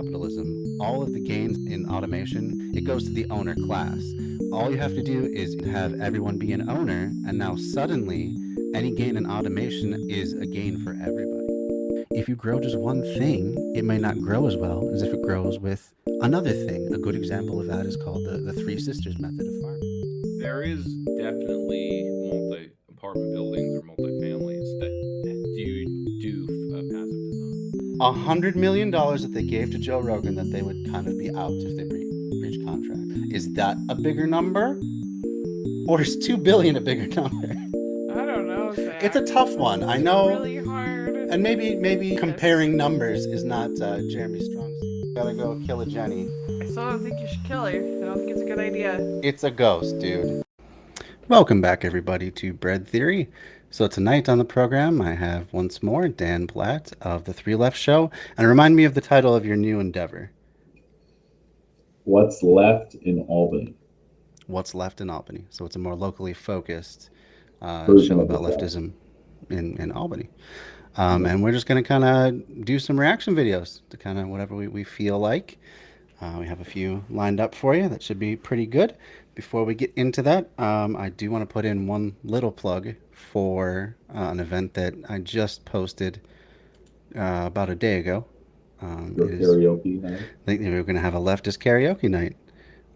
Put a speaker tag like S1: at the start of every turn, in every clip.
S1: capitalism, all of the gains in automation, it goes to the owner class. All you have to do is have everyone be an owner, and now suddenly any gain in automation is a gain for everybody. If you grow just one thing, it may not grow as well as if it grows with another thing. A good example of that is called the Three Sisters method of farming.
S2: There is definitely multi-apartment buildings or multi-families that do passive design.
S1: $100 million that they gave to Joe Rogan that they would kind of be out if they breach contract. Is that a bigger number, or is 2 billion a bigger number?
S3: I don't know,
S1: It's
S3: Zach.
S1: a tough one.
S3: This
S1: I
S3: is
S1: know,
S3: really hard.
S1: and maybe
S3: Yes.
S1: comparing numbers is not Jeremy Strong's. Gotta go kill a Jenny.
S3: I still don't think you should kill her. I don't think it's a good idea.
S1: It's a ghost, dude. Welcome back, everybody, to Bread Theory. So tonight on the program, I have once more Dan Plaat of the Three Left Show, and remind me of the title of your new endeavor.
S4: What's left in Albany?
S1: What's Left in Albany? So it's a more locally focused
S4: Version
S1: show
S4: of the
S1: about
S4: show.
S1: leftism in Albany. And we're just going to kind of do some reaction videos to kind of whatever we feel like. We have a few lined up for you that should be pretty good. Before we get into that, I do want to put in one little plug for an event that I just posted about a day ago.
S4: Your karaoke night?
S1: We're going to have a leftist karaoke night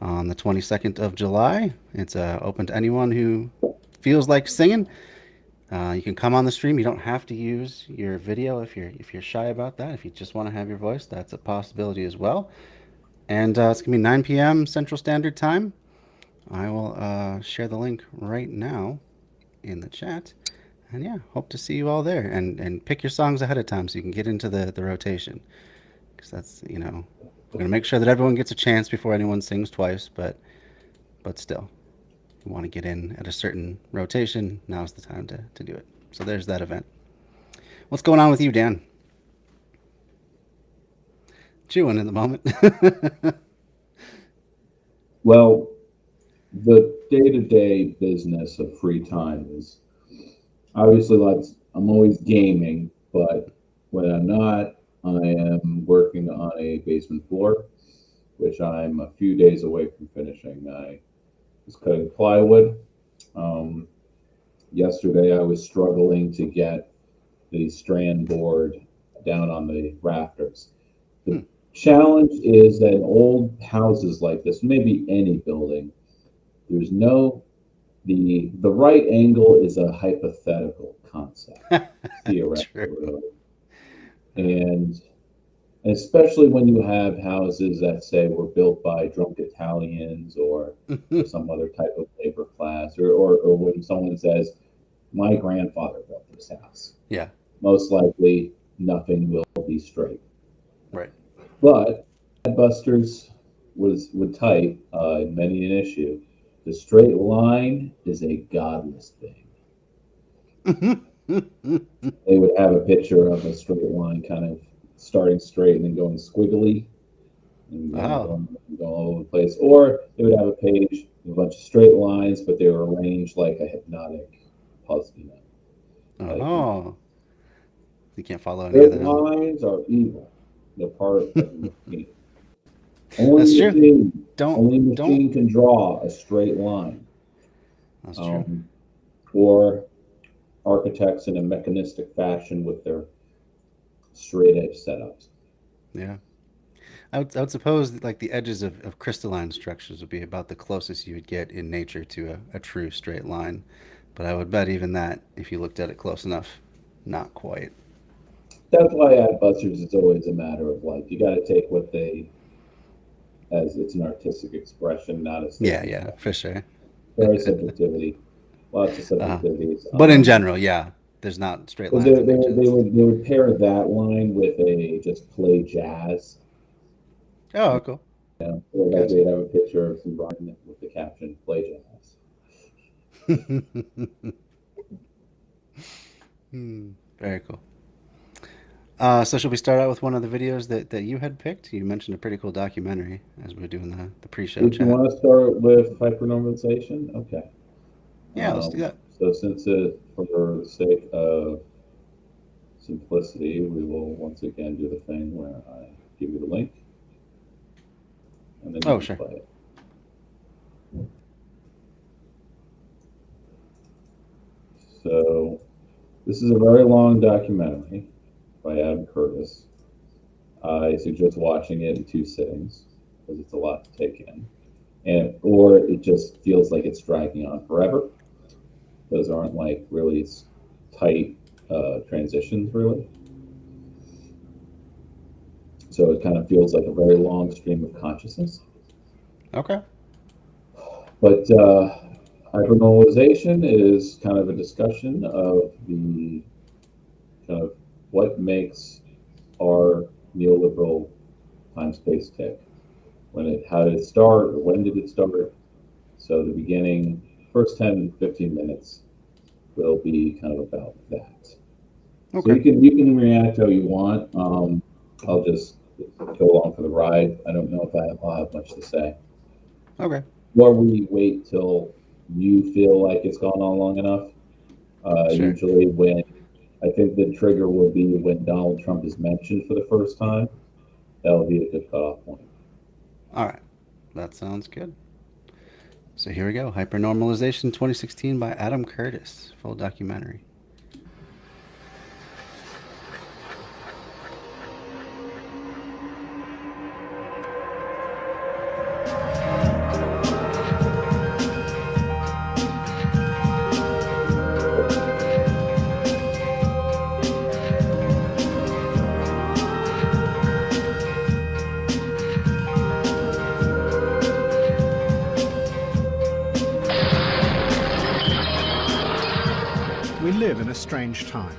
S1: on the 22nd of July. It's open to anyone who feels like singing. You can come on the stream. You don't have to use your video if you're shy about that. If you just want to have your voice, that's a possibility as well. And it's gonna be 9 p.m. Central Standard Time. I will share the link right now in the chat. And yeah, hope to see you all there. And pick your songs ahead of time so you can get into the rotation. Because that's, we're gonna make sure that everyone gets a chance before anyone sings twice. But still, you want to get in at a certain rotation, now's the time to do it. So there's that event. What's going on with you, Dan? Chewing at the moment.
S4: Well, the day-to-day business of free time is obviously like I'm always gaming, but when I'm not, I am working on a basement floor, which I'm a few days away from finishing. I was cutting plywood. Um, Yesterday, I was struggling to get the strand board down on the rafters. The challenge is that in old houses like this, maybe any building, there's no the right angle is a hypothetical concept, theoretical,
S1: True.
S4: really. And especially when you have houses that say were built by drunk Italians or some other type of labor class, or when someone says, my grandfather built this house,
S1: Yeah,
S4: most likely nothing will be straight.
S1: right.
S4: But Busters would type in many an issue, the straight line is a godless thing. They would have a picture of a straight line kind of starting straight and then going squiggly and
S1: Wow.
S4: going all over the place. Or they would have a page with a bunch of straight lines, but they were arranged like a hypnotic puzzle. Like,
S1: Oh, you can't follow any of
S4: straight
S1: them.
S4: lines are evil. They're part of the machine.
S1: That's true. Don't
S4: Only
S1: don't.
S4: machine can draw a straight line.
S1: That's true.
S4: Or architects in a mechanistic fashion with their straight edge setups.
S1: Yeah. I would suppose that, like the edges of crystalline structures would be about the closest you would get in nature to a true straight line. But I would bet even that, if you looked at it close enough, not quite.
S4: That's why at Busters it's always a matter of like you got to take what they as it's an artistic expression, not a
S1: Yeah,
S4: statement.
S1: yeah, for sure.
S4: Very subjectivity, lots of
S1: uh,
S4: subjectivities.
S1: but in general, yeah, there's not straight
S4: Because
S1: lines in nature.
S4: they would pair that line with a just play jazz.
S1: Oh, cool.
S4: Or like
S1: Gotcha.
S4: they'd have a picture of some Brian with the caption "play jazz."
S1: Very cool. So should we start out with one of the videos that you had picked? You mentioned a pretty cool documentary as we were doing the pre-show
S4: Did you
S1: chat.
S4: want to start with hypernormalization? Okay.
S1: Yeah, let's do that.
S4: So since for the sake of simplicity, we will once again do the thing where I give you the link and then you
S1: Oh,
S4: can
S1: sure.
S4: play it. So this is a very long documentary by Adam Curtis. I suggest watching it in 2 sittings because it's a lot to take in, or it just feels like it's dragging on forever. Those aren't like really tight transitions, really. So it kind of feels like a very long stream of consciousness.
S1: Okay.
S4: But hypernormalization is kind of a discussion of the kind of what makes our neoliberal time-space tick. How did it start, or when did it start? So the beginning, first 10, 15 minutes will be kind of about that.
S1: Okay.
S4: So you can react how you want. I'll just go along for the ride. I don't know if I'll have much to say.
S1: Okay.
S4: Or we wait till you feel like it's gone on long enough.
S1: Sure.
S4: Usually I think the trigger will be when Donald Trump is mentioned for the first time. That'll be a good cutoff point.
S1: All right. That sounds good. So here we go. Hypernormalization 2016 by Adam Curtis. Full documentary.
S5: We live in a strange time.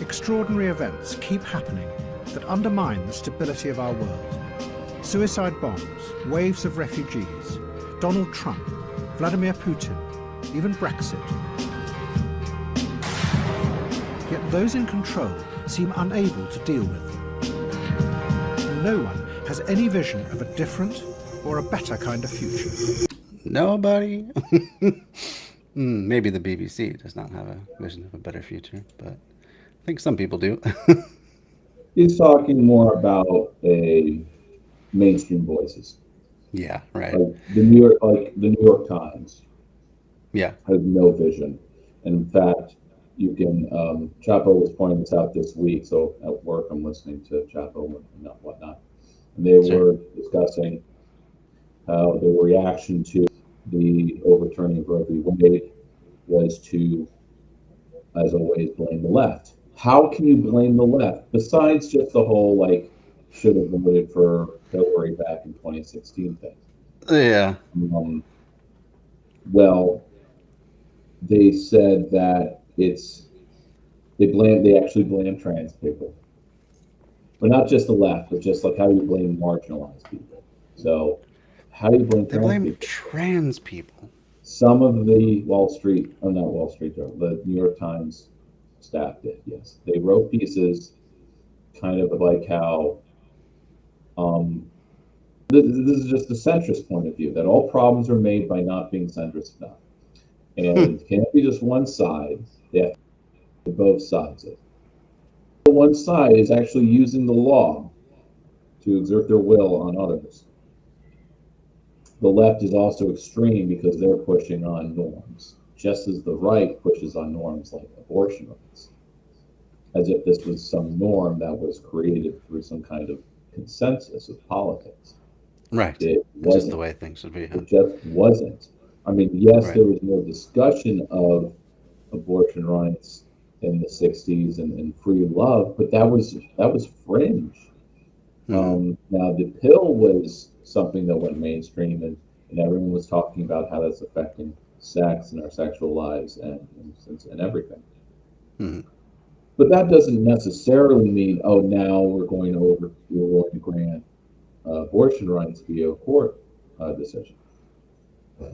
S5: Extraordinary events keep happening that undermine the stability of our world. Suicide bombs, waves of refugees, Donald Trump, Vladimir Putin, even Brexit. Yet those in control seem unable to deal with them. And no one has any vision of a different or a better kind of future.
S1: Nobody. Maybe the BBC does not have a vision of a better future, but I think some people do.
S4: He's talking more about mainstream voices.
S1: Yeah, right.
S4: Like the New York Times
S1: Yeah.
S4: has no vision. And in fact, you can Chapo was pointing this out this week. So at work, I'm listening to Chapo and whatnot, and they were discussing how the reaction to the overturning of Roby Wade was to, as always, blame the left. How can you blame the left besides just the whole like should have voted for Hillary back in 2016 thing?
S1: Yeah.
S4: Well, they said that they actually blame trans people, but not just the left, but just like how you blame marginalized people. So how do you blame
S1: They
S4: trans
S1: blame
S4: people?
S1: trans people.
S4: Some of the not Wall Street, the New York Times staff did, yes. They wrote pieces kind of like how this is just a centrist point of view, that all problems are made by not being centrist enough. And it can't be just one side, they have to both sides of it. One side is actually using the law to exert their will on others. The left is also extreme because they're pushing on norms, just as the right pushes on norms like abortion rights, as if this was some norm that was created through some kind of consensus of politics.
S1: Right.
S4: It
S1: It's just
S4: wasn't.
S1: the way things should be.
S4: It just wasn't. I mean, yes,
S1: Right.
S4: there was more discussion of abortion rights in the 60s and free love, but that was fringe. Now the pill was something that went mainstream, and everyone was talking about how that's affecting sex and our sexual lives and everything. But that doesn't necessarily mean, oh, now we're going to grant abortion rights via a court decision. I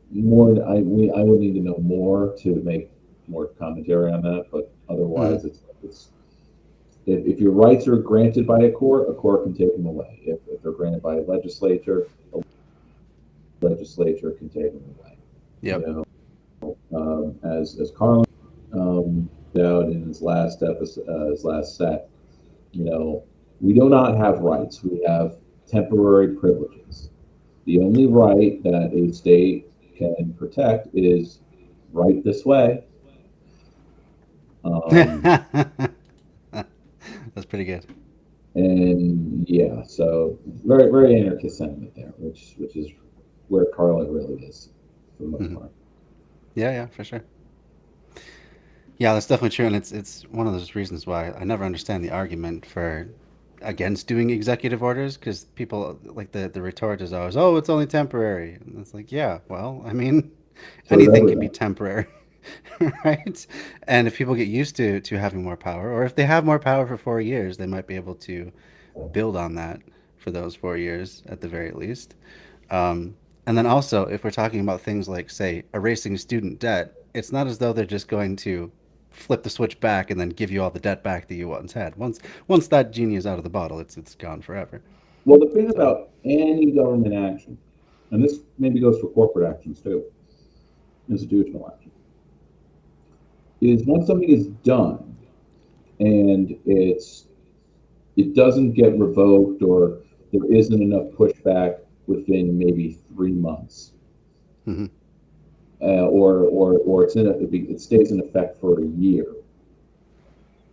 S4: would need to know more to make more commentary on that, but otherwise it's if your rights are granted by a court can take them away. If they're granted by a legislature can take them away.
S1: Yep.
S4: You know, as Carlin out in his last episode, his last set, you know, we do not have rights. We have temporary privileges. The only right that a state can protect is right this way.
S1: That's pretty good.
S4: And yeah, so very very anarchist sentiment there, which is where Carla really is for the most part.
S1: Yeah, for sure. Yeah, that's definitely true, and it's one of those reasons why I never understand the argument for against doing executive orders, because people like the retort is always, oh, it's only temporary, and it's like, yeah, well, I mean,
S4: For
S1: anything can be
S4: everything.
S1: temporary, right? And if people get used to having more power, or if they have more power for 4 years, they might be able to build on that for those 4 years at the very least. And then also, if we're talking about things like, say, erasing student debt, it's not as though they're just going to flip the switch back and then give you all the debt back that you once had. Once that genie is out of the bottle, it's gone forever.
S4: Well, the thing
S1: So
S4: about any government action, and this maybe goes for corporate actions too, institutional action, is once something is done and it doesn't get revoked or there isn't enough pushback within maybe 3 months,
S1: hmm
S4: or it stays in effect for a year,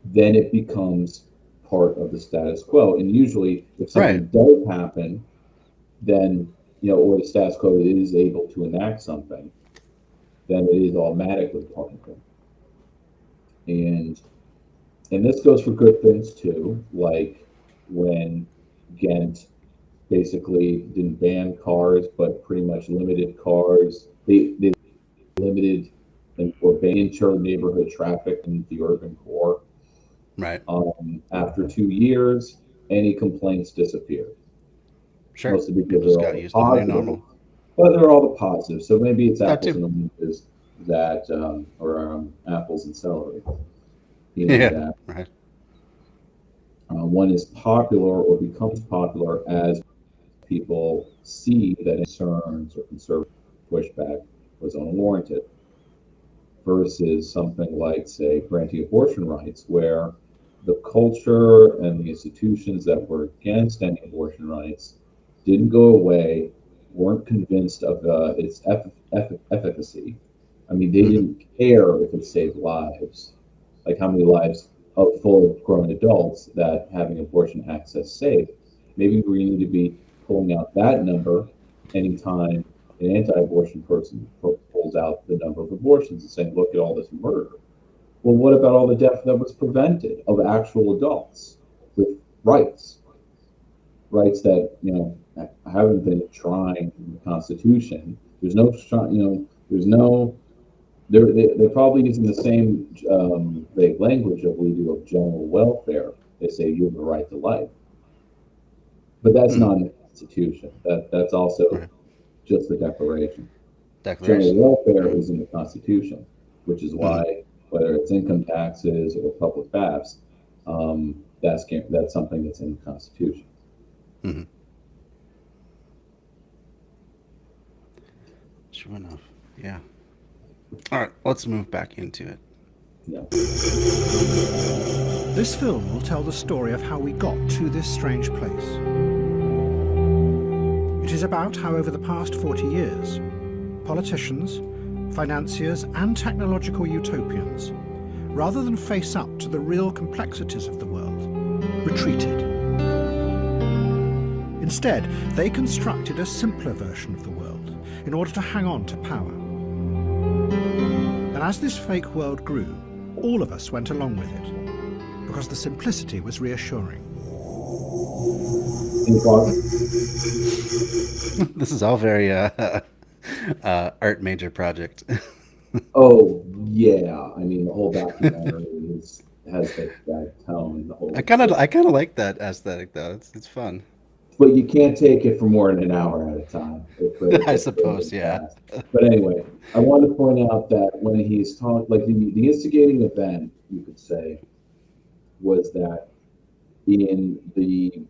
S4: then it becomes part of the status quo. And usually, if
S1: right,
S4: something does happen, then or the status quo is able to enact something, then it is automatically part of it. And this goes for good things too, like when Ghent basically didn't ban cars, but pretty much limited cars. They limited or banned shared neighborhood traffic in the urban core.
S1: right,
S4: After 2 years, any complaints disappeared,
S1: sure.
S4: mostly because
S1: People
S4: they're
S1: just got
S4: all
S1: used to the new
S4: positive.
S1: normal.
S4: But they're all the positives. So maybe it's
S1: That
S4: apples
S1: too.
S4: and oranges that, or apples and celery,
S1: Yeah,
S4: that
S1: right.
S4: one is popular or becomes popular as people see that concerns or conservative pushback was unwarranted, versus something like, say, granting abortion rights, where the culture and the institutions that were against any abortion rights didn't go away, weren't convinced of its efficacy. I mean, they
S1: hmm
S4: didn't care if it saved lives, like how many lives of full grown adults that having abortion access saved. Maybe we need to be pulling out that number anytime an anti-abortion person pulls out the number of abortions and saying, look at all this murder. Well, what about all the death that was prevented of actual adults with rights? Rights that, haven't been enshrined in the Constitution. There's no, there's no, they're probably using the same vague language that we do of general welfare. They say you have a right to life. But that's
S1: hmm
S4: not in the Constitution. That's also
S1: Right.
S4: just the Declaration. General
S1: Declaration.
S4: welfare
S1: Right.
S4: is in the Constitution, which is
S1: hmm
S4: why whether it's income taxes or public baths, that's something that's in the Constitution.
S1: hmm Sure enough. Yeah. All right, let's move back into it.
S4: Yeah.
S5: This film will tell the story of how we got to this strange place. It is about how over the past 40 years, politicians, financiers and technological utopians, rather than face up to the real complexities of the world, retreated. Instead, they constructed a simpler version of the world in order to hang on to power. And as this fake world grew, all of us went along with it, because the simplicity was reassuring.
S4: Any thoughts?
S1: This is all very art major project.
S4: Oh yeah, I mean the whole documentary has that tone. The
S1: I
S4: whole,
S1: kind of I kind of like that aesthetic though. It's fun.
S4: but you can't take it for more than an hour at a time. It
S1: I
S4: gets
S1: suppose,
S4: really
S1: yeah.
S4: fast. But anyway, I want to point out that when he's talking, like the instigating event, you could say, was that in the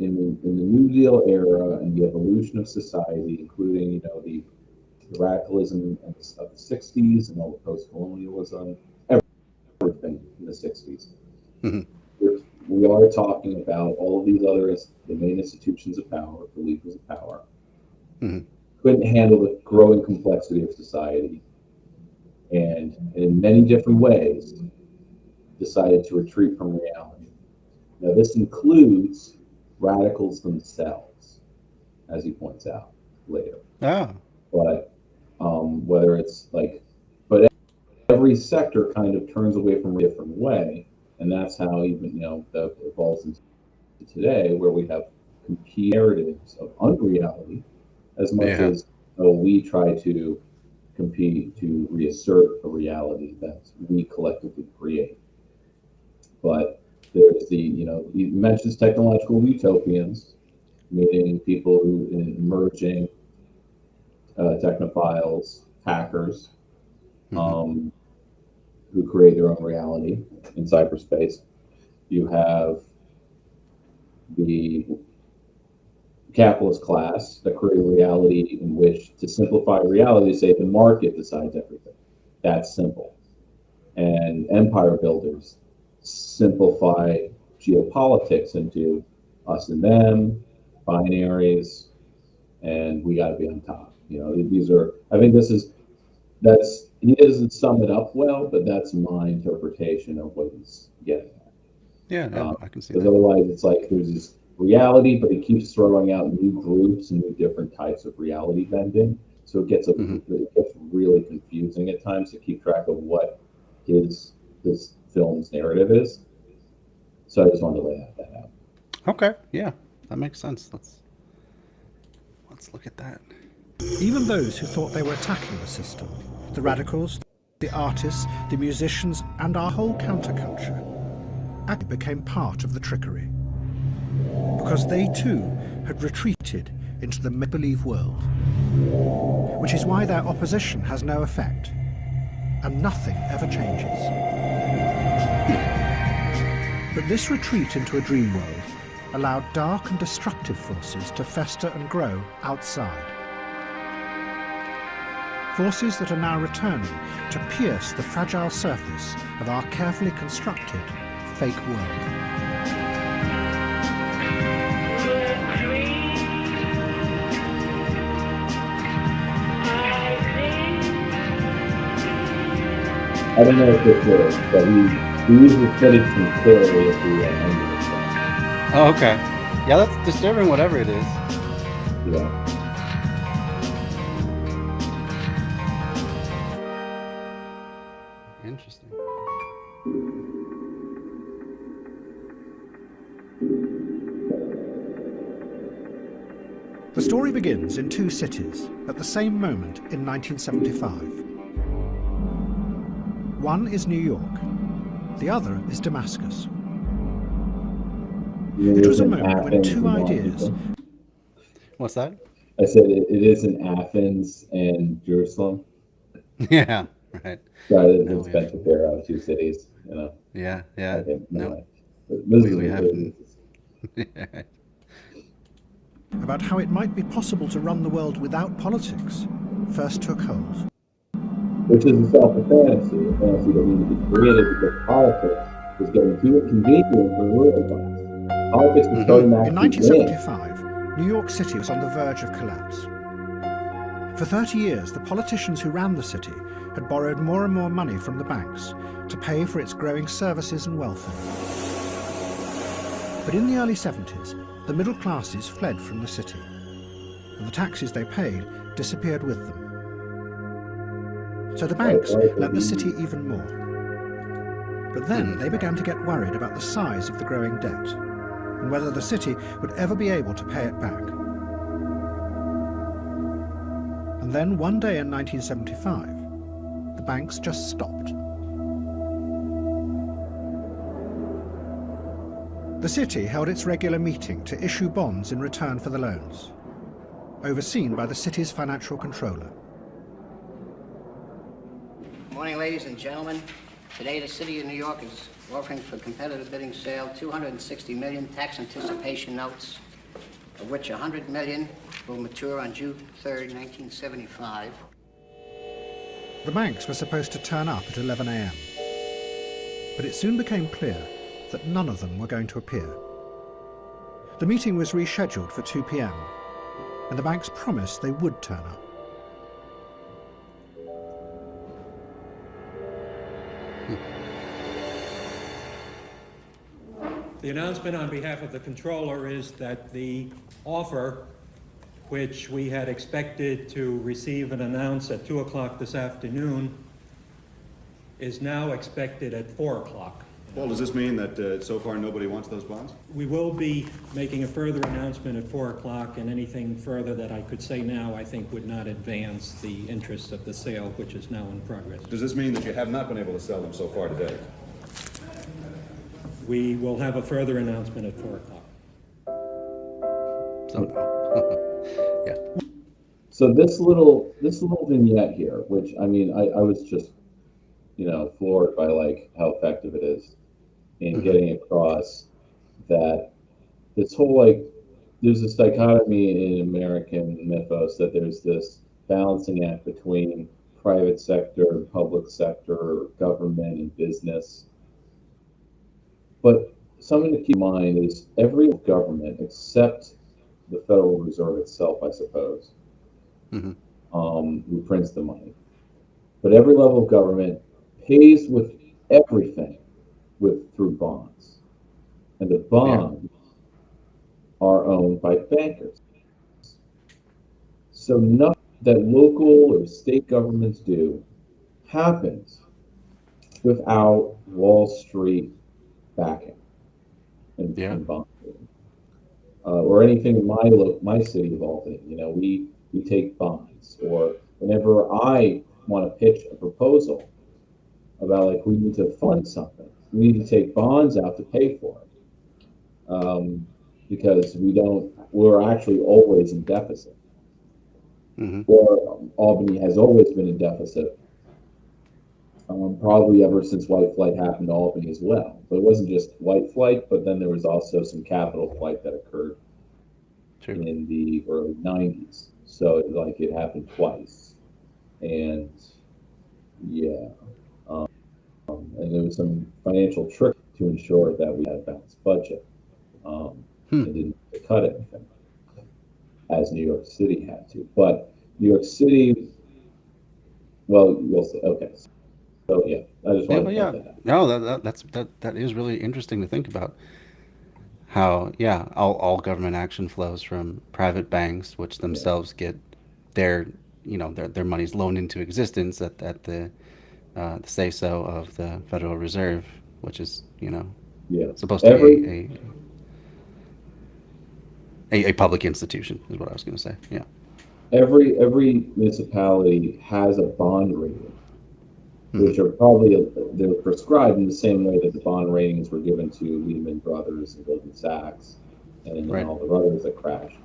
S4: in the New Deal era and the evolution of society, including the radicalism of the '60s and all the post-colonialism, everything in the '60s.
S1: Mhm.
S4: we are talking about all of these other, the main institutions of power, the levers of power, couldn't handle the growing complexity of society, and in many different ways decided to retreat from reality. Now, this includes radicals themselves, as he points out later.
S1: Oh.
S4: But whether it's like, but every sector kind of turns away from a different way, and that's how even that evolves into today, where we have competing narratives of unreality, as much as we try to compete to reassert a reality that we collectively create. But there's he mentions technological utopians, meaning people who emerging technophiles, hackers, who create their own reality in cyberspace. You have the capitalist class that create a reality in which, to simplify reality, say the market decides everything. That's simple. And empire builders simplify geopolitics into us and them, binaries, and we got to be on top. These are, I think he doesn't sum it up well, but that's my interpretation of what he's getting at.
S1: Yeah, I can see
S4: Because
S1: that.
S4: otherwise it's like there's this reality, but he keeps throwing out new groups and new different types of reality bending. So it gets really confusing at times to keep track of what this film's narrative is. So I just wanted to lay that out.
S1: Okay, yeah, that makes sense. Let's look at that.
S5: Even those who thought they were attacking the system, the radicals, the artists, the musicians, and our whole counterculture, actually became part of the trickery. Because they too had retreated into the make-believe world. Which is why their opposition has no effect, and nothing ever changes. But this retreat into a dream world allowed dark and destructive forces to fester and grow outside. Forces that are now returning to pierce the fragile surface of our carefully constructed fake world.
S4: I don't know if this works, but he usually fitted some clearly at the end of the song.
S1: Oh, okay. Yeah, that's disturbing, whatever it is.
S4: Yeah.
S1: Interesting.
S5: The story begins in two cities at the same moment in 1975. One is New York, the other is Damascus. It was a moment when two ideas...
S1: What's that?
S4: I said it is in Athens and Jerusalem.
S1: Yeah, right.
S4: Rather
S1: No,
S4: than spent to pair out two cities,
S1: Yeah.
S4: I think,
S1: No.
S4: we
S1: haven't.
S5: about how it might be possible to run the world without politics first took hold.
S4: Which is itself a fantasy that needed to be created because politics was getting too convenient for the ruling class. Politics was starting to
S5: In
S4: actually win.
S5: 1975, New York City was on the verge of collapse. For 30 years, the politicians who ran the city had borrowed more and more money from the banks to pay for its growing services and welfare. But in the early 70s, the middle classes fled from the city, and the taxes they paid disappeared with them. So the banks lent the city even more. But then they began to get worried about the size of the growing debt, and whether the city would ever be able to pay it back. And then one day in 1975, the banks just stopped. The city held its regular meeting to issue bonds in return for the loans, overseen by the city's financial controller.
S6: Morning, ladies and gentlemen. Today, the City of New York is offering for competitive bidding sale 260 million tax anticipation notes, of which 100 million will mature on June 3rd, 1975.
S5: The banks were supposed to turn up at 11 a.m. But it soon became clear that none of them were going to appear. The meeting was rescheduled for 2 p.m, and the banks promised they would turn up.
S7: The announcement on behalf of the controller is that the offer, which we had expected to receive and announce at 2 o'clock this afternoon, is now expected at 4 o'clock.
S8: Well, does this mean that so far nobody wants those bonds?
S7: We will be making a further announcement at 4 o'clock, and anything further that I could say now, I think, would not advance the interests of the sale, which is now in progress.
S8: Does this mean that you have not been able to sell them so far today?
S7: We will have a further announcement at 4 o'clock.
S1: So, yeah.
S4: So this little vignette here, which I mean, I was just, floored by like how effective it is in getting across that this whole there's this dichotomy in American mythos that there's this balancing act between private sector, public sector, government, and business. But something to keep in mind is every government, except the Federal Reserve itself, I suppose, who prints the money, but every level of government pays with everything through bonds, and the bonds are owned by bankers. So nothing that local or state governments do happens without Wall Street backing and bond or anything in my city of Albany. We take bonds, or whenever I want to pitch a proposal about we need to fund something, we need to take bonds out to pay for it, because we're actually always in deficit, or Albany has always been in deficit. Probably ever since white flight happened to Albany as well. But it wasn't just white flight, but then there was also some capital flight that occurred in the early 90s. So it happened twice. And and there was some financial trick to ensure that we had a balanced budget and didn't cut anything, as New York City had to. But New York City, well, you'll say, okay. So I just want to point that out.
S1: No, that is really interesting to think about. How all government action flows from private banks, which themselves get their money's loaned into existence at the say so of the Federal Reserve, which is supposed to be a public institution, is what I was going to say. Yeah.
S4: Every municipality has a bond rating, which are probably they're prescribed in the same way that the bond ratings were given to Lehman Brothers and Goldman Sachs and all the others that crashed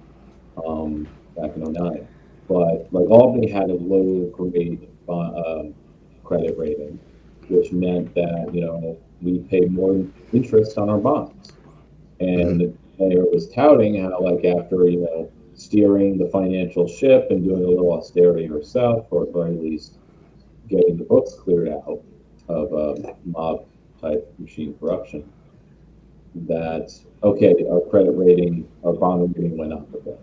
S4: back in 2009. But Albany had a low grade credit rating, which meant that we paid more interest on our bonds, and the mayor was touting how after steering the financial ship and doing a little austerity herself, or at the very least getting the books cleared out of mob type machine corruption, that our credit rating, our bond rating went up a bit,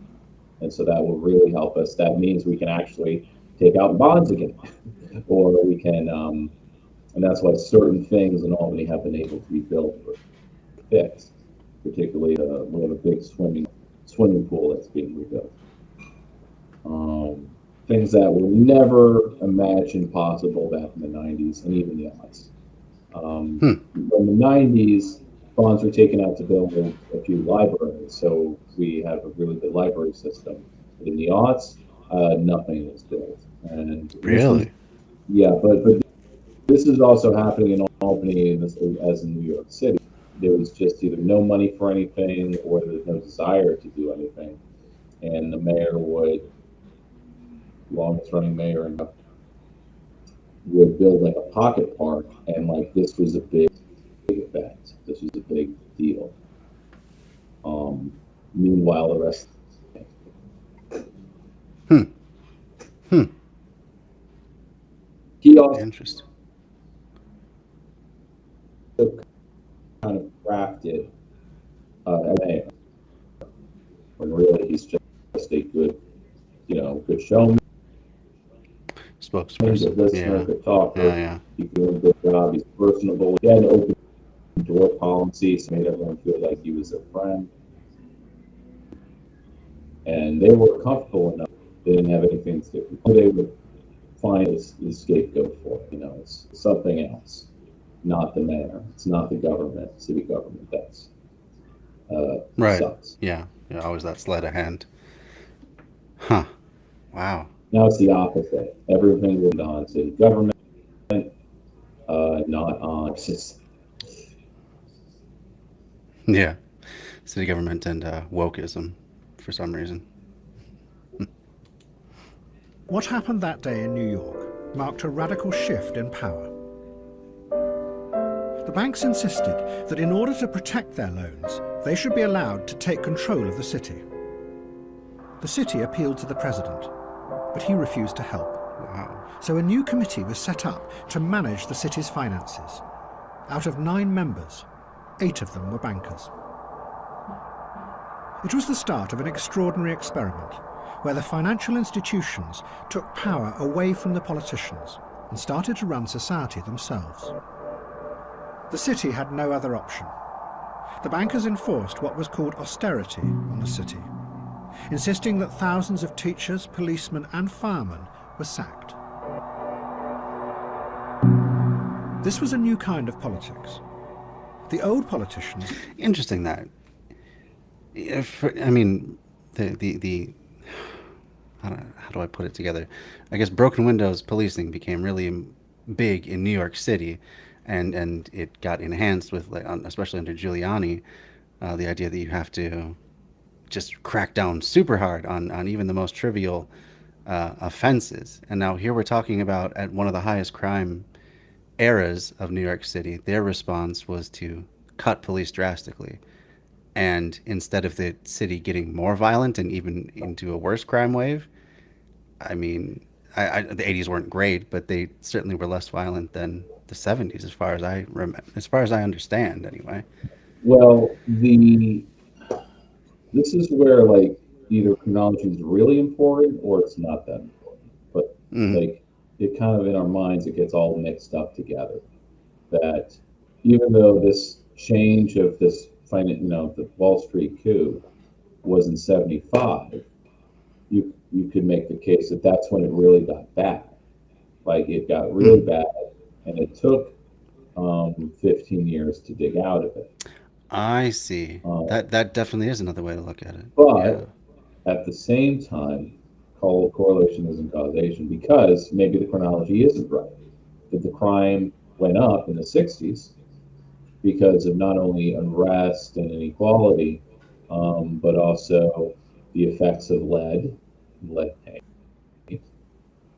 S4: and so that will really help us. That means we can actually take out bonds again, or we can and that's why certain things in Albany have been able to be built or fixed, particularly we have a big swimming pool that's being rebuilt. Things that were never imagined possible back in the 90s and even the aughts. In the 90s, bonds were taken out to build a few libraries, so we have a really good library system. But in the aughts, nothing was built. And
S1: really?
S4: But this is also happening in Albany as in New York City. There was just either no money for anything, or there's no desire to do anything. And the mayor longest running mayor, would build a pocket park, and this was a big event. This was a big deal. Meanwhile, the rest. He also
S1: Interesting.
S4: kind of mayor, when really he's just a good, good showman,
S1: Spokesperson.
S4: good listener,
S1: Yeah.
S4: good talker.
S1: Yeah.
S4: He's doing a good job. He's personable. He had an open door policy, so made everyone feel like he was a friend. And they were comfortable enough. They didn't have anything to do. They would find the scapegoat for it. It's something else, not the mayor. It's not the government, city government. That's
S1: Right.
S4: sucks.
S1: Yeah. Always that sleight of hand. Huh. Wow.
S4: Now it's the opposite. Everything will be on city government, not on system.
S1: Yeah. City government and wokeism for some reason.
S5: What happened that day in New York marked a radical shift in power. The banks insisted that in order to protect their loans, they should be allowed to take control of the city. The city appealed to the president, but he refused to help.
S1: Wow.
S5: So a new committee was set up to manage the city's finances. Out of 9 members, 8 of them were bankers. It was the start of an extraordinary experiment where the financial institutions took power away from the politicians and started to run society themselves. The city had no other option. The bankers enforced what was called austerity on the city, insisting that thousands of teachers, policemen and firemen were sacked. This was a new kind of politics. The old politicians...
S1: Interesting that. The how do I put it together? I guess broken windows policing became really big in New York City, and it got enhanced with, especially under Giuliani, the idea that you have to just crack down super hard on even the most trivial offenses. And now here we're talking about at one of the highest crime eras of New York City, their response was to cut police drastically. And instead of the city getting more violent and even into a worse crime wave, the 80s weren't great, but they certainly were less violent than the 70s, as far as I understand, anyway.
S4: Well, this is where either chronology is really important or it's not that important. But it kind of in our minds it gets all mixed up together. That even though this change of this the Wall Street coup was in 75, you could make the case that that's when it really got bad. It got really bad, and it took 15 years to dig out of it.
S1: I see. That definitely is another way to look at it.
S4: But at the same time, correlation isn't causation, because maybe the chronology isn't right. That the crime went up in the 60s because of not only unrest and inequality, but also the effects of lead paint,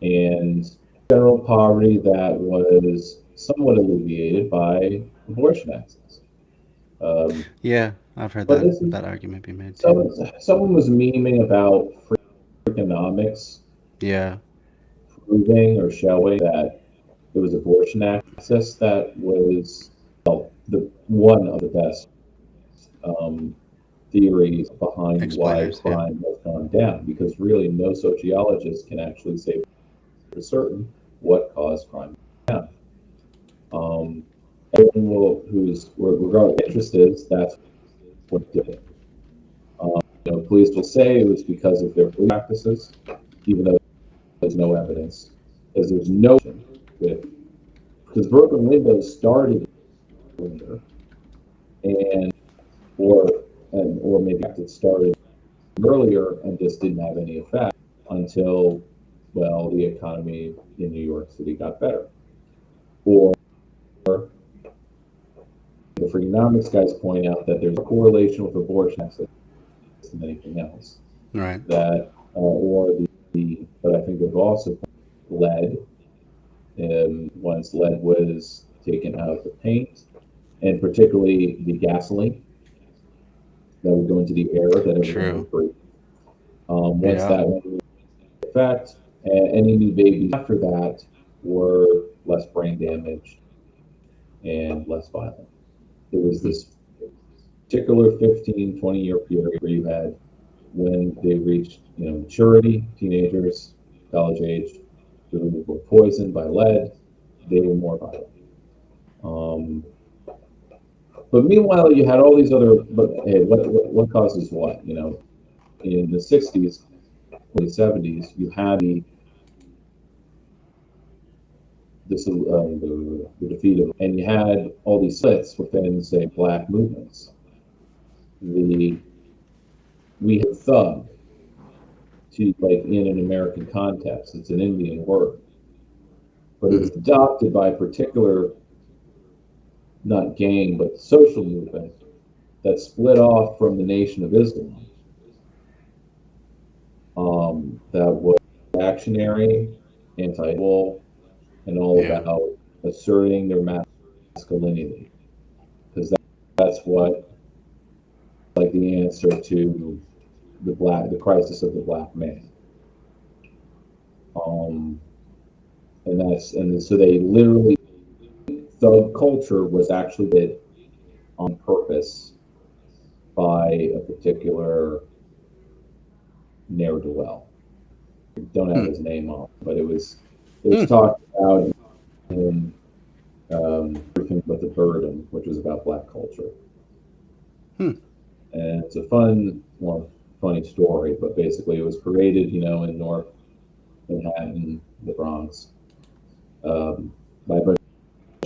S4: and general poverty that was somewhat alleviated by abortion access.
S1: I've heard that argument be made
S4: too. Someone was memeing about Freakonomics.
S1: Yeah.
S4: Proving or showing that there was abortion access that was one of the best theories behind why crime has gone down, because really no sociologist can actually say for certain what caused crime down. Everyone who's regarding interest is that's what did it. Police will say it was because of their police practices, even though there's no evidence, because there's no because broken windows started winter, or maybe it started earlier and just didn't have any effect until the economy in New York City got better, or the Freakonomics guys point out that there's a correlation with abortion access than anything else.
S1: Right.
S4: That but I think they've also lead, once lead was taken out of the paint, and particularly the gasoline that would go into the air that everyone would breathe. Once that went into effect, any new babies after that were less brain damaged and less violent. It was this particular 15, 20-year period where you had when they reached, maturity, teenagers, college age, who were poisoned by lead, they were more violent. But meanwhile, you had all these other. But hey, what causes what? In the '60s, early '70s, you had the defeat of, and you had all these splits within, say, black movements. We have thug to, like, in an American context, it's an Indian word, but it was adopted by a particular, not gang, but social movement that split off from the Nation of Islam. That was reactionary, anti-war, and all about asserting their masculinity, because that's what, like, the answer to the crisis of the black man. And so they literally, thug culture was actually did on purpose by a particular ne'er-do-well. Don't have his name on, but it was talked about in Everything But the Burden, which was about black culture. And it's a funny story, but basically it was created, in North Manhattan, the Bronx, by a bunch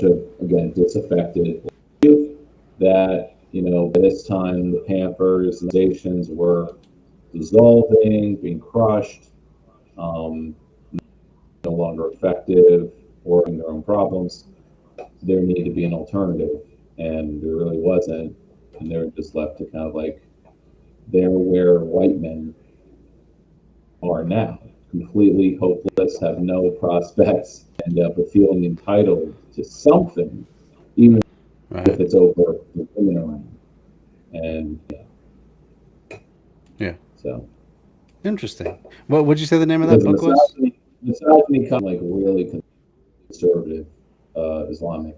S4: of, again, disaffected youth that, by this time the Pampers organizations were dissolving, being crushed, no longer effective, or in their own problems. There needed to be an alternative, and there really wasn't, and they were just left to kind of like, they're where white men are now, completely hopeless, have no prospects, and but feeling entitled to something, even if it's over the women around. And so
S1: interesting. What would you say the name of that book was?
S4: Misogyny comes like really conservative Islamic.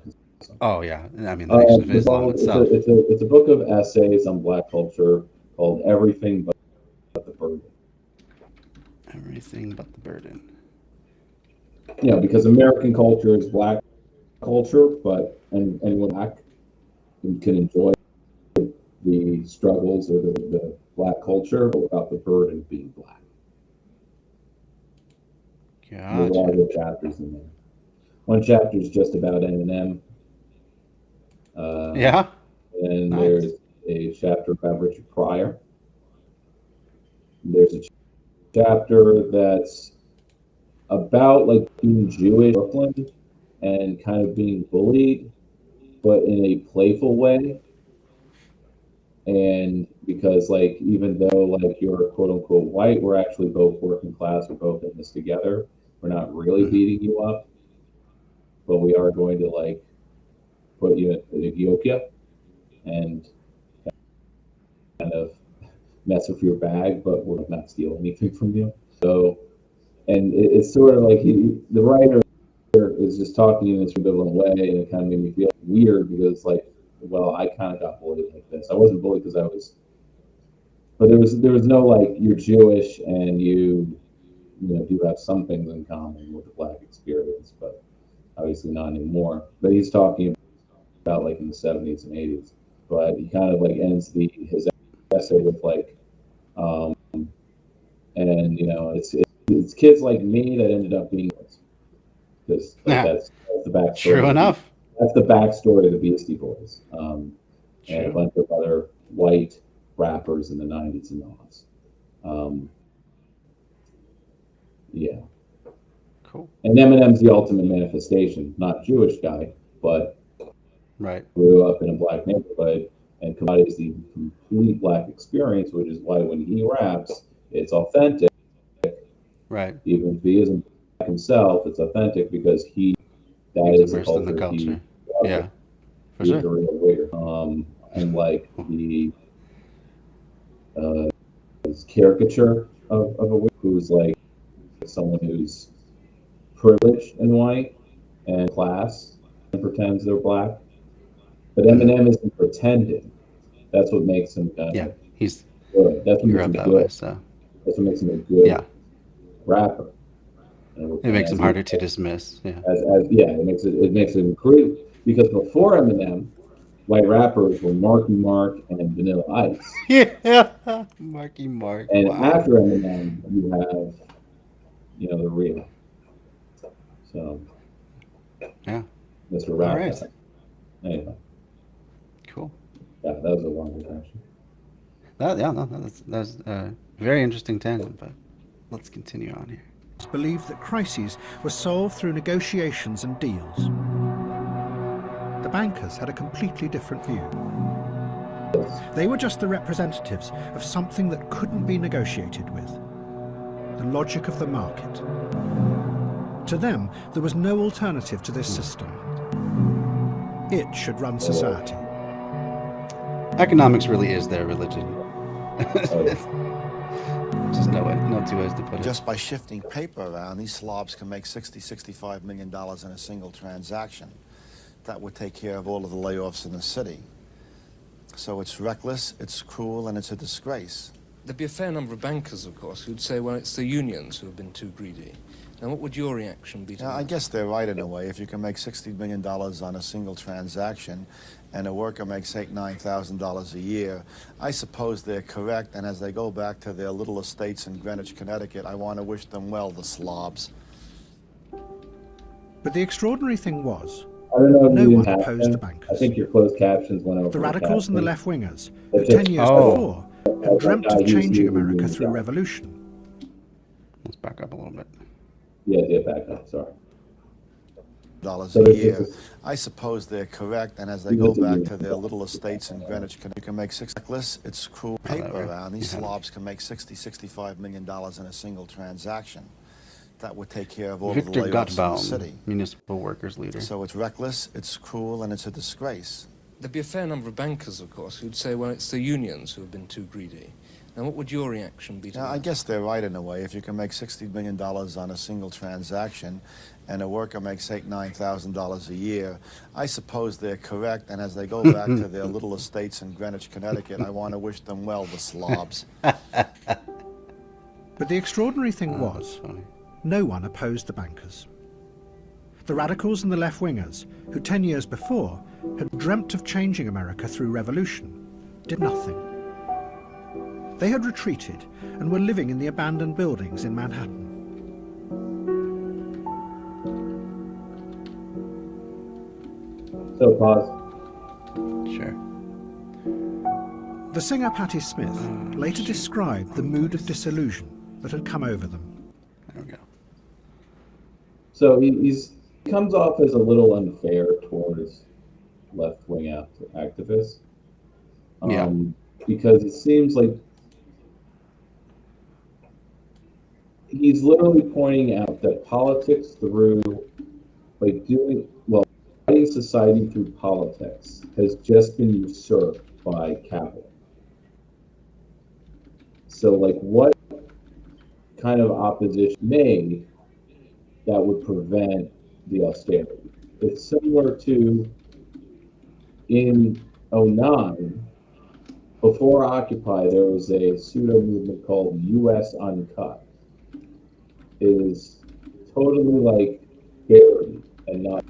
S1: Oh yeah, I mean the Nation of Islam itself.
S4: It's a book of essays on black culture called Everything But the Burden.
S1: Everything But the Burden.
S4: Because American culture is black culture, but anyone black can enjoy the struggles or the black culture without the burden of being black.
S1: Gotcha.
S4: There's a lot of chapters in there. One chapter is just about Eminem. And there's a chapter about Richard Pryor. There's a chapter that's about like being Jewish in Brooklyn and kind of being bullied, but in a playful way. And because, like, even though like you're quote unquote white, we're actually both working class, we're both in this together. We're not really beating you up, but we are going to like put you in Ethiopia and kind of mess with your bag, but we'll not steal anything from you. So, and it's sort of like the writer is just talking in this ambivalent way, and it kind of made me feel weird because, like, well, I kind of got bullied like this. I wasn't bullied because I was, but there was no like you're Jewish and you do have some things in common with the black experience, but obviously not anymore. But he's talking about like in the 70s and 80s. But he kind of like ends his essay with like, and it's kids like me that ended up being because that's the backstory.
S1: True enough.
S4: That's the backstory of the Beastie Boys, and a bunch of other white rappers in the 90s and aughts. Yeah.
S1: Cool.
S4: And Eminem's the ultimate manifestation, not Jewish guy, but grew up in a black neighborhood and embodies the complete black experience, which is why when he raps, it's authentic.
S1: Right.
S4: Even if he isn't black himself, it's authentic because he's
S1: immersed in the culture. Yeah, for
S4: he's
S1: sure.
S4: a real wigger. And like the caricature of a wigger who's like someone who's privileged and white and class and pretends they're black. But Eminem isn't pretending. That's what makes him kind
S1: Yeah,
S4: of
S1: he's
S4: good. That's what
S1: grew
S4: makes
S1: up
S4: him
S1: that
S4: good.
S1: way, so
S4: That's what makes him a good
S1: yeah,
S4: rapper.
S1: it makes
S4: as
S1: him
S4: he-
S1: harder to dismiss. Yeah,
S4: yeah, it makes it great because before Eminem, white rappers were Marky Mark and Vanilla Ice,
S1: yeah, Marky Mark.
S4: and
S1: Wow.
S4: after Eminem, you have the real. So
S1: Yeah.
S4: Mr.
S1: All
S4: Rap
S1: right.
S4: God. Anyway,
S1: Cool.
S4: yeah, that was a long discussion.
S1: That's a very interesting tangent, but let's continue on here.
S5: Believed that crises were solved through negotiations and deals. The bankers had a completely different view. They were just the representatives of something that couldn't be negotiated with. The logic of the market. To them, there was no alternative to this system. It should run society.
S1: Economics really is their religion.
S4: Oh, yeah.
S1: Just no two ways to put it.
S9: Just by shifting paper around, these slobs can make $65 million in a single transaction. That would take care of all of the layoffs in the city. So it's reckless, it's cruel, and it's a disgrace.
S10: There'd be a fair number of bankers, of course, who'd say, well, it's the unions who have been too greedy. Now, what would your reaction be to
S9: Yeah,
S10: that?
S9: I guess they're right in a way. If you can make $60 million on a single transaction and a worker makes $9,000 a year, I suppose they're correct. And as they go back to their little estates in Greenwich, Connecticut, I want to wish them well, the slobs.
S5: But the extraordinary thing was,
S4: I don't know if
S5: no
S4: you
S5: one
S4: didn't
S5: opposed the
S4: caption. I
S5: bankers.
S4: think your closed captions went over.
S5: The radicals and the left-wingers, who
S4: It's just-
S5: 10 years
S1: Oh.
S5: before had dreamt of changing America through
S4: Yeah.
S5: revolution.
S1: Let's back up a little bit.
S4: Yeah, back up. Sorry.
S9: Dollars
S4: So
S9: a
S4: there's
S9: year.
S4: just-
S9: I suppose they're correct, and as they
S4: You
S9: go
S4: get to
S9: back
S4: do
S9: to
S4: it.
S9: their little estates in Greenwich, you can make it's cruel
S1: that
S9: paper
S1: way.
S9: around. These
S1: Yeah.
S9: slobs can make $65 million in a single transaction. That would take care of all
S1: Victor
S9: of the layoffs in the
S1: Gutbaum,
S9: city.
S1: municipal workers leader.
S9: So it's reckless, it's cruel, and it's a disgrace.
S10: There'd be a fair number of bankers, of course, who'd say, well, it's the unions who have been too greedy. Now, what would your reaction be to
S9: Yeah,
S10: that?
S9: I guess they're right in a way. If you can make $60 million on a single transaction and a worker makes $9,000 a year, I suppose they're correct. And as they go back to their little estates in Greenwich, Connecticut, I want to wish them well, the slobs.
S5: But the extraordinary thing was,
S1: Funny.
S5: no one opposed the bankers. The radicals and the left-wingers, who 10 years before had dreamt of changing America through revolution, did nothing. They had retreated and were living in the abandoned buildings in Manhattan.
S4: So pause.
S1: Sure.
S5: The singer Patti Smith later described the mood of disillusion that had come over them.
S1: There we go.
S4: So he comes off as a little unfair towards left-wing activists.
S1: Yeah.
S4: Because it seems like he's literally pointing out that politics through, fighting society through politics has just been usurped by capital. So, what kind of opposition made that would prevent the austerity? It's similar to in 2009, before Occupy, there was a pseudo movement called U.S. Uncut. It was totally buried and not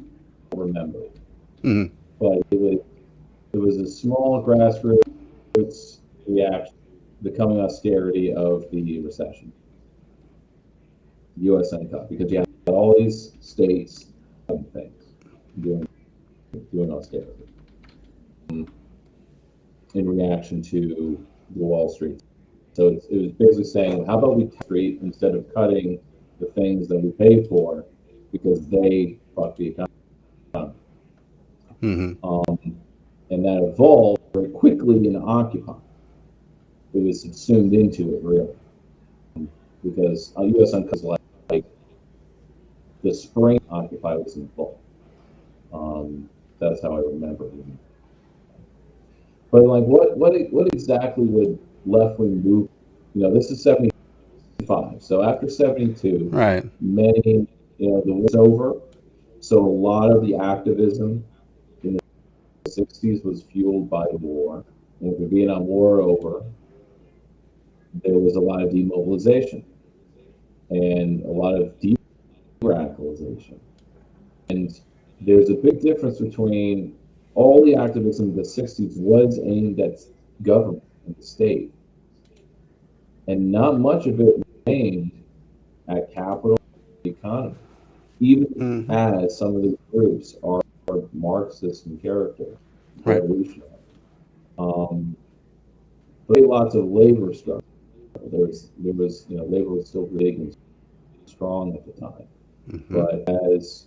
S4: remembered.
S1: Mhm.
S4: But it was a small grassroots reaction to the coming austerity of the recession. U.S. Uncut, because you had all these states and things doing austerity in reaction to the Wall Street. So it was basically saying, how about we tax Street instead of cutting the things that we pay for because they fuck the economy.
S1: Mm-hmm.
S4: And that evolved very quickly in Occupy. It was subsumed into it, really. Because U.S. Uncut was like the spring Occupy was in fall. That's how I remember it. But what exactly would left-wing move? This is 75. So after 72,
S1: Right.
S4: many, the war's over. So a lot of the activism in the 60s was fueled by the war. And with the Vietnam War over, there was a lot of demobilization and a lot of de-radicalization. And there's a big difference between all the activism of the 60s was aimed at government and the state, and not much of it was aimed at capital and economy, even as some of these groups are Marxist in character, revolutionary. But lots of labor struggle. There was, labor was still big and strong at the time. But as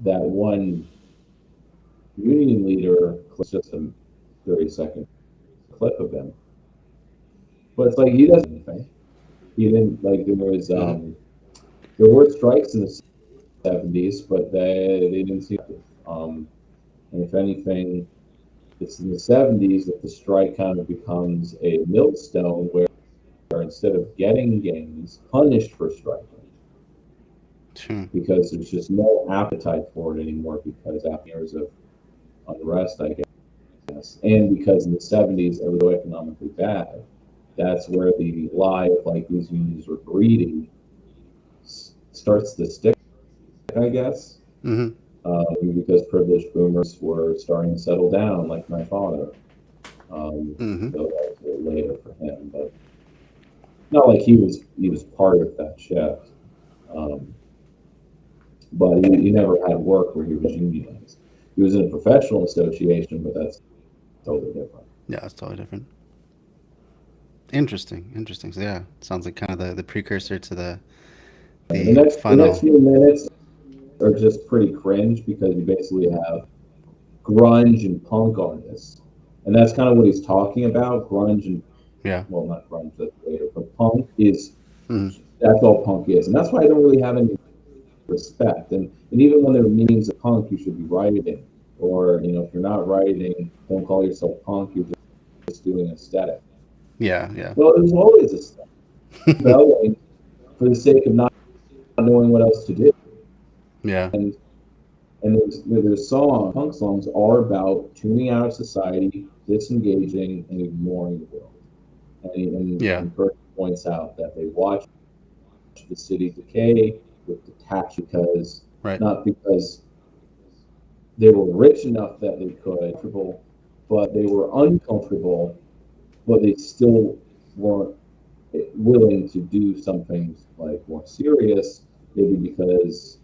S4: that one union leader, just a 30-second clip of him, but it's like he doesn't anything. He didn't there were strikes in the 70s, but they didn't seem to. And if anything, it's in the 70s that the strike kind of becomes a millstone where instead of getting gains, punished for striking. Because there's just no appetite for it anymore because after years of unrest, I guess. And because in the 70s, it was economically bad. That's where the lie of like these unions were greedy starts to stick, I guess. Because privileged boomers were starting to settle down, like my father. So that was a little later for him, but not like he was part of that shift. But he never had work where he was unionized. He was in a professional association, but that's totally different.
S1: Yeah, it's totally different. Interesting. So yeah, it sounds like kind of the precursor to the
S4: next few minutes are just pretty cringe because you basically have grunge and punk artists, and that's kind of what he's talking about. Grunge and well, not grunge, that's later, but punk is that's all punk is, and that's why I don't really have any respect. And even when there are meanings of punk, you should be writing, or if you're not writing, don't call yourself punk. You're just doing aesthetic. Yeah. Well, it was always aesthetic. Rebelling for the sake of not knowing what else to do. Yeah. And there's punk songs are about tuning out of society, disengaging, and ignoring the world. And Kurt points out that they watch the city decay with detached because not because they were rich enough that they could, but they were uncomfortable, but they still weren't willing to do something like more serious, maybe because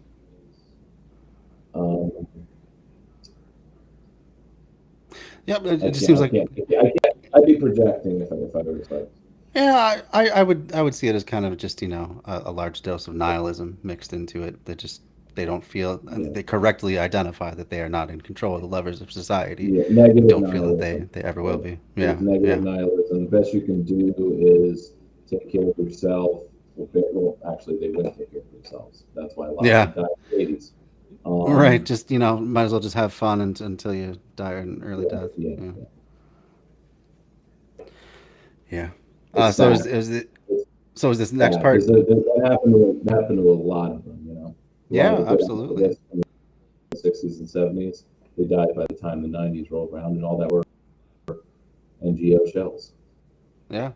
S1: it just seems like
S4: I'd be projecting if I was like.
S1: Yeah, I would see it as kind of just a large dose of nihilism mixed into it. That just they don't feel they correctly identify that they are not in control of the levers of society.
S4: Negative
S1: don't
S4: nihilism.
S1: feel that they ever will be.
S4: Negative nihilism. The best you can do is take care of yourself. Well, actually, they wouldn't take care of themselves. That's why a lot of them died in the 80s.
S1: Right. Just might as well just have fun until you die an early death. Yeah. So is this next part?
S4: That happened to a lot of them,
S1: Absolutely.
S4: In the 60s and 70s, they died by the time the 90s rolled around, and all that were NGO shells.
S1: Yeah.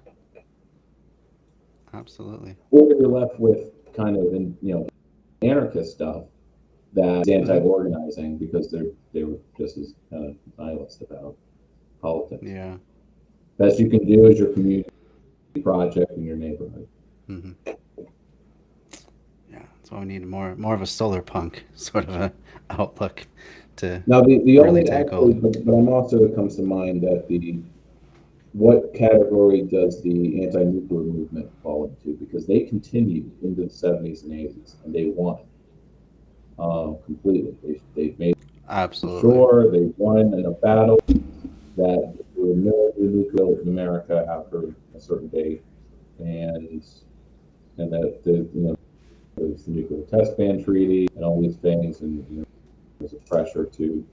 S1: Absolutely.
S4: Or you're left with kind of anarchist stuff that's anti-organizing because they were just as kind of nihilist about politics.
S1: Yeah.
S4: Best you can do is your community project in your neighborhood.
S1: Yeah, that's why we need more of a solar punk sort of a outlook to
S4: now the
S1: really
S4: only
S1: take hold.
S4: but I'm also it comes to mind that what category does the anti-nuclear movement fall into? Because they continued into the 70s and 80s and they won completely. They made sure they won in a battle that there were no nuclear in America after a certain date, and that there was the nuclear test ban treaty and all these things, and there's a pressure to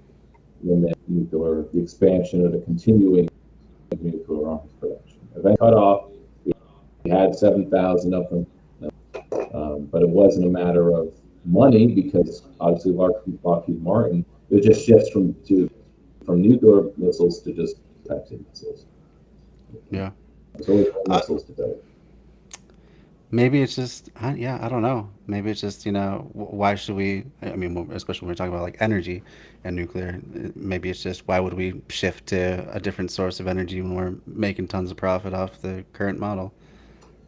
S4: limit the expansion of the continuing nuclear arms production. Event cut off. We had 7,000 of them, but it wasn't a matter of money because obviously Lockheed Martin, it just shifts from nuclear missiles to just types of missiles.
S1: Yeah.
S4: It's always missiles today.
S1: Maybe it's just, yeah, I don't know. Maybe it's just, why should we, I mean, especially when we're talking about like energy and nuclear, maybe it's just, why would we shift to a different source of energy when we're making tons of profit off the current model?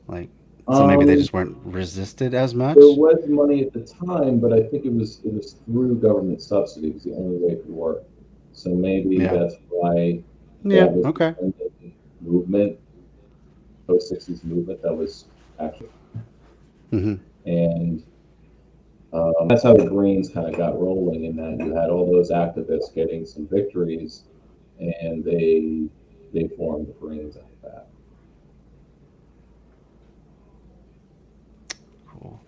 S1: Like, so maybe they just weren't resisted as much?
S4: There was money at the time, but I think it was through government subsidy was the only way it could work. So maybe that's why
S1: Yeah,
S4: was
S1: okay.
S4: the movement, post-60s movement that was actually. And that's how the Greens kind of got rolling, in that you had all those activists getting some victories, and they formed the Greens out of that.
S1: Cool.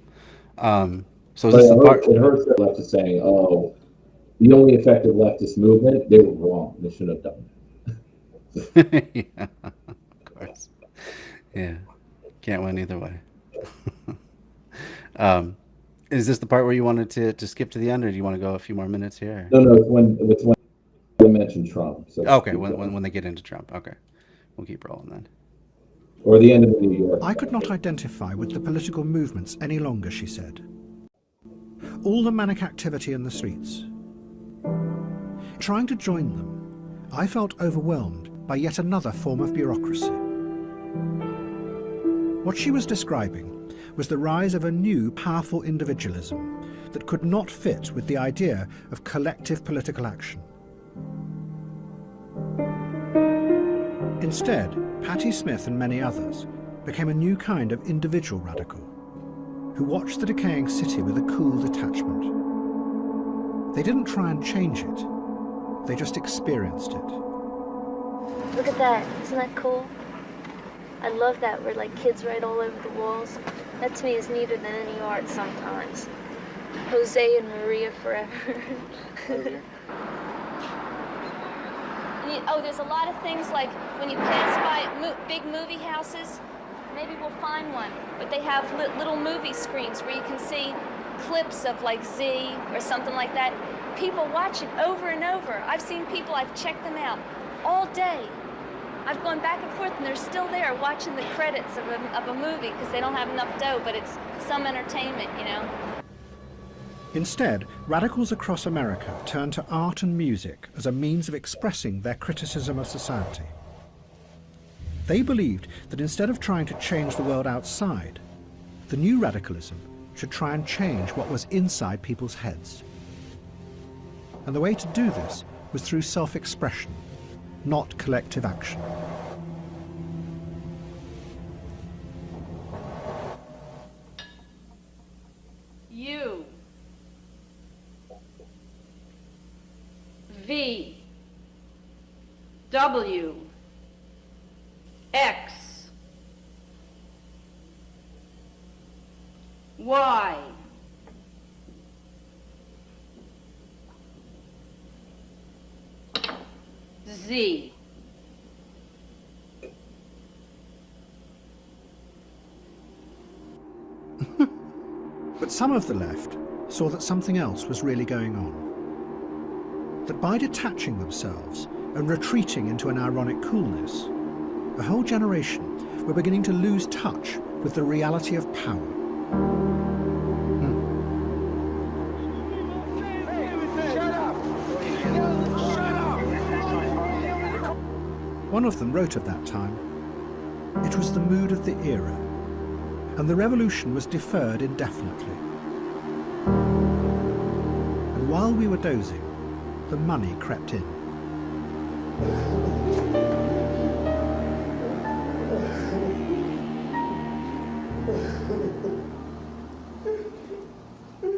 S1: So is this the part?
S4: It hurts that left is saying, "Oh, the only effective leftist movement." They were wrong. They shouldn't have done that.
S1: Yeah, of course. Yeah, can't win either way. Is this the part where you wanted to skip to the end, or do you want to go a few more minutes here?
S4: No, it's when they mentioned Trump. So
S1: okay, when they get into Trump. Okay, we'll keep rolling then.
S4: Or the end of New York.
S5: I could not identify with the political movements any longer, she said. All the manic activity in the streets. Trying to join them, I felt overwhelmed by yet another form of bureaucracy. What she was describing was the rise of a new powerful individualism that could not fit with the idea of collective political action. Instead, Patti Smith and many others became a new kind of individual radical who watched the decaying city with a cool detachment. They didn't try and change it, they just experienced it.
S11: Look at that, isn't that cool? I love that, where like kids write all over the walls. That to me is neater than any art sometimes. Jose and Maria forever. There's a lot of things like when you pass by big movie houses, maybe we'll find one, but they have little movie screens where you can see clips of like Z or something like that. People watch it over and over. I've seen people, I've checked them out all day. I've gone back and forth and they're still there watching the credits of a movie because they don't have enough dough, but it's some entertainment, you know.
S5: Instead, radicals across America turned to art and music as a means of expressing their criticism of society. They believed that instead of trying to change the world outside, the new radicalism should try and change what was inside people's heads. And the way to do this was through self-expression, not collective action.
S12: U V W X Y Z.
S5: But some of the left saw that something else was really going on. That by detaching themselves and retreating into an ironic coolness, a whole generation were beginning to lose touch with the reality of power. One of them wrote of that time, "It was the mood of the era, and the revolution was deferred indefinitely. And while we were dozing, the money crept in."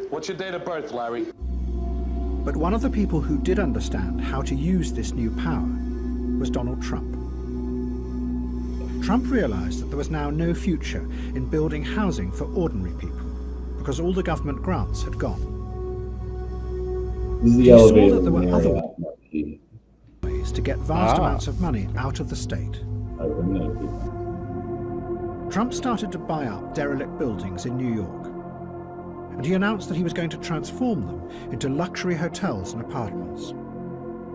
S13: What's your date of birth, Larry?
S5: But one of the people who did understand how to use this new power was Donald Trump. Trump realized that there was now no future in building housing for ordinary people because all the government grants had gone. He saw that there were other ways to get vast amounts of money out of the state. Trump started to buy up derelict buildings in New York, and he announced that he was going to transform them into luxury hotels and apartments.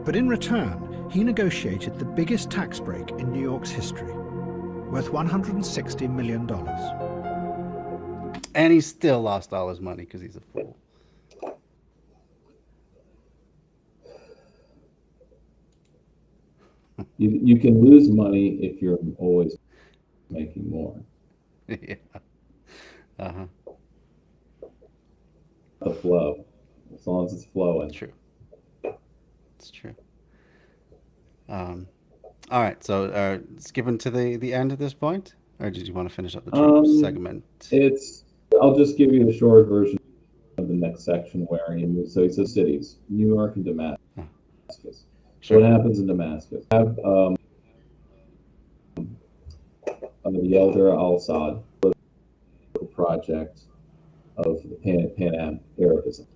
S5: But in return, he negotiated the biggest tax break in New York's history, worth $160 million.
S1: And he still lost all his money because he's a fool.
S4: You can lose money if you're always making more.
S1: Yeah. Uh-huh.
S4: The flow. As long as it's flowing.
S1: True. It's true. All right, so skipping to the end at this point? Or did you want to finish up the Trump segment?
S4: I'll just give you the short version of the next section where he moves. So he says cities, New York and Damascus.
S1: Sure.
S4: What happens in Damascus? Have the Elder al-Assad project of the Pan Arabism.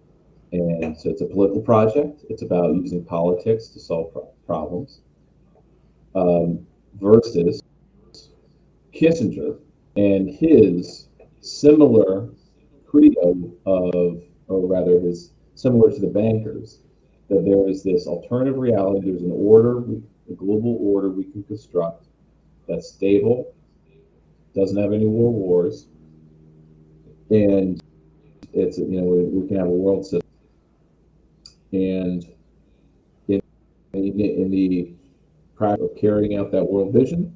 S4: And so it's a political project. It's about using politics to solve problems. Versus Kissinger and his similar credo of, or rather his similar to the bankers, that there is this alternative reality, there's an order, a global order we can construct that's stable, doesn't have any world wars, and it's, we can have a world system. And in the practice of carrying out that world vision,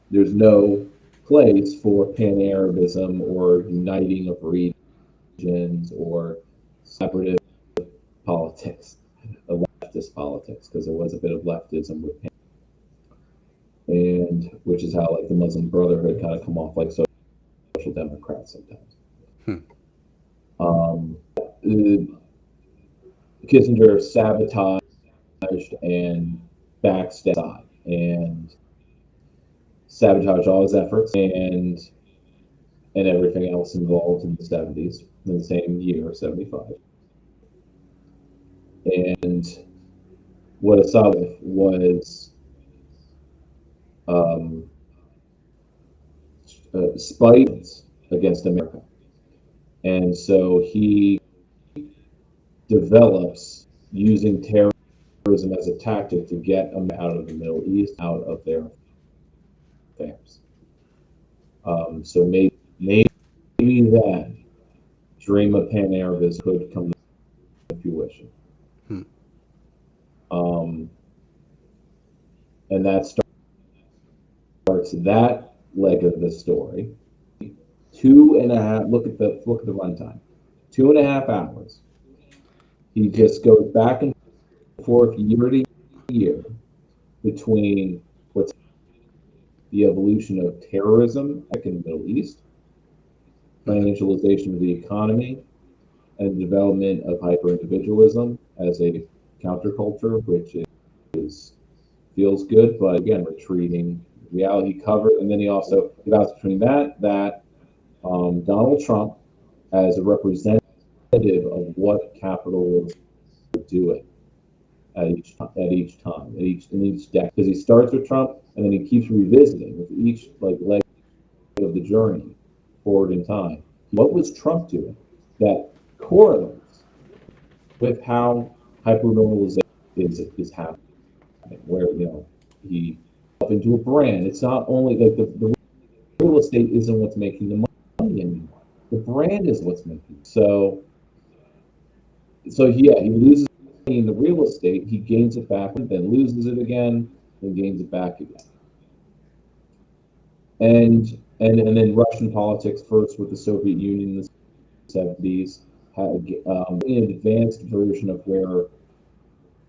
S4: there's no place for pan-Arabism or uniting of regions or separative politics, leftist politics, because there was a bit of leftism with pan, and which is how like the Muslim Brotherhood kind of come off like social democrats sometimes. Kissinger sabotaged and backstabbed and sabotaged all his efforts and everything else involved in the 70s, in the same year, 75. And what Assad was spite against America. And so he develops using terrorism as a tactic to get them out of the Middle East, out of their affairs. So maybe that dream of pan-Arabism could come to fruition. And that starts that leg of the story. 2.5. Look at the runtime. 2.5 hours. He just goes back and forth year to year between what's the evolution of terrorism in the Middle East, financialization of the economy, and the development of hyper-individualism as a counterculture, which feels good, but again, retreating reality cover. And then he also divides between that Donald Trump as a representative of what capitalism is doing in each decade, because he starts with Trump and then he keeps revisiting with each leg of the journey forward in time. What was Trump doing that correlates with how hypernormalization is happening? Where he up into a brand. It's not only like the real estate isn't what's making the money anymore. The brand is what's making it. So yeah, he loses in the real estate, he gains it back, and then loses it again, then gains it back again. And then Russian politics, first with the Soviet Union in the 70s, had an advanced version of where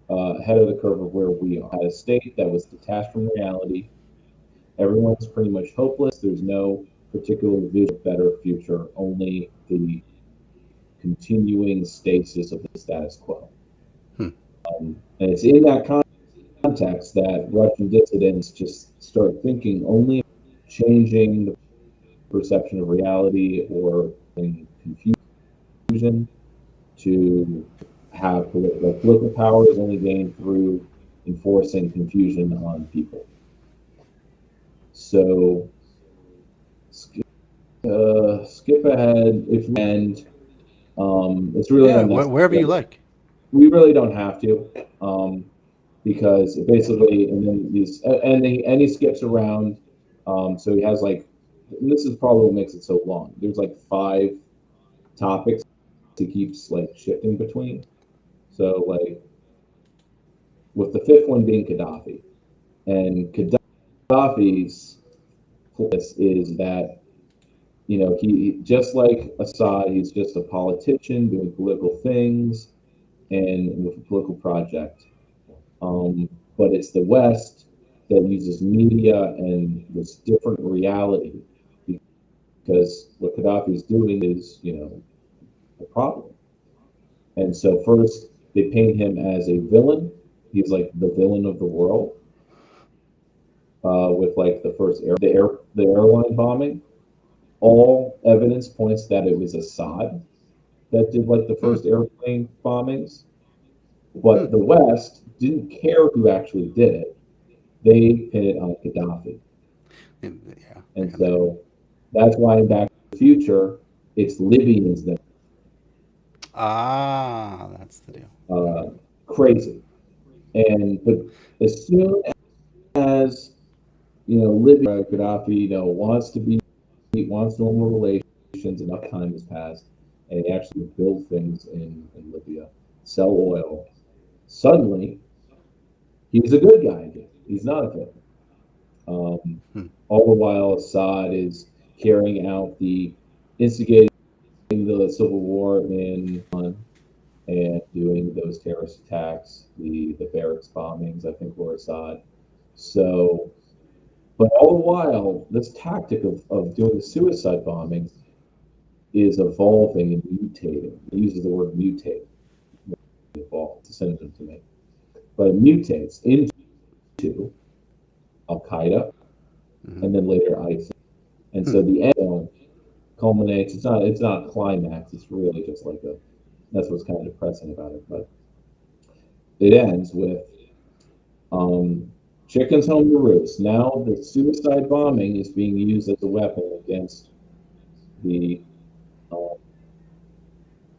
S4: ahead of the curve of where we are. Had a state that was detached from reality. Everyone's pretty much hopeless. There's no particular vision of better future, only the continuing stasis of the status quo. And it's in that context that Russian dissidents just start thinking only changing the perception of reality or in confusion to have political power is only gained through enforcing confusion on people. So skip ahead if and it's really
S1: wherever you like.
S4: we really don't have to, because basically, and then he skips around, so he has like, and this is probably what makes it so long. There's like 5 topics he keeps like shifting between. So like, with the 5th one being Gaddafi, and Gaddafi's place is that, he just like Assad, he's just a politician doing political things and with a political project. But it's the West that uses media and this different reality, because what Gaddafi's doing is, a problem. And so first they paint him as a villain. He's like the villain of the world. With like the first the airline bombing, all evidence points that it was Assad that did like the first airplane bombings. But the West didn't care who actually did it. They pinned it on Gaddafi.
S1: Yeah.
S4: And so that's why in Back to the Future, it's Libyans that
S1: that's the deal.
S4: Crazy. But as soon as Libya, Gaddafi, wants normal relations, enough time has passed, and he actually build things in Libya, sell oil. Suddenly, he's a good guy again. He's not a villain. All the while, Assad is carrying out instigating the civil war in Iran and doing those terrorist attacks, the barracks bombings, I think, were Assad. So, but all the while, this tactic of doing the suicide bombings is evolving and mutating. It uses the word mutate. Evolve, it's a synonym to me. But it mutates into Al-Qaeda, and then later ISIS. And so the end culminates, it's not a climax, it's really just like that's what's kind of depressing about it. But it ends with chickens home to roost. Now the suicide bombing is being used as a weapon against the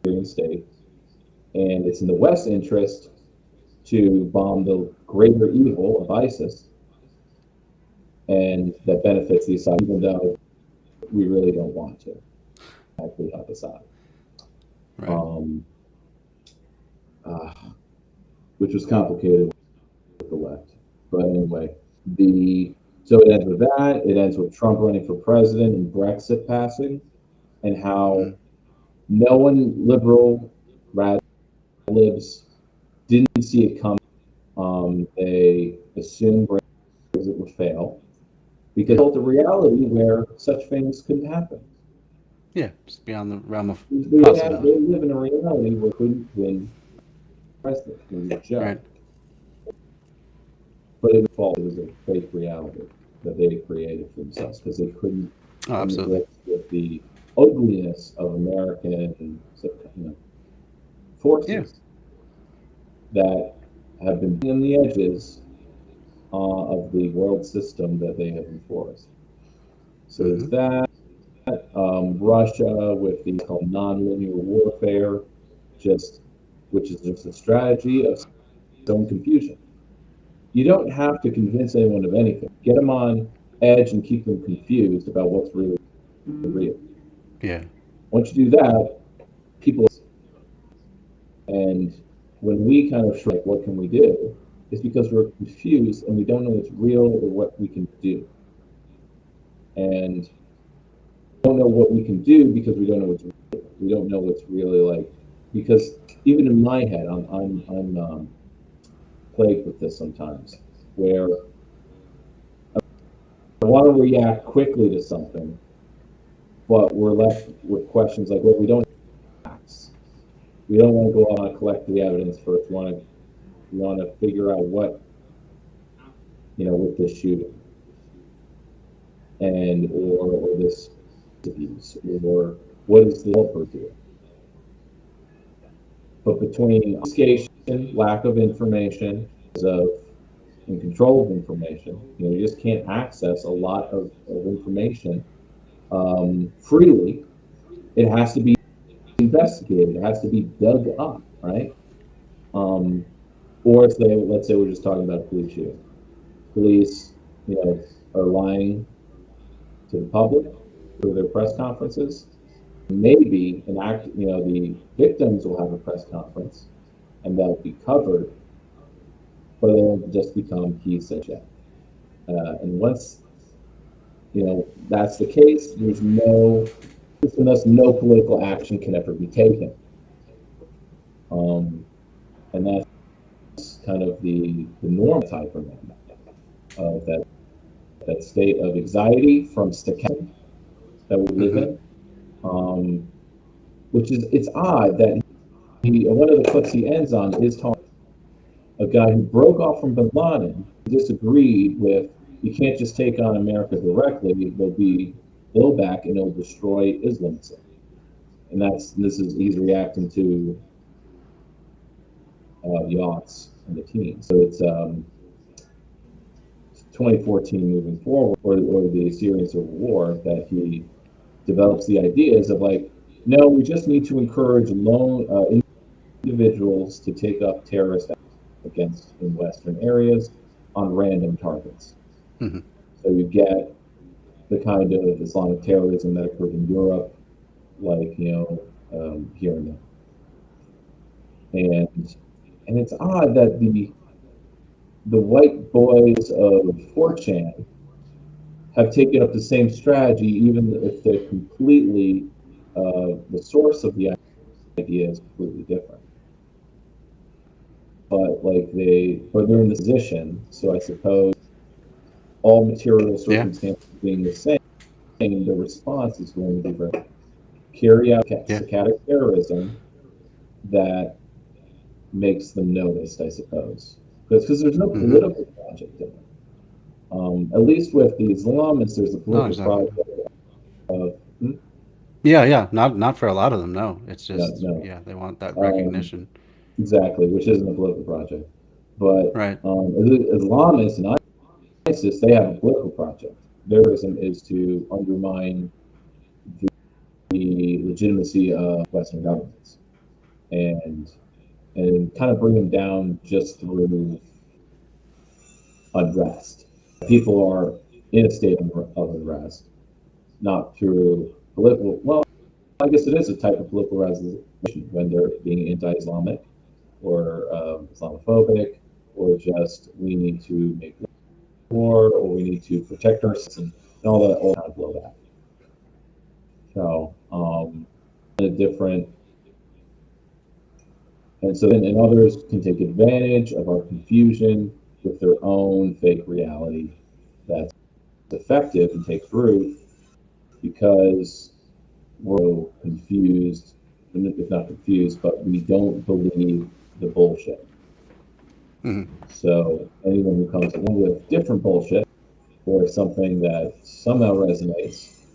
S4: Syrian state. And it's in the West's interest to bomb the greater evil of ISIS, and that benefits the Assad, even though we really don't want to actually help Assad.
S1: Right.
S4: Which was complicated with the left. But anyway, so it ends with that. It ends with Trump running for president and Brexit passing, and how no one, liberal, rad libs, didn't see it coming. They assumed Brexit would fail because of the reality where such things couldn't happen.
S1: Yeah, just beyond the realm of
S4: They
S1: possibility.
S4: live in a reality where couldn't win president. It was a joke.
S1: Right.
S4: But it was a fake reality that they created for themselves because they couldn't
S1: absolutely
S4: with the ugliness of American forces that have been on the edges of the world system that they have enforced. So there's that. Russia with the called nonlinear warfare, which is just a strategy of its own confusion. You don't have to convince anyone of anything. Get them on edge and keep them confused about what's really real.
S1: Yeah.
S4: Once you do that, people. And when we kind of shrink, what can we do? It's because we're confused and we don't know what's real or what we can do. And we don't know what we can do because we don't know what's real. We don't know what's really like, because even in my head, I'm plagued with this sometimes, where I want to react quickly to something, but we're left with questions like, well, we don't have facts. We don't want to go out and collect the evidence first. We want to figure out what, with this shooting and or this abuse, or what is the helper doing? But between obfuscation, lack of information, and control of information, you just can't access a lot of information freely. It has to be investigated. It has to be dug up, right? Or say, let's say we're just talking about police shooting. Police, are lying to the public through their press conferences. Maybe the victims will have a press conference and that'll be covered, but it'll just become he said J. And once that's the case, there's no political action can ever be taken. And that's kind of the norm type of that state of anxiety from staccato that we live in. Which is, it's odd that one of the clips he ends on is talking a guy who broke off from Bin Laden, disagreed with, you can't just take on America directly, there'll be blowback and it'll destroy Islamism. And he's reacting to yachts and the team. So it's 2014 moving forward, or the Syrian civil war, that he develops the ideas of like, no, we just need to encourage lone individuals to take up terrorist acts against in Western areas on random targets. So you get the kind of Islamic terrorism that occurred in Europe, like here and there. And it's odd that the white boys of 4chan have taken up the same strategy, even if they're completely the source of the idea is completely different. But they're in the position, so I suppose all material circumstances being the same, the response is going to be different. Carry out saccadic terrorism that makes them noticed, I suppose, because there's no political project in it. At least with the Islamists, there's a political project.
S1: Not for a lot of them. No, it's just they want that recognition.
S4: Exactly, which isn't a political project. But Islamists and ISIS, they have a political project. Their reason is to undermine the legitimacy of Western governments and kind of bring them down just through unrest. People are in a state of unrest, not through political. Well, I guess it is a type of political resolution when they're being anti-Islamic or Islamophobic, or just we need to make war, or we need to protect ourselves, and all that, all kind of blowback. So, a different, and so then others can take advantage of our confusion with their own fake reality that's effective and takes root because we're confused, if not confused, but we don't believe the bullshit. So anyone who comes along with different bullshit or something that somehow resonates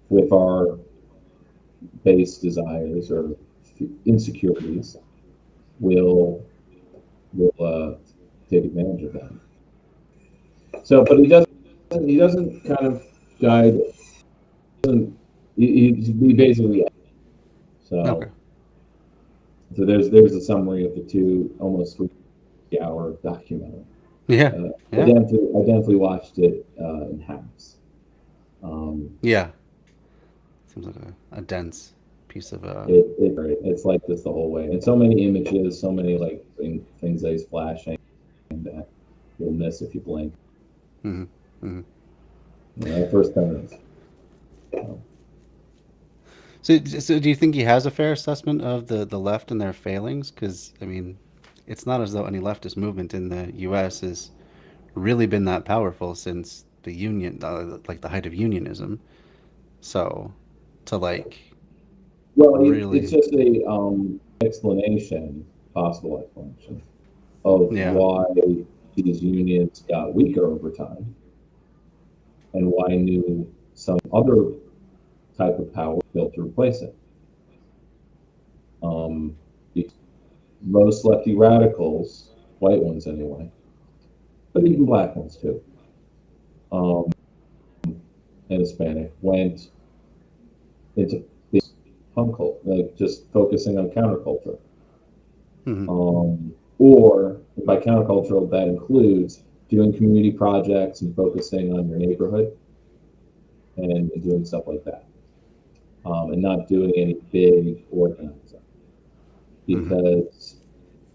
S4: with our base desires or insecurities will take advantage of that. So, but he doesn't kind of guide. He basically. So there's a summary of the two almost 3-hour documentary. I definitely watched it in halves.
S1: Seems like a dense piece of
S4: it's like this the whole way, and so many images, so many like things that he's flashing that you'll miss if you blink. First 10 minutes.
S1: So do you think he has a fair assessment of the left and their failings? Because I mean, it's not as though any leftist movement in the U.S. has really been that powerful since the union, like the height of unionism. So, to
S4: it's just a possible explanation of why these unions got weaker over time, and why some other type of power built to replace it. Most lefty radicals, white ones anyway, but even black ones too, and Hispanic, went into this punk cult, like just focusing on counterculture. Or by countercultural, that includes doing community projects and focusing on your neighborhood and doing stuff like that, and not doing any big organizing. Because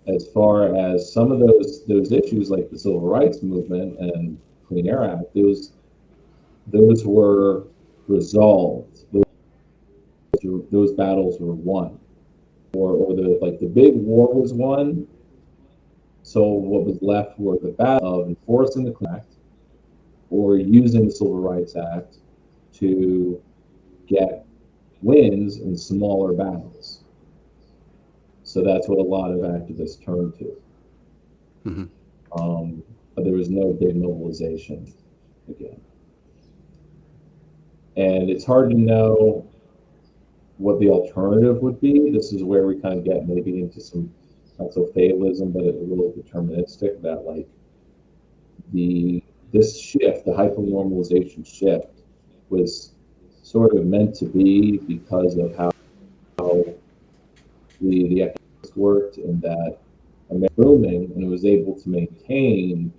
S4: as far as some of those issues, like the civil rights movement and Clean Air Act, those were resolved. Those battles were won, or the big war was won. So what was left were the battle of enforcing the Clean Act or using the Civil Rights Act to get wins in smaller battles. So that's what a lot of activists turned to. But there was no big mobilization again. And it's hard to know what the alternative would be. This is where we kind of get maybe into some, not so fatalism, but a little deterministic, that like this shift, the hypernormalization shift, was sort of meant to be because of how the economics worked, and that America was booming, and it was able to maintain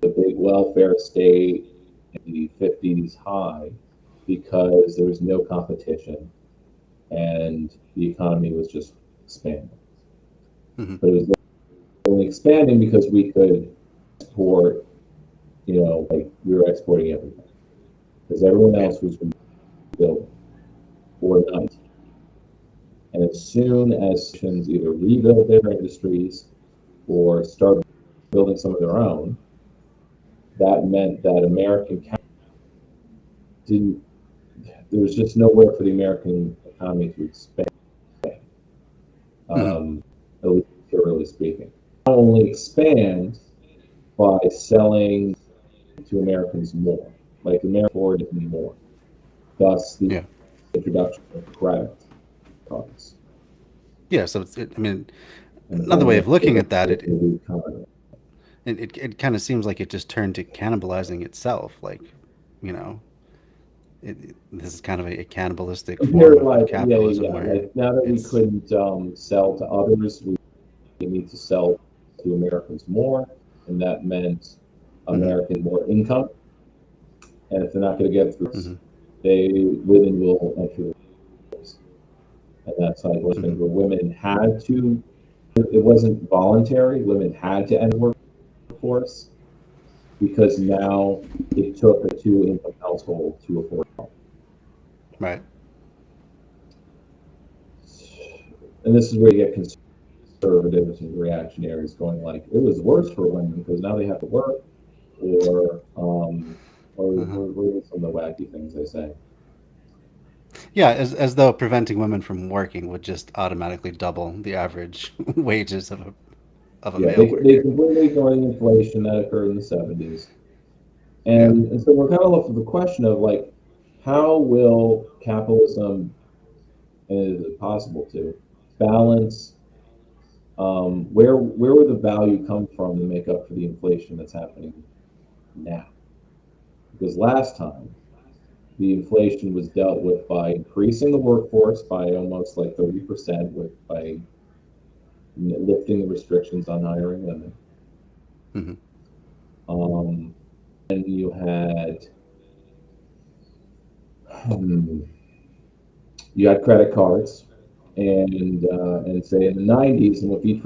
S4: the big welfare state in the 50s high because there was no competition and the economy was just expanding. But it was only expanding because we could export, like we were exporting everything, because everyone else was rebuilding or not. And as soon as nations either rebuild their industries or start building some of their own, that meant that American there was just nowhere for the American economy to expand, at least purely speaking. Not only expand by selling to Americans more, like America afford more, thus the introduction of credit cards.
S1: Yeah, so another way of looking at that, it kind of seems like it just turned to cannibalizing itself. Like, this is kind of a cannibalistic form of capitalism.
S4: Like now that we couldn't sell to others, we need to sell to Americans more, and that meant American more income. And if they're not going to get through, women will enter the workforce. And that's like where women had to. It wasn't voluntary. Women had to enter the workforce because now it took a 2-income household to afford it.
S1: Right.
S4: And this is where you get conservatives and reactionaries going like, it was worse for women because now they have to work, or some of the wacky things they say.
S1: Yeah, as though preventing women from working would just automatically double the average wages of a male worker.
S4: They completely ignoring inflation that occurred in the 70s. And so we're kind of left with the question of like, how will capitalism, and is it possible to balance, where would the value come from to make up for the inflation that's happening now? Because last time, the inflation was dealt with by increasing the workforce by almost like 30%, by lifting the restrictions on hiring women. And you had credit cards, and say in the 90s, and with each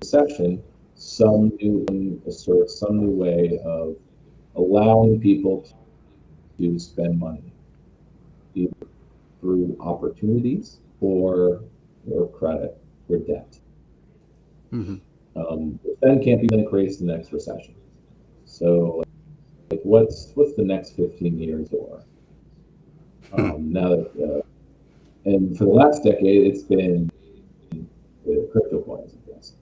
S4: recession, some new way of allowing people to spend money, either through opportunities or credit or debt. Then can't be then creates the next recession. So, like, what's the next 15 years or? Now that and for the last decade, it's been crypto coins, I guess.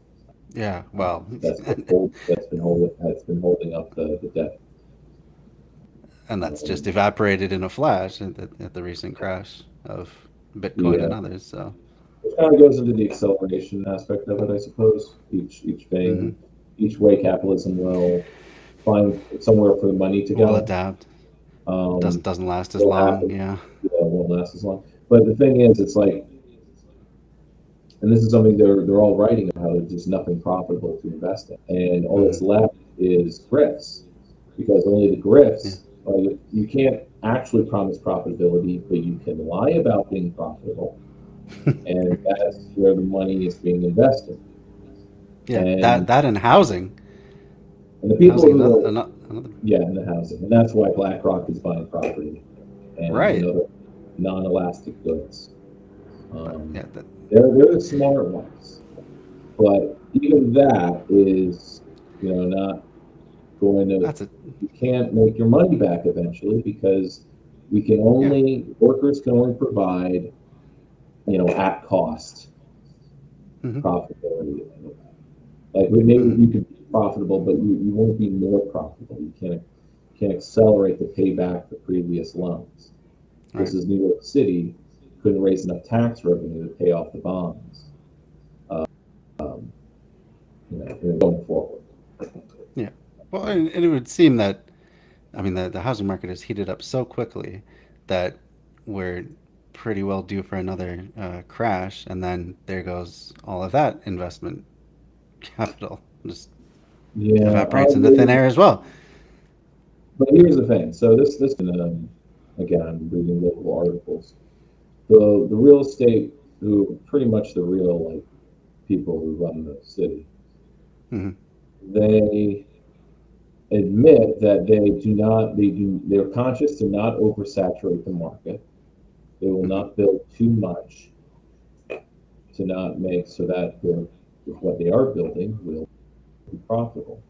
S1: Yeah, well,
S4: that's been holding up the debt.
S1: And that's just evaporated in a flash at the recent crash of Bitcoin and others. So
S4: it kind of goes into the acceleration aspect of it, I suppose. Each thing, each way capitalism will find somewhere for the money to go.
S1: Will adapt. Doesn't last as long. Yeah,
S4: won't last as long. But the thing is, it's like And this is something they're all writing about, how there's just nothing profitable to invest in. And all that's left is grifts, because only the grifts, like, you can't actually promise profitability, but you can lie about being profitable. And that's where the money is being invested.
S1: Yeah,
S4: And
S1: that and housing.
S4: And the people
S1: Housing,
S4: who
S1: another,
S4: yeah, in the housing, and that's why BlackRock is buying property and
S1: right.
S4: other non-elastic goods.
S1: Yeah,
S4: they're the smart ones, but even that is, not going to. You can't make your money back eventually, because we can only workers can only provide, at cost profitability. Like, maybe you could be profitable, but you won't be more profitable. You can't accelerate the payback for previous loans. This is New York City couldn't raise enough tax revenue to pay off the bonds. Going forward.
S1: Yeah. Well, and it would seem that, I mean, the housing market has heated up so quickly that we're pretty well due for another crash, and then there goes all of that investment capital. Just evaporates into thin air as well.
S4: But here's the thing. So this again, I'm reading local articles. The real estate, who pretty much the real people who run the city, they admit that they're conscious to not oversaturate the market. They will not build too much to not make so that what they are building will be profitable.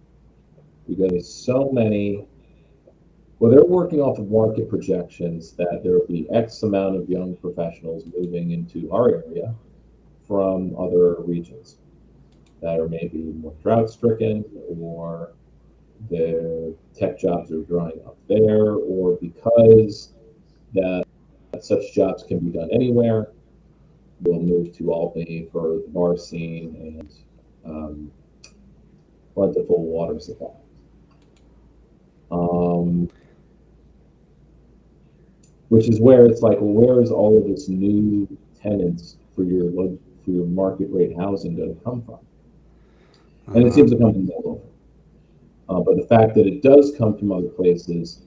S4: Because so many, well, they're working off of market projections that there will be X amount of young professionals moving into our area from other regions that are maybe more drought stricken, or their tech jobs are drying up there, or because that such jobs can be done anywhere, we'll move to Albany for the bar scene and plentiful water supply. Which is where it's like, well, where is all of this new tenants for your market rate housing going to come from? And it seems to come from all over. But the fact that it does come from other places,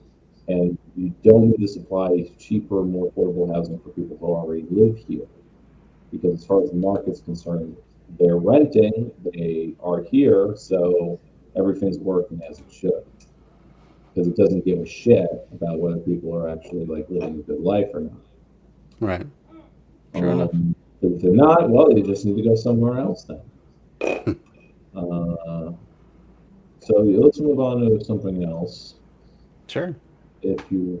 S4: and you don't need to supply cheaper, more affordable housing for people who already live here, because as far as the market's concerned, they're renting, they are here, so everything's working as it should. Because it doesn't give a shit about whether people are actually living a good life or not.
S1: Right. Sure enough.
S4: If they're not, well, they just need to go somewhere else then. So let's move on to something else.
S1: Sure.
S4: If you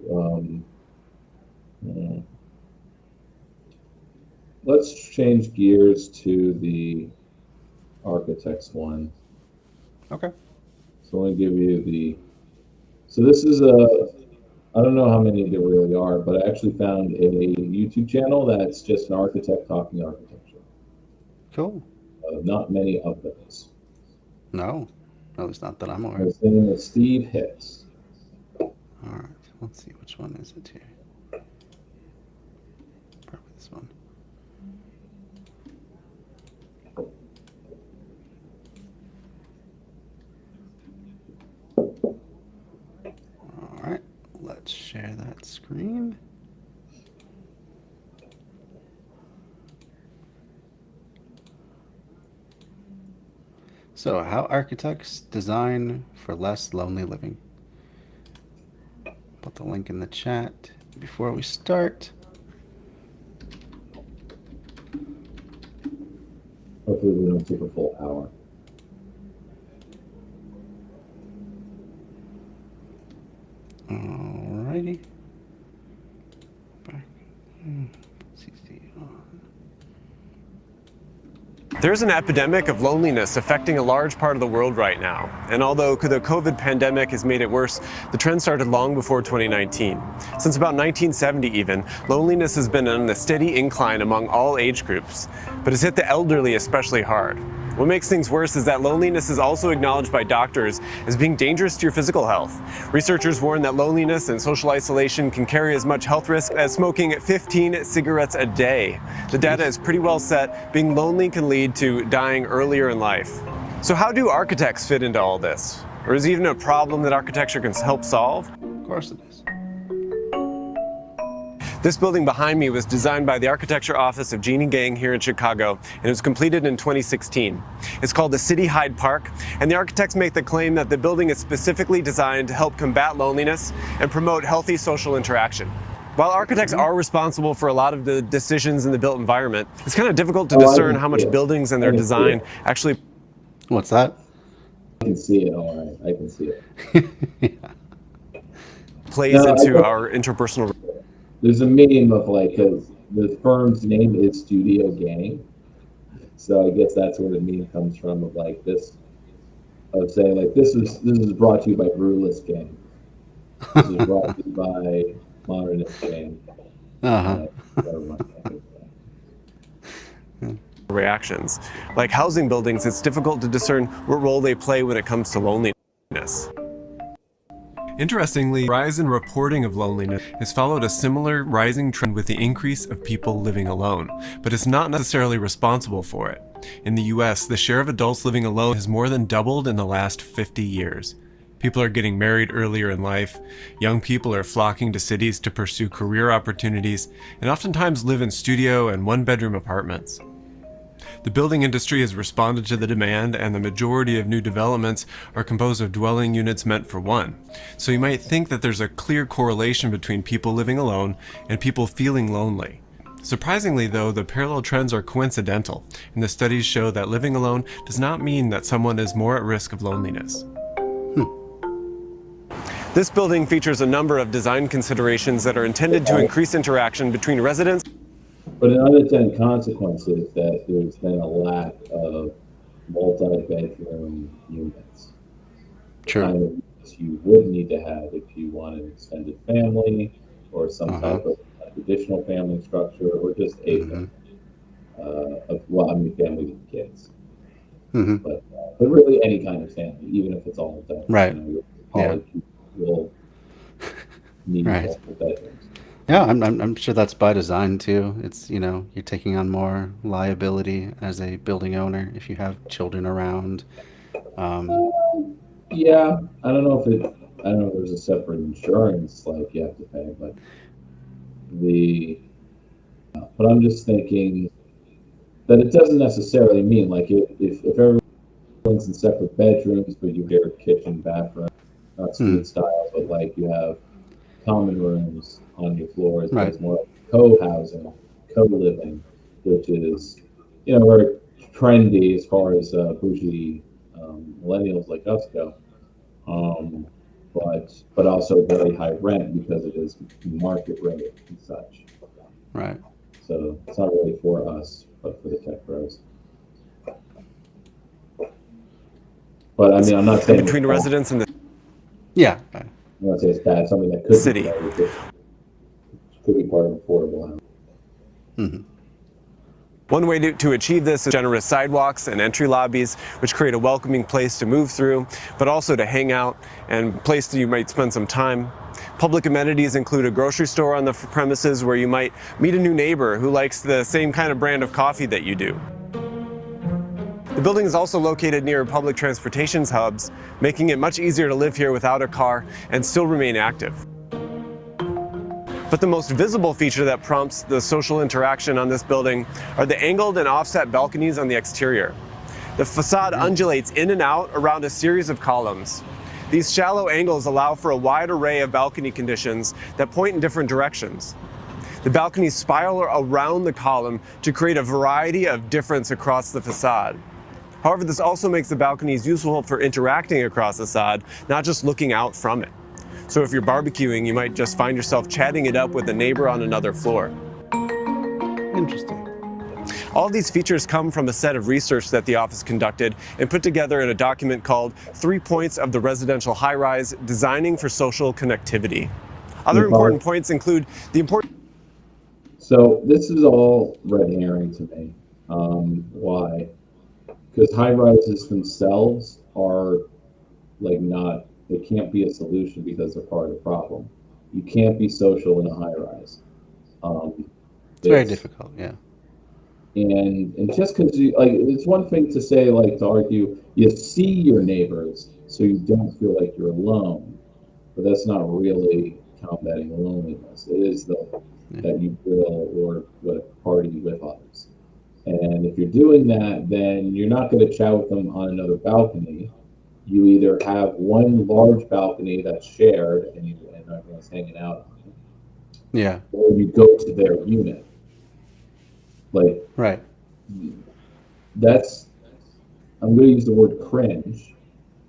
S4: let's change gears to the architects one.
S1: Okay.
S4: So let me give you so this is I don't know how many there really are, but I actually found a YouTube channel that's just an architect talking architecture.
S1: Cool.
S4: Not many of those.
S1: No, at least not that I'm aware.
S4: His name is Steve Hicks.
S1: All right, let's see, which one is it here? Probably this one. All right, let's share that screen. So, how architects design for less lonely living. Put the link in the chat before we start.
S4: Hopefully we don't take a full hour.
S1: Alrighty. Back.
S14: There's an epidemic of loneliness affecting a large part of the world right now. And although the COVID pandemic has made it worse, the trend started long before 2019. Since about 1970 even, loneliness has been on a steady incline among all age groups, but it's hit the elderly especially hard. What makes things worse is that loneliness is also acknowledged by doctors as being dangerous to your physical health. Researchers warn that loneliness and social isolation can carry as much health risk as smoking 15 cigarettes a day. The data is pretty well set. Being lonely can lead to dying earlier in life. So how do architects fit into all this? Or is it even a problem that architecture can help solve?
S1: Of course it is.
S14: This building behind me was designed by the Architecture Office of Jeannie Gang here in Chicago, and it was completed in 2016. It's called the City Hyde Park, and the architects make the claim that the building is specifically designed to help combat loneliness and promote healthy social interaction. While architects are responsible for a lot of the decisions in the built environment, it's kind of difficult to discern how much buildings and their design actually...
S1: What's that?
S4: I can see it, all right. I can see it.
S14: plays into our interpersonal...
S4: There's a meme of like, because the firm's name is Studio Gang, so I guess that's where the meme comes from, of like this, of saying like this is brought to you by Brewless Gang. This is brought to you by Modernist Gang.
S14: Reactions. Like housing buildings, it's difficult to discern what role they play when it comes to loneliness. Interestingly, the rise in reporting of loneliness has followed a similar rising trend with the increase of people living alone, but it's not necessarily responsible for it. In the US, the share of adults living alone has more than doubled in the last 50 years. People are getting married earlier in life, young people are flocking to cities to pursue career opportunities, and oftentimes live in studio and one-bedroom apartments. The building industry has responded to the demand, and the majority of new developments are composed of dwelling units meant for one. So you might think that there's a clear correlation between people living alone and people feeling lonely. Surprisingly though, the parallel trends are coincidental, and the studies show that living alone does not mean that someone is more at risk of loneliness. This building features a number of design considerations that are intended to increase interaction between residents.
S4: But an unintended consequence is that there's been a lack of multi-bedroom units.
S1: True.
S4: Kind of units you would need to have if you want an extended family or some type of traditional family structure, or just a family. Family with kids. But really any kind of family, even if it's all adults.
S1: Right.
S4: Will need multiple bedrooms.
S1: Yeah, I'm sure that's by design too. It's, you're taking on more liability as a building owner if you have children around.
S4: Yeah, I don't know if there's a separate insurance like you have to pay, but I'm just thinking that it doesn't necessarily mean like if everyone's in separate bedrooms, but you share a kitchen, bathroom, not suite style, but like you have common rooms on your floors.
S1: Right.
S4: It's more like co-housing, co-living, which is, very trendy as far as bougie millennials like us go. But also very high rent because it is market rate and such.
S1: Right.
S4: So it's not really for us, but for the tech bros. But I mean, I'm not saying
S14: between residents and the
S4: I'm not saying it's bad. Something that could
S14: city.
S4: Could be part of affordable housing.
S14: One way to achieve this is generous sidewalks and entry lobbies, which create a welcoming place to move through, but also to hang out and a place that you might spend some time. Public amenities include a grocery store on the premises where you might meet a new neighbor who likes the same kind of brand of coffee that you do. The building is also located near public transportation hubs, making it much easier to live here without a car and still remain active. But the most visible feature that prompts the social interaction on this building are the angled and offset balconies on the exterior. The facade undulates in and out around a series of columns. These shallow angles allow for a wide array of balcony conditions that point in different directions. The balconies spiral around the column to create a variety of difference across the facade. However, this also makes the balconies useful for interacting across the facade, not just looking out from it. So if you're barbecuing, you might just find yourself chatting it up with a neighbor on another floor.
S1: Interesting.
S14: All these features come from a set of research that the office conducted and put together in a document called 3 Points of the Residential High-Rise, Designing for Social Connectivity. Other important points include the important...
S4: So this is all red herring to me. Why? because high rises themselves are like not, they can't be a solution because they're part of the problem. You can't be social in a high rise.
S1: It's very difficult, yeah.
S4: And just because you like, it's one thing to say, like, to argue you see your neighbors so you don't feel like you're alone, but that's not really combating loneliness. It is that you will or party with others. And if you're doing that, then you're not going to chat with them on another balcony. You either have one large balcony that's shared and everyone's hanging out on it.
S1: Yeah.
S4: Or you go to their unit. Like,
S1: right.
S4: That's, I'm going to use the word cringe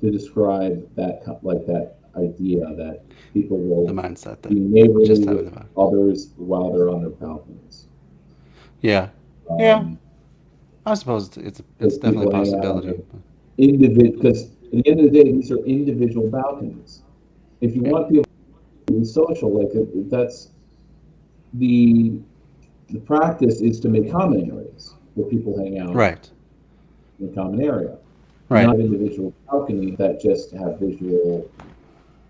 S4: to describe that, like that idea that people will
S1: the mindset that
S4: be neighborly
S1: just
S4: with others while they're on their balconies.
S1: Yeah. Yeah. I suppose it's definitely a possibility.
S4: Because at the end of the day, these are individual balconies. If you want people to be social, like that's the practice is to make common areas where people hang out.
S1: Right.
S4: In a common area.
S1: Right.
S4: Not individual balconies that just have visual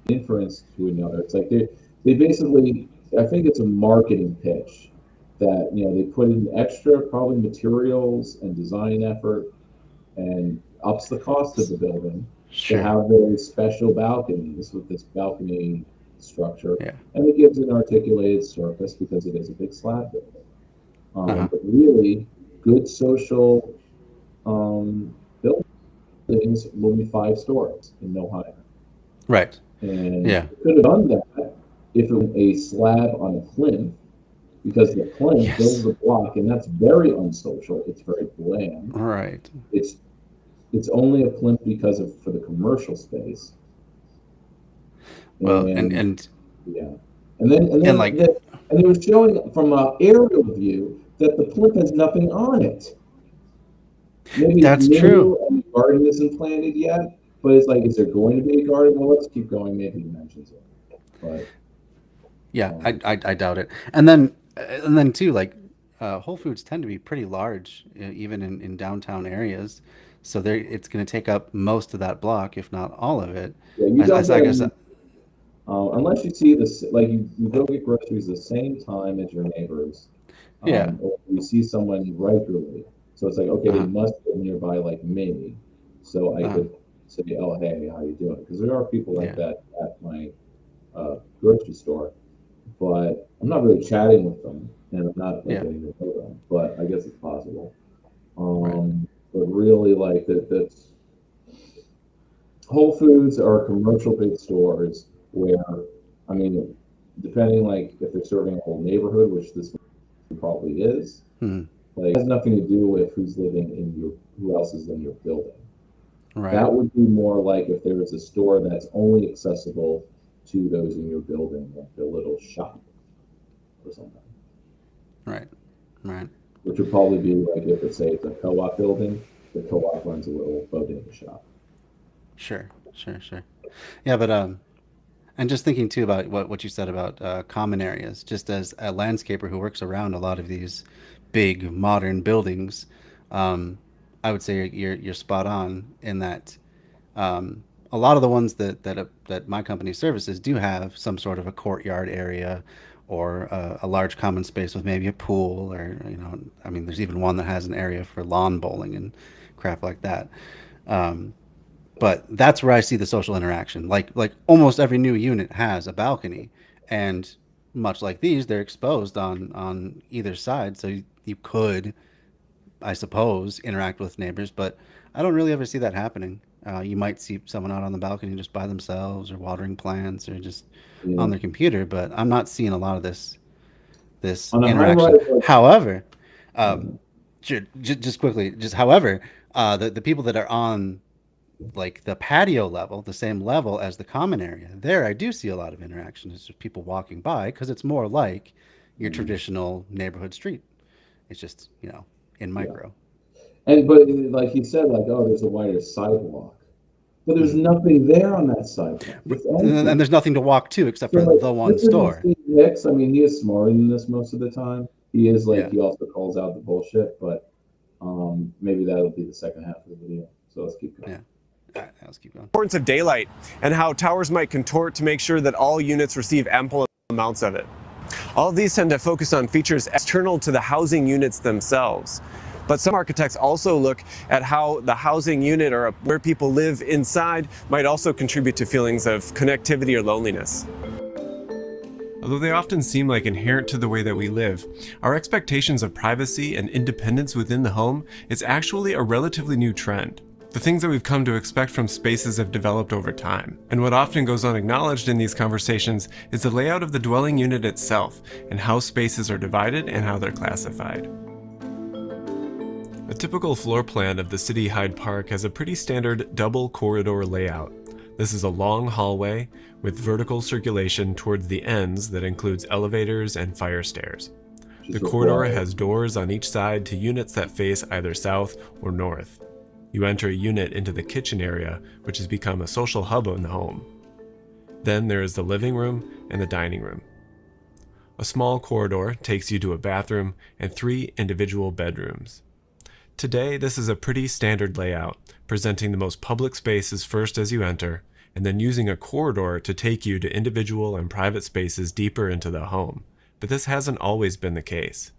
S4: inference to another. It's like they basically, I think it's a marketing pitch that, you know, they put in extra probably materials and design effort and ups the cost of the building to have very special balconies with this balcony structure.
S1: Yeah.
S4: And it gives an articulated surface because it is a big slab building. But really, good social buildings will be 5 stories and no higher.
S1: Right.
S4: And
S1: yeah.
S4: you could have done that if it was a slab on a plinth, because the plinth builds the block, and that's very unsocial. It's very bland.
S1: Right.
S4: It's only a plinth for the commercial space.
S1: Well,
S4: and
S1: yeah.
S4: And it was showing from an aerial view that the plinth has nothing on it. Maybe
S1: that's true.
S4: And the garden isn't planted yet, but it's like, is there going to be a garden? Well, let's keep going. Maybe he mentions it. But
S1: yeah, I doubt it. And then too, like Whole Foods tend to be pretty large, even in downtown areas. So it's going to take up most of that block, if not all of it.
S4: Yeah, you don't unless you see this, like you go get groceries the same time as your neighbors. Or you see someone regularly. So it's like, okay, they must live nearby like me. So I could say, oh, hey, how you doing? Because there are people like that at my grocery store. But I'm not really chatting with them, and I'm not getting to know them. But I guess it's possible. But really, like that's Whole Foods are commercial big stores where, I mean, depending like if they're serving a whole neighborhood, which this probably is, like it has nothing to do with who else is in your building.
S1: Right.
S4: That would be more like if there was a store that's only accessible to those in your building, like a little shop or something.
S1: Right. Right.
S4: Which would probably be like if it's a co-op building, the co-op runs a little bodega shop.
S1: Sure. Yeah, but and just thinking too about what you said about common areas, just as a landscaper who works around a lot of these big modern buildings, I would say you're spot on in that a lot of the ones that my company services do have some sort of a courtyard area or a large common space with maybe a pool, or I mean, there's even one that has an area for lawn bowling and crap like that. But that's where I see the social interaction. Like almost every new unit has a balcony, and much like these, they're exposed on either side, so you could, I suppose, interact with neighbors. But I don't really ever see that happening. You might see someone out on the balcony just by themselves, or watering plants, or just on their computer. But I'm not seeing a lot of this interaction. However, just quickly, however, the people that are on like the patio level, the same level as the common area, there I do see a lot of interaction. It's just people walking by, because it's more like your traditional neighborhood street. It's just, in micro.
S4: And but like he said, like, oh, there's a wider sidewalk, but there's nothing there on that sidewalk.
S1: And there's nothing to walk to except for the one store.
S4: Steve Hicks, I mean, he is smarter than this most of the time. He is like, he also calls out the bullshit, but Maybe that'll be the second half of the video. So let's keep going.
S1: Yeah. All right, let's keep going.
S14: Importance of daylight and how towers might contort to make sure that all units receive ample amounts of it. All of these tend to focus on features external to the housing units themselves. But some architects also look at how the housing unit or where people live inside might also contribute to feelings of connectivity or loneliness. Although they often seem like inherent to the way that we live, our expectations of privacy and independence within the home is actually a relatively new trend. The things that we've come to expect from spaces have developed over time. And what often goes unacknowledged in these conversations is the layout of the dwelling unit itself and how spaces are divided and how they're classified. A typical floor plan of the city Hyde Park has a pretty standard double corridor layout. This is a long hallway with vertical circulation towards the ends that includes elevators and fire stairs. The corridor has doors on each side to units that face either south or north. You enter a unit into the kitchen area, which has become a social hub in the home. Then there is the living room and the dining room. A small corridor takes you to a bathroom and 3 individual bedrooms. Today, this is a pretty standard layout, presenting the most public spaces first as you enter, and then using a corridor to take you to individual and private spaces deeper into the home. But this hasn't always been the case.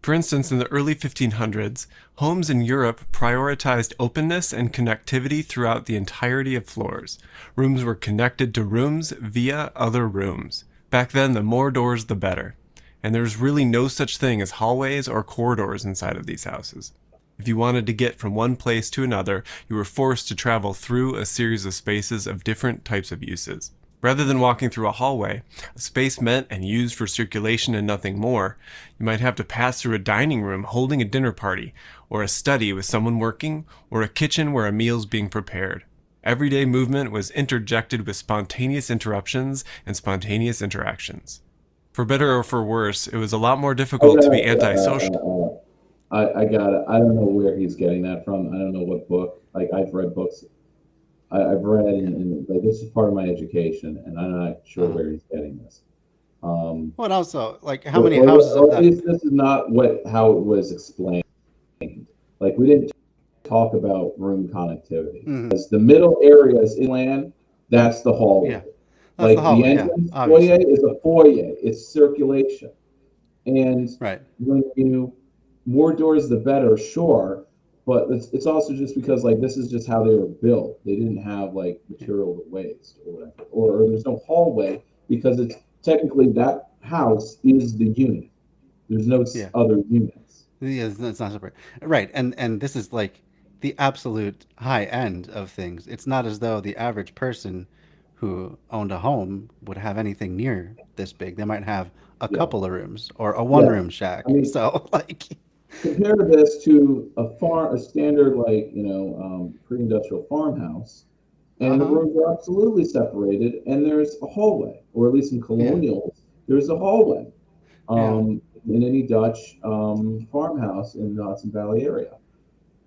S14: For instance, in the early 1500s, homes in Europe prioritized openness and connectivity throughout the entirety of floors. Rooms were connected to rooms via other rooms. Back then, the more doors, the better. And there's really no such thing as hallways or corridors inside of these houses. If you wanted to get from one place to another, you were forced to travel through a series of spaces of different types of uses. Rather than walking through a hallway, a space meant and used for circulation and nothing more, you might have to pass through a dining room holding a dinner party, or a study with someone working, or a kitchen where a meal's being prepared. Everyday movement was interjected with spontaneous interruptions and spontaneous interactions. For better or for worse, it was a lot more difficult to be antisocial.
S4: I got it. I don't know where he's getting that from. I don't know what book. Like, I've read books. I've read, and like, this is part of my education, and I'm not sure where he's getting this.
S1: Well, also, like, how many houses of that?
S4: This is not how it was explained. Like, we didn't talk about room connectivity. Because the middle areas inland, that's the hallway.
S1: Yeah.
S4: Like, the entrance foyer is a foyer. It's circulation. And when you, more doors the better, sure. But it's also just because, like, this is just how they were built. They didn't have, like, material to waste or whatever. Or there's no hallway because it's technically that house is the unit. There's no other units.
S1: Yeah, it's not separate. Right. And this is, like, the absolute high end of things. It's not as though the average person who owned a home would have anything near this big. They might have a couple of rooms or a one-room shack.
S4: I mean,
S1: so, like...
S4: Compare this to a standard, like, pre-industrial farmhouse, and the rooms are absolutely separated, and there's a hallway, or at least in colonials, there's a hallway in any Dutch farmhouse in the Hudson Valley area.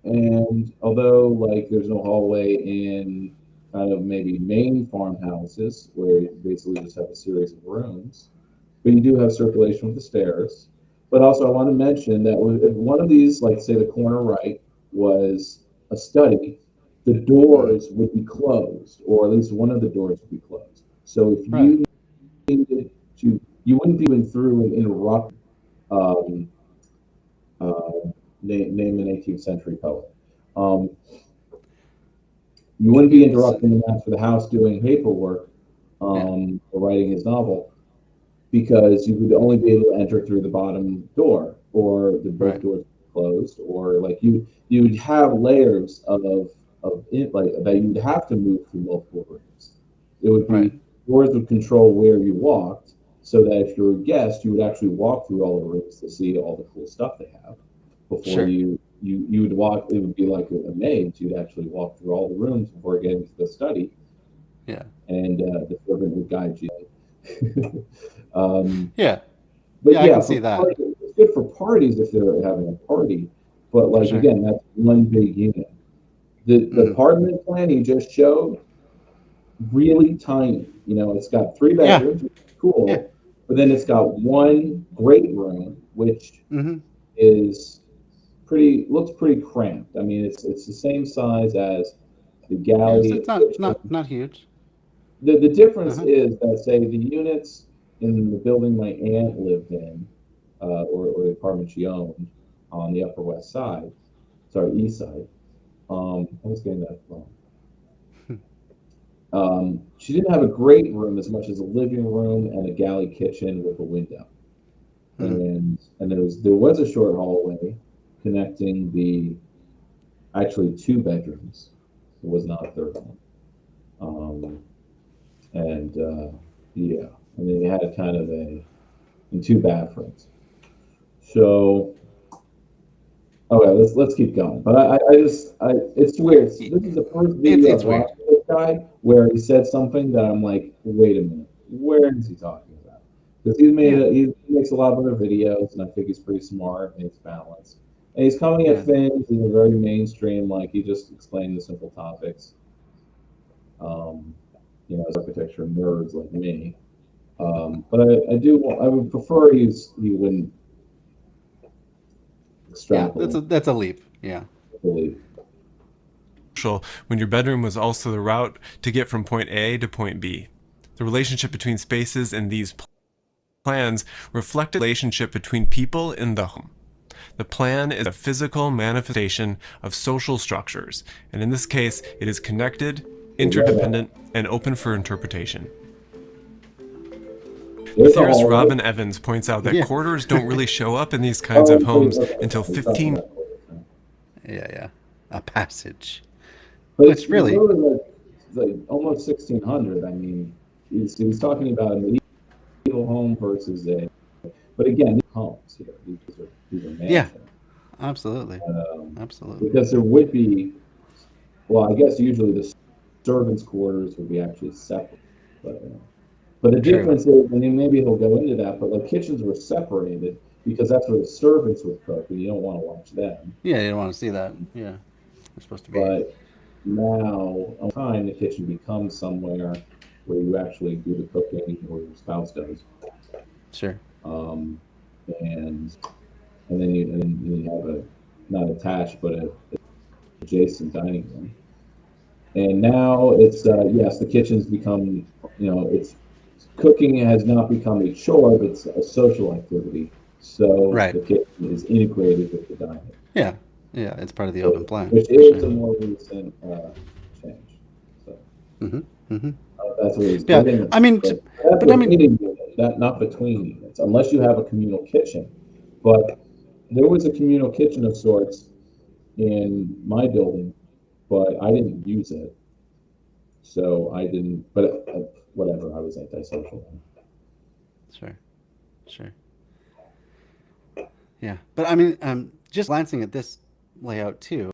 S4: And although, like, there's no hallway in kind of maybe main farmhouses where you basically just have a series of rooms, but you do have circulation with the stairs. But also, I want to mention that if one of these, like, say the corner right, was a study, the doors would be closed, or at least one of the doors would be closed. So if you needed to, you wouldn't be even through and interrupt, name an 18th century poet. You wouldn't be interrupting the master of the house doing paperwork or writing his novel, because you would only be able to enter through the bottom door, or the both doors closed, or like you would have layers of it, like, that you'd have to move through multiple rooms. It would be doors would control where you walked, so that if you're a guest, you would actually walk through all the rooms to see all the cool stuff they have before you would walk. It would be like a maid. You'd actually walk through all the rooms before getting to the study.
S1: Yeah,
S4: and the servant would guide you.
S1: But I can see that.
S4: It's good for parties if they're having a party, but like again, that's one big unit. The apartment plan you just showed, really tiny. It's got 3 bedrooms, which is cool, but then it's got one great room, which is looks pretty cramped. I mean, it's the same size as the
S1: Yeah,
S4: galley.
S1: it's not huge.
S4: The difference is that, say, the units in the building my aunt lived in, or the apartment she owned on the Upper West Side, East Side. I was getting that wrong. She didn't have a great room as much as a living room and a galley kitchen with a window. And there was a short hallway connecting actually 2 bedrooms. It was not a third one. And then you had kind of and 2 bathrooms. So, okay, let's keep going. But it's weird. This is the first video I've watched of this guy where he said something that I'm like, wait a minute, where is he talking about? Because he makes a lot of other videos, and I think he's pretty smart and he's balanced. And he's coming at things in a very mainstream, like he just explained the simple topics. As architecture nerds like me. But I would prefer he wouldn't extrapolate.
S1: Yeah, that's a leap. Yeah.
S14: When your bedroom was also the route to get from point A to point B. The relationship between spaces in these plans reflected the relationship between people in the home. The plan is a physical manifestation of social structures, and in this case, it is connected, interdependent, and open for interpretation. The theorist Robin Evans points out that corridors don't really show up in these kinds of homes until 15.
S1: Yeah, a passage.
S4: But
S1: it's really
S4: like almost 1600. I mean, he's talking about a medieval home versus a. But again, these homes here, these are mansions.
S1: Yeah, absolutely, absolutely.
S4: Because there would be, well, I guess usually the servants' quarters would be actually separate, but the difference is, and maybe he'll go into that, but like kitchens were separated because that's where the servants would cook, and you don't want to watch them.
S1: Yeah, you don't want to see that. Yeah, they're supposed to be.
S4: But now, over time, the kitchen becomes somewhere where you actually do the cooking, or your spouse does.
S1: Sure.
S4: And then you have a not attached but a adjacent dining room. And now it's yes, the kitchen's become, it's cooking has not become a chore, but it's a social activity. So the kitchen is integrated with the dining.
S1: Yeah, it's part of the open plan.
S4: Which is a more recent change. So that's what he's getting.
S1: I mean,
S4: not between units, unless you have a communal kitchen. But there was a communal kitchen of sorts in my building, but I didn't use it. So I didn't, but whatever, I was antisocial.
S1: Sure. Yeah, but I mean, just glancing at this layout too,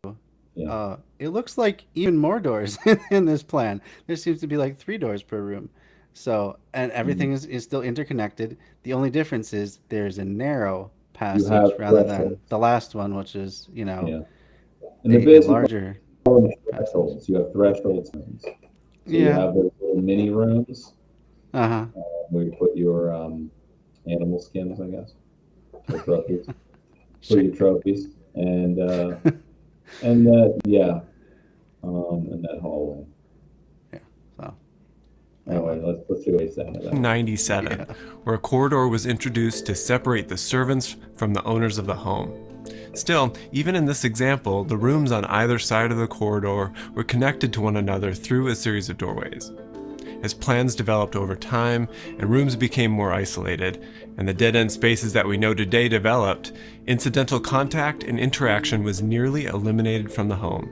S1: it looks like even more doors in this plan. There seems to be like 3 doors per room. So, and everything is still interconnected. The only difference is there's a narrow passage rather than the last one, which is,
S4: and
S1: a larger
S4: thresholds. You have thresholds. So you have those little mini rooms where you put your animal skins, I guess, or trophies. Put your trophies, and that hallway. Anyway, let's see what he said.
S14: 1997, where a corridor was introduced to separate the servants from the owners of the home. Still, even in this example, the rooms on either side of the corridor were connected to one another through a series of doorways. As plans developed over time and rooms became more isolated, and the dead-end spaces that we know today developed, incidental contact and interaction was nearly eliminated from the home.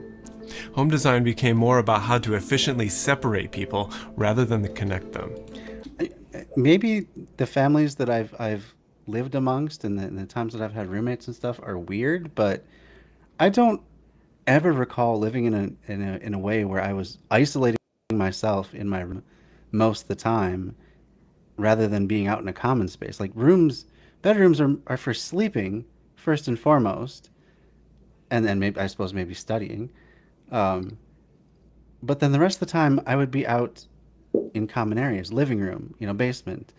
S14: Home design became more about how to efficiently separate people rather than to connect them.
S1: Maybe the families that I've lived amongst and the times that I've had roommates and stuff are weird, but I don't ever recall living in a way where I was isolating myself in my room most of the time rather than being out in a common space. Like bedrooms are for sleeping first and foremost, and then maybe studying. But then the rest of the time I would be out in common areas, living room, basement,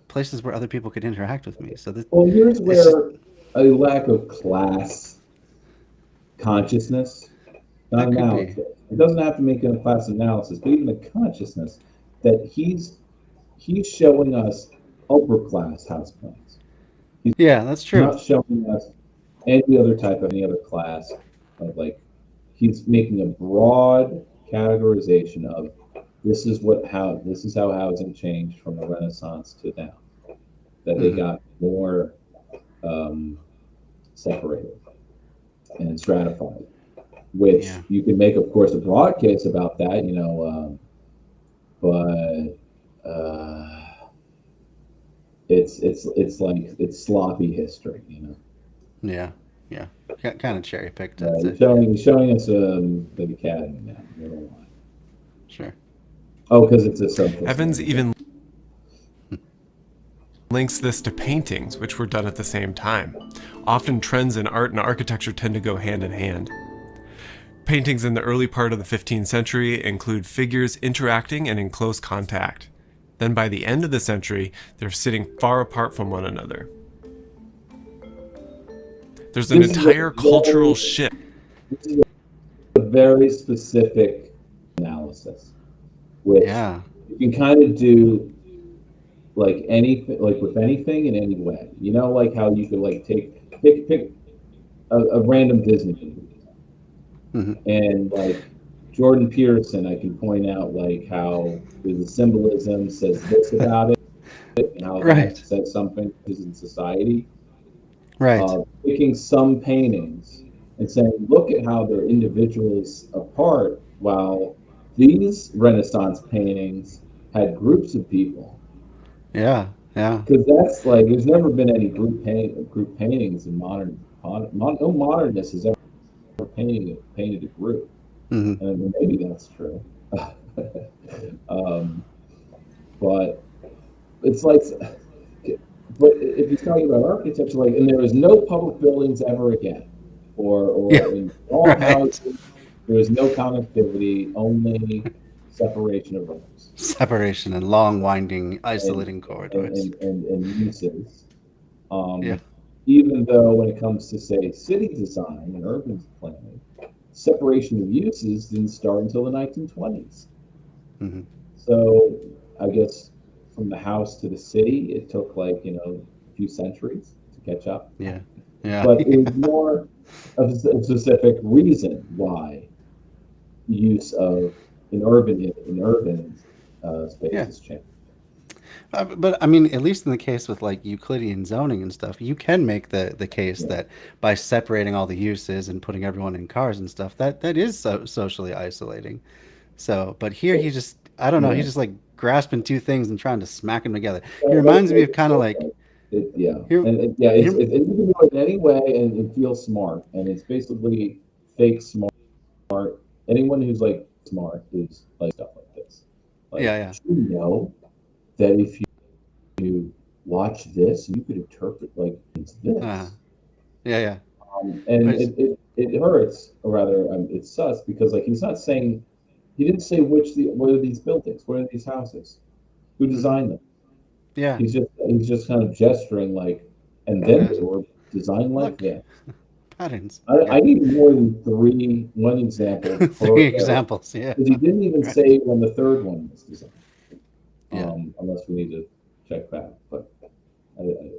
S1: places where other people could interact with me. So
S4: here's where a lack of class consciousness, not
S1: That could be.
S4: analysis. It doesn't have to make it a class analysis, but even the consciousness that he's showing us upper class houseplants. He's
S1: Yeah, that's true.
S4: not showing us any other class of like he's making a broad categorization of this is how housing changed from the Renaissance to now. That they got more separated and stratified, which you can make, of course, a broad case about that, but it's sloppy history,
S1: Yeah, yeah. Kind of cherry picked.
S4: He's showing us the academy now. You know why?
S1: Sure.
S4: Oh, because it's a social.
S14: Evans even links this to paintings, which were done at the same time. Often trends in art and architecture tend to go hand in hand. Paintings in the early part of the 15th century include figures interacting and in close contact. Then by the end of the century, they're sitting far apart from one another. There's an entire cultural shift.
S4: This is a very specific analysis, which you can kind of do like anything, like with anything in any way. Like how you could like pick a random Disney movie, and like Jordan Peterson, I can point out like how the symbolism says this about it, and how that says something is in society.
S1: Right.
S4: Picking some paintings and saying, look at how they're individuals apart, while these Renaissance paintings had groups of people.
S1: Yeah, yeah.
S4: Because that's like, there's never been any group paintings in modern. No modernist has ever painted a group. And maybe that's true. But it's like, but if you're talking about architecture, like, and there was no public buildings ever again, or in all houses, there was no connectivity, only separation of rooms.
S1: Separation and long, winding, isolating corridors.
S4: And uses. Even though when it comes to, say, city design and urban planning, separation of uses didn't start until the 1920s. So I guess from the house to the city, it took like, a few centuries to catch up.
S1: Yeah.
S4: But it was more of a specific reason why use of in urban spaces changed.
S1: But I mean, at least in the case with like Euclidean zoning and stuff, you can make the case that by separating all the uses and putting everyone in cars and stuff, that is socially isolating. So, but here he just, I don't know, he's just like grasping two things and trying to smack them together. He reminds me of kind of like,
S4: you can do it in any way and it feels smart, and it's basically fake smart. Anyone who's like smart is like stuff like this. Like, you know that if you watch this, you could interpret like it's this. And it hurts, or rather, it's sus because like he didn't say what are these buildings, what are these houses, who designed them. He's just kind of gesturing like, and then they were designed like that.
S1: Patterns.
S4: I need more than one example.
S1: Three examples,
S4: because he didn't even say when the third one was designed. Unless we need to check back, but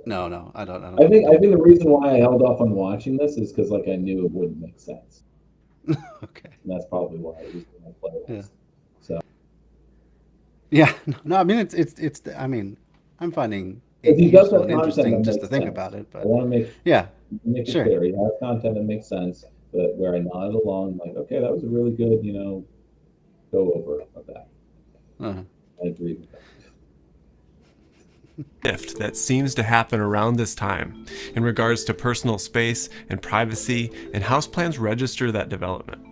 S1: no, I don't.
S4: I think the reason why I held off on watching this is because like I knew it wouldn't make sense.
S1: Okay,
S4: and that's probably why I was going to play this. So
S1: no, I mean it's. I mean, I'm finding
S4: it
S1: useful and interesting just to think about it. But
S4: I want to make it
S1: sure.
S4: clear. He has content that makes sense, but where I nodded along, like, okay, that was a really good, go over of that. I agree with that.
S14: Shift that seems to happen around this time in regards to personal space and privacy, and house plans register that development.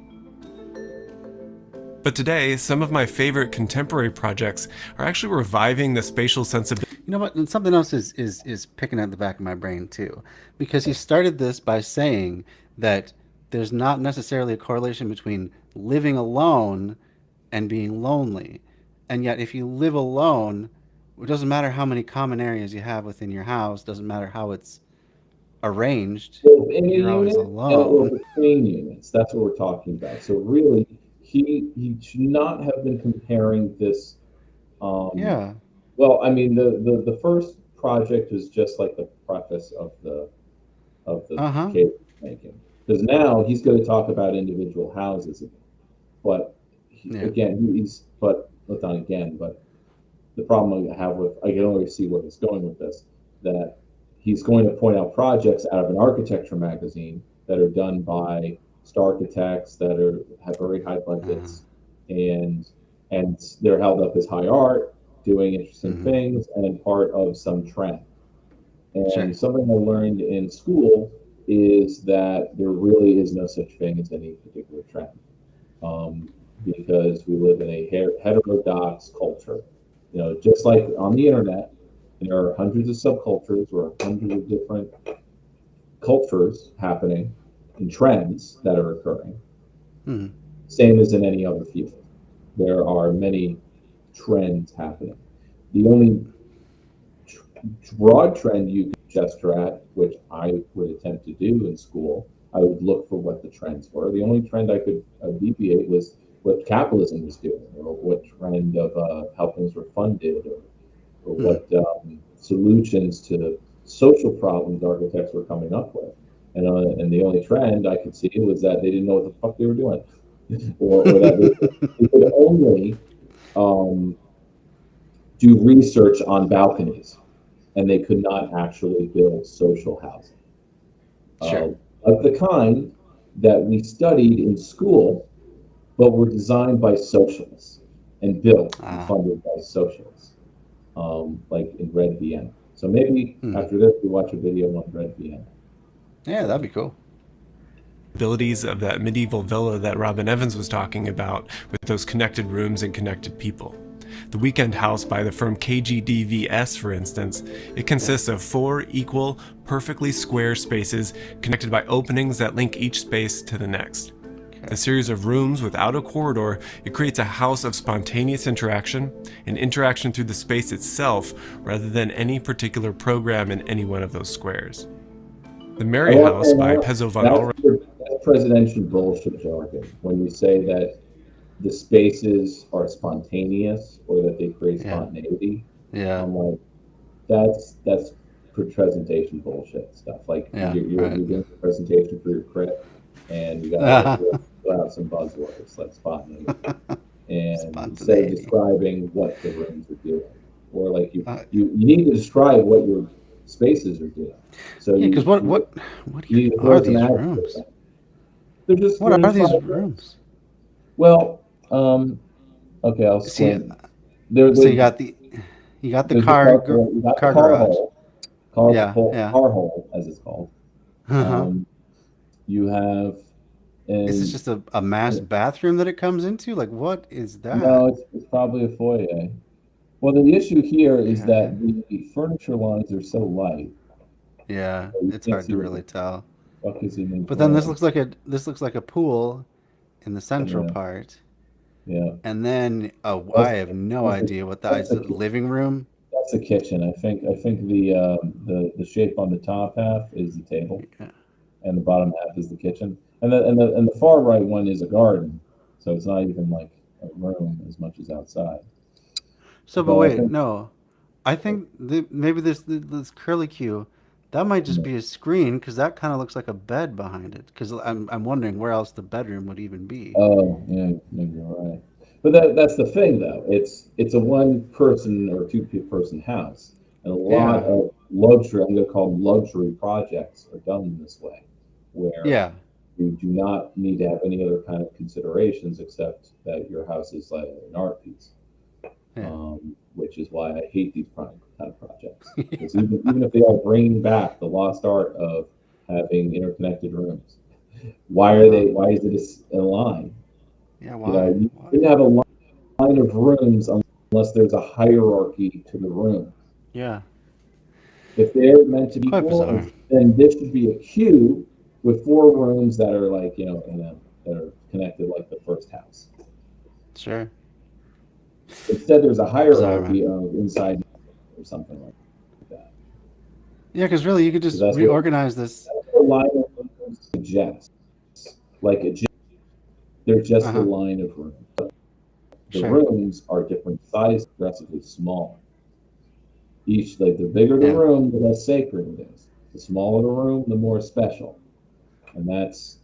S14: But today, some of my favorite contemporary projects are actually reviving the spatial sensibility.
S1: You know what? And something else is picking at the back of my brain too, because he started this by saying that there's not necessarily a correlation between living alone and being lonely. And yet if you live alone, it doesn't matter how many common areas you have within your house, doesn't matter how it's arranged,
S4: within a
S1: you're always
S4: unit or
S1: alone.
S4: between units. That's what we're talking about. So really, he should not have been comparing this.
S1: Yeah.
S4: Well, I mean, the first project was just like the preface of the
S1: Uh-huh.
S4: case making, because now he's going to talk about individual houses again. But
S1: Yeah.
S4: again, but not again. But the problem I have with, I can only see where he's going with this, that he's going to point out projects out of an architecture magazine that are done by star architects that have very high budgets, and they're held up as high art, doing interesting things and part of some trend.
S1: Sure.
S4: And something I learned in school is that there really is no such thing as any particular trend, because we live in a heterodox culture. You know, just like on the internet, there are hundreds of subcultures or hundreds of different cultures happening and trends that are occurring. Same as in any other field. There are many trends happening. The only broad trend you could gesture at, which I would attempt to do in school, I would look for what the trends were. The only trend I could deviate was what capitalism was doing, or what trend of how things were funded, or what solutions to social problems architects were coming up with. And the only trend I could see was that they didn't know what the fuck they were doing, or that they could only do research on balconies, and they could not actually build social housing.
S1: Sure.
S4: Of the kind that we studied in school, but were designed by socialists and built and funded by socialists, like in Red Vienna. So maybe after this, we watch a video on Red Vienna.
S1: Yeah, that'd be cool.
S14: Abilities of that medieval villa that Robin Evans was talking about, with those connected rooms and connected people. The Weekend House by the firm KGDVS, for instance, it consists of 4 equal, perfectly square spaces connected by openings that link each space to the next. A series of rooms without a corridor, it creates a house of spontaneous interaction, and interaction through the space itself rather than any particular program in any one of those squares. The Mary House by Pezzo von Ulrich.
S4: That's presidential bullshit jargon when you say that the spaces are spontaneous or that they create spontaneity.
S1: Yeah.
S4: I'm like, that's presentation bullshit stuff. Like you're doing a presentation for your crit, and you got to put out some buzzwords like spontaneity, and instead of describing what the rooms are doing, or like you need to describe what your spaces are doing. So
S1: because what
S4: you
S1: are these rooms?
S4: They're just
S1: what are these rooms?
S4: Well, okay, I'll explain.
S1: So you got the car garage.
S4: Car hole, as it's called. You have.
S1: Is this just a mass bathroom that it comes into? Like, what is that?
S4: No, it's probably a foyer. Well, the issue here is that the furniture lines are so light.
S1: Yeah, it's hard to really tell.
S4: But
S1: then this looks like a pool in the central part.
S4: Yeah.
S1: And then I have no idea what that is. Living room.
S4: That's the kitchen. I think the shape on the top half is the table, and the bottom half is the kitchen, and the far right one is a garden. So it's not even like a room as much as outside.
S1: So, but wait, no, I think maybe this curlicue, that might just be a screen, because that kind of looks like a bed behind it. Because I'm wondering where else the bedroom would even be.
S4: Oh yeah, maybe you're right. But that's the thing, though. It's a 1-person or 2-person house, and a lot of luxury, I'm going to call them luxury projects, are done in this way, where you do not need to have any other kind of considerations except that your house is like an art piece. Which is why I hate these kind of projects. Because even if they are bringing back the lost art of having interconnected rooms, why is it a line?
S1: Yeah, why?
S4: You didn't have a line of rooms unless there's a hierarchy to the room.
S1: Yeah.
S4: If they're meant to be equal, then this should be a queue with 4 rooms that are like, that are connected like the first house.
S1: Sure.
S4: Instead, there's a hierarchy of inside or something like that.
S1: Yeah, because really, you could just
S4: That's what
S1: reorganize this.
S4: the line of rooms suggests. Like a gym, there's just a
S1: Uh-huh.
S4: line of rooms. The
S1: Sure.
S4: rooms are different sizes, progressively smaller. Each, like the bigger the
S1: Yeah.
S4: room, the less sacred it is. The smaller the room, the more special. And that's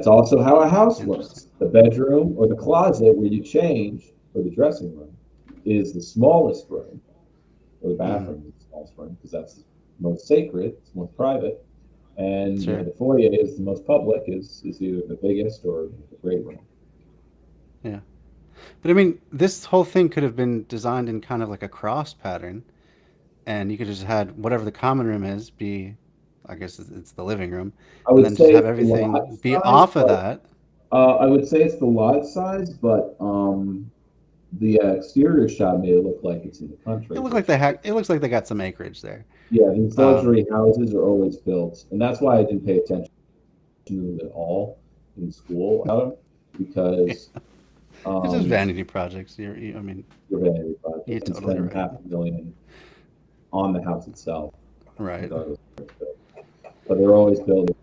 S4: also how a house works. The bedroom or the closet where you change, or the dressing room, is the smallest room, or the bathroom is the smallest room, because that's the most sacred, it's most private. And
S1: Sure.
S4: the foyer is the most public, is either the biggest or the great room.
S1: Yeah. But I mean, this whole thing could have been designed in kind of like a cross pattern, and you could have just had whatever the common room is be, I guess it's the living room,
S4: I
S1: and
S4: would
S1: then just
S4: say
S1: have
S4: it's the lot
S1: everything be
S4: size,
S1: off of
S4: but
S1: that.
S4: I would say it's the lot size, but the exterior shot made it look like it's in the country.
S1: It looked like they had. It looks like they got some acreage there.
S4: Yeah, these
S1: Um,
S4: luxury houses are always built, and that's why I didn't pay attention to them at all in school about them, because
S1: it's just vanity projects. I mean,
S4: they're vanity
S1: you're
S4: projects and
S1: totally
S4: spend
S1: right.
S4: $500,000 on the house itself,
S1: Right.
S4: regardless of where it's built. But they're always building,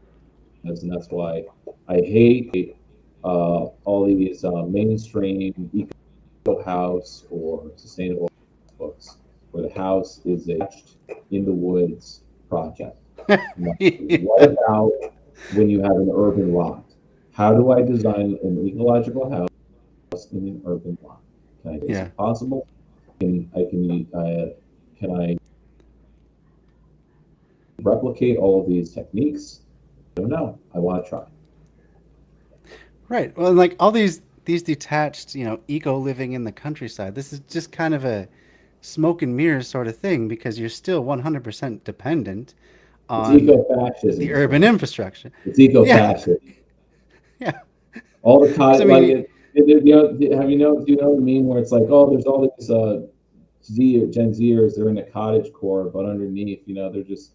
S4: and that's why I hate all these mainstream eco house or sustainable books where the house is a in the woods project. What about when you have an urban lot? How do I design an ecological house in an urban lot? Is
S1: Yeah.
S4: it possible? Can I replicate all of these techniques? I don't know. I want to try.
S1: Right. Well, like all these detached, eco living in the countryside. This is just kind of a smoke and mirrors sort of thing because you're still 100% dependent
S4: It's
S1: on
S4: eco-fascism.
S1: the urban infrastructure.
S4: It's eco-fascism.
S1: Yeah.
S4: All the
S1: I mean,
S4: do you know the meme where it's like, oh, there's all these Gen Zers, they're in the cottage core, but underneath, they're just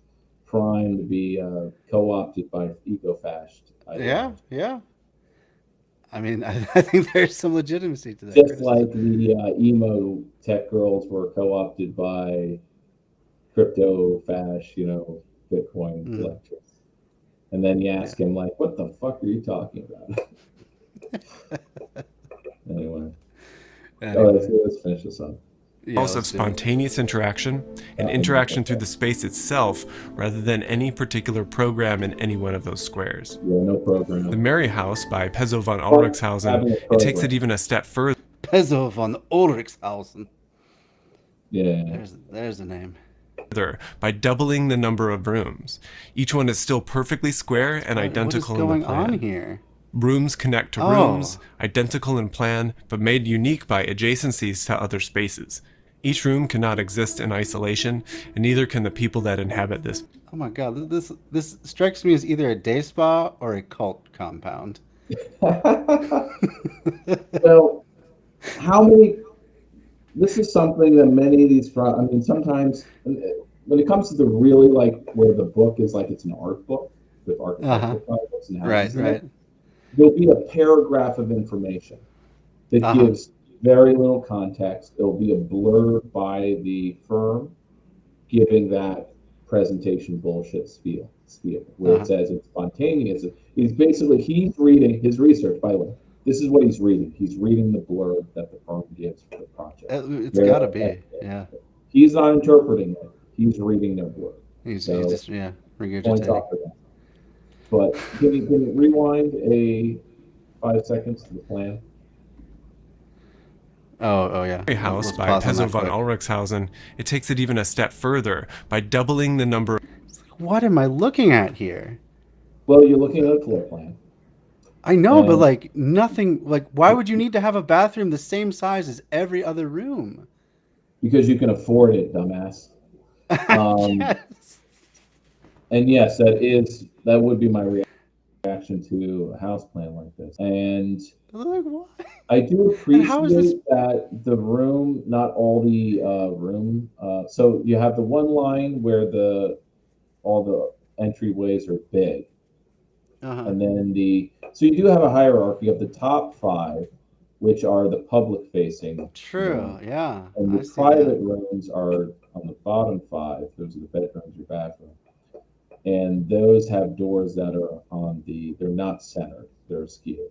S4: trying to be co-opted by eco-fascist.
S1: yeah. I mean, I think there's some legitimacy to that.
S4: Just
S1: criticism.
S4: like the emo tech girls were co-opted by crypto fash, Bitcoin collectors. And then you ask him, like, what the fuck are you talking about? Anyway. Let's finish this up.
S14: Of spontaneous interaction and interaction through the space itself rather than any particular program in any one of those squares.
S4: Yeah, no program.
S14: The Mary House by Pezzo von Ulrichshausen, it takes it even a step further.
S1: Pezzo von Ulrichshausen.
S4: Yeah.
S1: There's the name.
S14: By doubling the number of rooms. Each one is still perfectly square and identical in the plan.
S1: What is going on here?
S14: Rooms connect to rooms, identical in plan, but made unique by adjacencies to other spaces. Each room cannot exist in isolation, and neither can the people that inhabit this.
S1: Oh my god, this strikes me as either a day spa or a cult compound.
S4: Well, this is something that many of these, sometimes when it comes to the really where the book is it's an art book with architectural projects and houses in it, there'll be a paragraph of information that gives very little context. It'll be a blur by the firm giving that presentation bullshit spiel where it says it's spontaneous. He's reading his research, by the way. This is what he's reading. He's reading the blurb that the firm gives for the project.
S1: It's got to be, yeah.
S4: He's not interpreting it. He's reading their blurb.
S1: He's just regurgitating.
S4: Points off for that. But can you rewind 5 seconds to the plan?
S1: Oh yeah.
S14: House by Pezzo von Ulrichshausen, it takes it even a step further by doubling the number.
S1: What am I looking at here?
S4: Well, you're looking at a floor plan.
S1: I know, but nothing. Why would you need to have a bathroom the same size as every other room?
S4: Because you can afford it, dumbass.
S1: Yes.
S4: And yes, that would be my reaction to a house plan like this. And
S1: what?
S4: I do appreciate that the room, not all the room. So you have the one line where all the entryways are big. And then so you do have a hierarchy of the top 5 which are the public-facing.
S1: True. Yeah.
S4: And
S1: I
S4: the
S1: see
S4: private
S1: that.
S4: rooms are on the bottom 5. Those are the bedrooms, your bathroom. And those have doors that are they're not centered, they're skewed.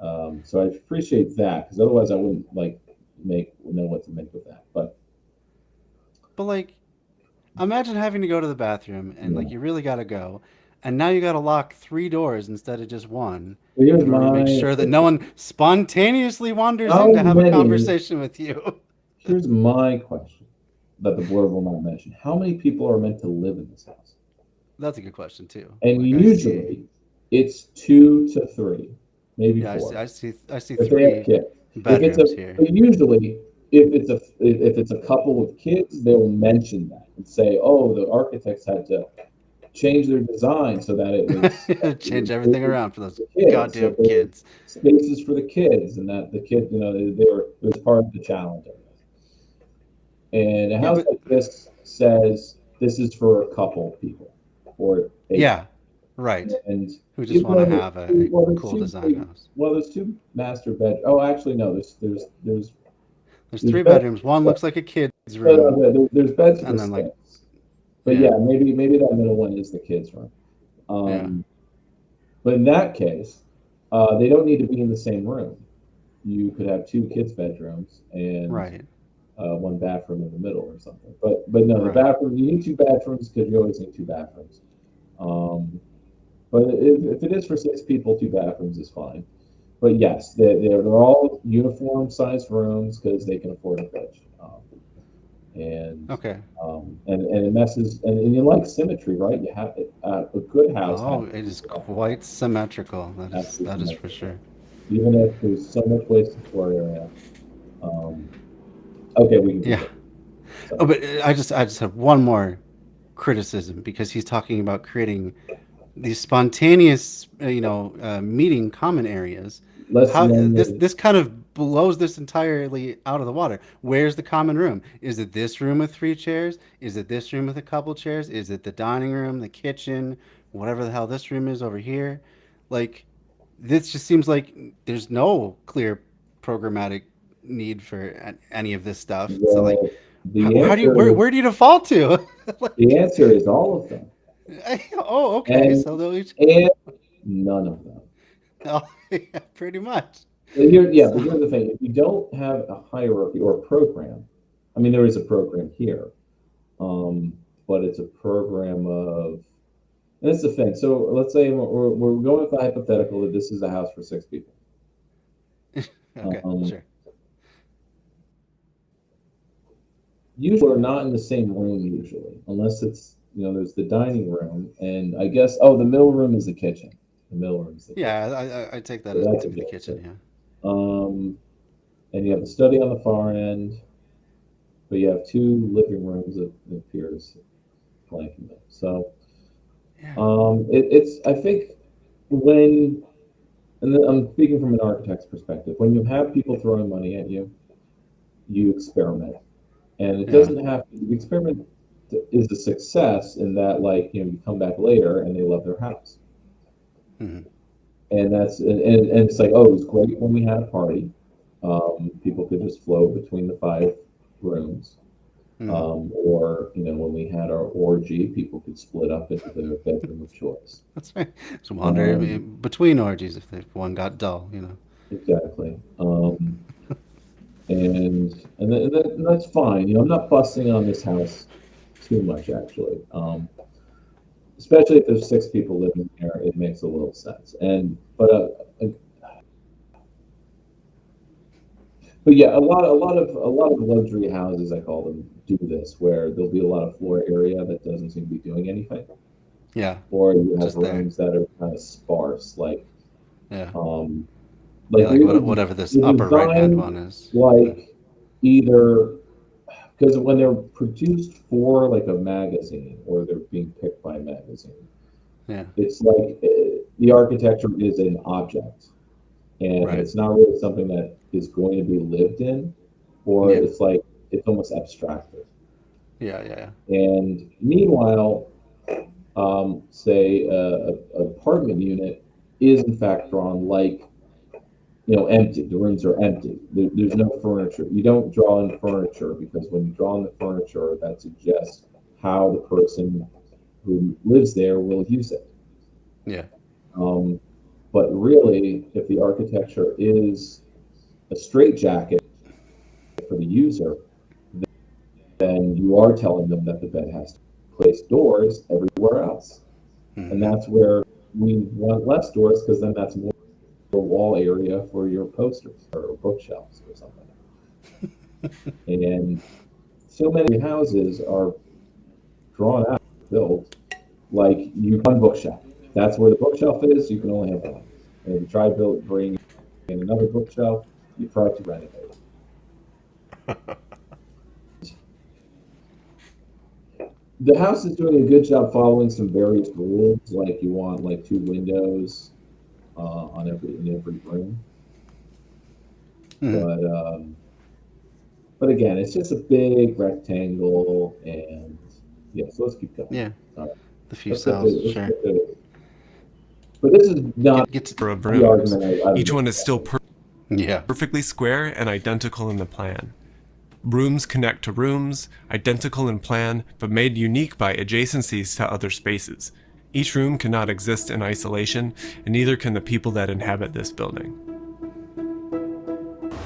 S4: So I appreciate that, because otherwise I wouldn't know what to make of that. But
S1: like, imagine having to go to the bathroom and like
S4: Yeah.
S1: you really got to go, and now you got to lock 3 doors instead of just one
S4: Well, here's
S1: in order to make
S4: my
S1: sure that no one spontaneously wanders
S4: how
S1: in to have a
S4: many
S1: conversation with you.
S4: here's my question that the board will not mention. How many people are meant to live in this house?
S1: That's a good question too.
S4: And
S1: Like, I
S4: usually
S1: see,
S4: it's 2 to 3, maybe
S1: yeah,
S4: 4.
S1: I see
S4: If they have
S1: 3
S4: kids.
S1: bedrooms here.
S4: But usually if it's a couple with kids, they will mention that and say, "Oh, the architects had to change their design so that it was
S1: Change everything around for those
S4: kids,
S1: goddamn
S4: so there were
S1: kids.
S4: spaces for the kids, and that the kids, it was part of the challenge, I guess." And a house like this says this is for a couple people, or 8.
S1: Yeah, right.
S4: And
S1: Who just
S4: even
S1: want to
S4: though
S1: have a
S4: there's
S1: cool
S4: two
S1: design house.
S4: Well, there's 2 master bed. Oh, actually, no. There's
S1: There's 3
S4: beds.
S1: bedrooms. One looks like a kid's
S4: No,
S1: room,
S4: there's beds for
S1: and then like
S4: 6. But yeah, maybe that middle one is the kids' room.
S1: Yeah.
S4: But in that case, they don't need to be in the same room. You could have 2 kids' bedrooms and
S1: Right.
S4: 1 bathroom in the middle or something. But no, the
S1: Right.
S4: bathroom, you need 2 bathrooms because you always need 2 bathrooms. But if it is for 6 people, 2 bathrooms is fine. But yes, they're all uniform sized rooms because they can afford a fridge.
S1: Okay.
S4: And it messes, and you like symmetry, right? You have a good house.
S1: Oh, it is quite symmetrical. That is for sure.
S4: Even if there's so much wasted floor area. Okay, we can.
S1: Yeah. Oh, but I just have one more criticism, because he's talking about creating these spontaneous, meeting common areas. How this kind of blows this entirely out of the water. Where's the common room? Is it this room with 3 chairs? Is it this room with a couple chairs? Is it the dining room, the kitchen, whatever the hell this room is over here? Like, this just seems like there's no clear programmatic need for any of this stuff. So like, how do you where do you default to?
S4: The answer is all of them.
S1: Oh, okay.
S4: And,
S1: So they'll each...
S4: and none of them.
S1: Oh, yeah, pretty much.
S4: But here's the thing: if you don't have a hierarchy or a program, I mean, there is a program here, but it's a program of. That's the thing. So let's say we're going with the hypothetical that this is a house for 6 people.
S1: Okay, sure.
S4: Usually, we're not in the same room usually, unless it's there's the dining room, and I guess the middle room is the kitchen. The middle room is the kitchen.
S1: Yeah, I take that as to be the kitchen. Yeah.
S4: And you have the study on the far end, but you have 2 living rooms that appears flanking them. So, it's I think and then I'm speaking from an architect's perspective. When you have people throwing money at you, you experiment, and it doesn't have to. The experiment is a success in that, you come back later and they love their house.
S1: Mm-hmm.
S4: And that's and it's like, oh, it was great when we had a party. People could just flow between the 5 rooms. Or when we had our orgy, people could split up into their bedroom of choice.
S1: That's right. So wander between orgies if one got dull,
S4: Exactly. And that's fine. I'm not fussing on this house too much, actually. Especially if there's 6 people living there, it makes a little sense. But yeah, a lot of luxury houses, I call them, do this, where there'll be a lot of floor area that doesn't seem to be doing anything.
S1: Yeah.
S4: Or you have rooms that are kind of sparse, like
S1: whatever this upper right hand one is.
S4: Like either because when they're produced for like a magazine or they're being picked by a magazine, it's like the architecture is an object, and it's not really something that is going to be lived in, or it's like it's almost abstracted.
S1: Yeah.
S4: And meanwhile, say a apartment unit is in fact drawn like empty. The rooms are empty. There's no furniture. You don't draw in furniture because when you draw in the furniture, that suggests how the person who lives there will use it.
S1: Yeah.
S4: But really, if the architecture is a straitjacket for the user, then you are telling them that the bed has to place doors everywhere else. And that's where we want less doors, because then that's more wall area for your posters or bookshelves or something. And so many houses are drawn out, built like you one bookshelf. That's where the bookshelf is. You can only have one. And if you try to bring in another bookshelf, you try to renovate it. The house is doing a good job following some various rules, like you want like 2 windows in every room. But again, it's just a big rectangle, and so let's keep going.
S1: Yeah, the few cells, sure.
S4: But this is not
S14: of
S4: the
S14: rooms.
S4: argument.
S14: Each one is still perfectly square and identical in the plan. Rooms connect to rooms, identical in plan, but made unique by adjacencies to other spaces. Each room cannot exist in isolation, and neither can the people that inhabit this building.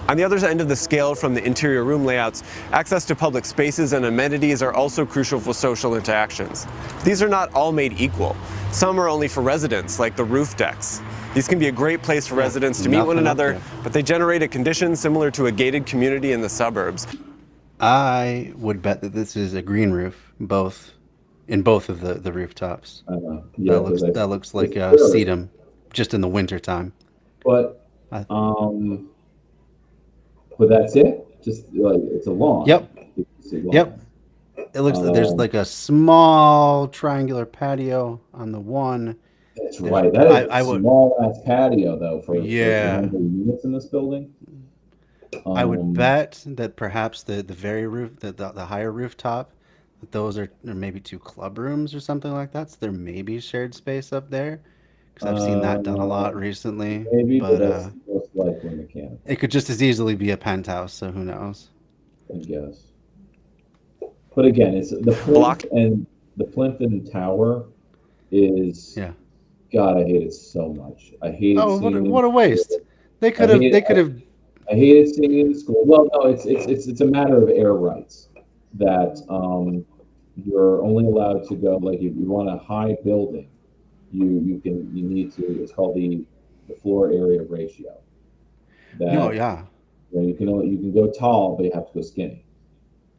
S14: On the other end of the scale from the interior room layouts, access to public spaces and amenities are also crucial for social interactions. These are not all made equal. Some are only for residents, like the roof decks. These can be a great place for residents to meet one another, but they generate a condition similar to a gated community in the suburbs.
S1: I would bet that this is a green roof, in both of the rooftops. That looks like sedum, just in the winter time.
S4: But that's it. Just like it's a lawn.
S1: Yep. Yep. It looks like there's like a small triangular patio on the one.
S4: That's right. That is a small ass patio though for the units in this building.
S1: I would bet that perhaps the very roof, the higher rooftop, that those are maybe 2 club rooms or something like that. So there may be shared space up there, because I've seen that done a lot recently.
S4: Maybe,
S1: but
S4: that's most likely mechanical.
S1: It could just as easily be a penthouse. So who knows?
S4: I guess. But again, it's the plinth and the plinth and tower is. God, I hate it so much. I hate it.
S1: Oh, what a waste! They could have.
S4: I hated seeing it in school. Well, no, it's a matter of air rights that you're only allowed to go, like if you want a high building, you need to. It's called the floor area ratio. You can go tall, but you have to go skinny.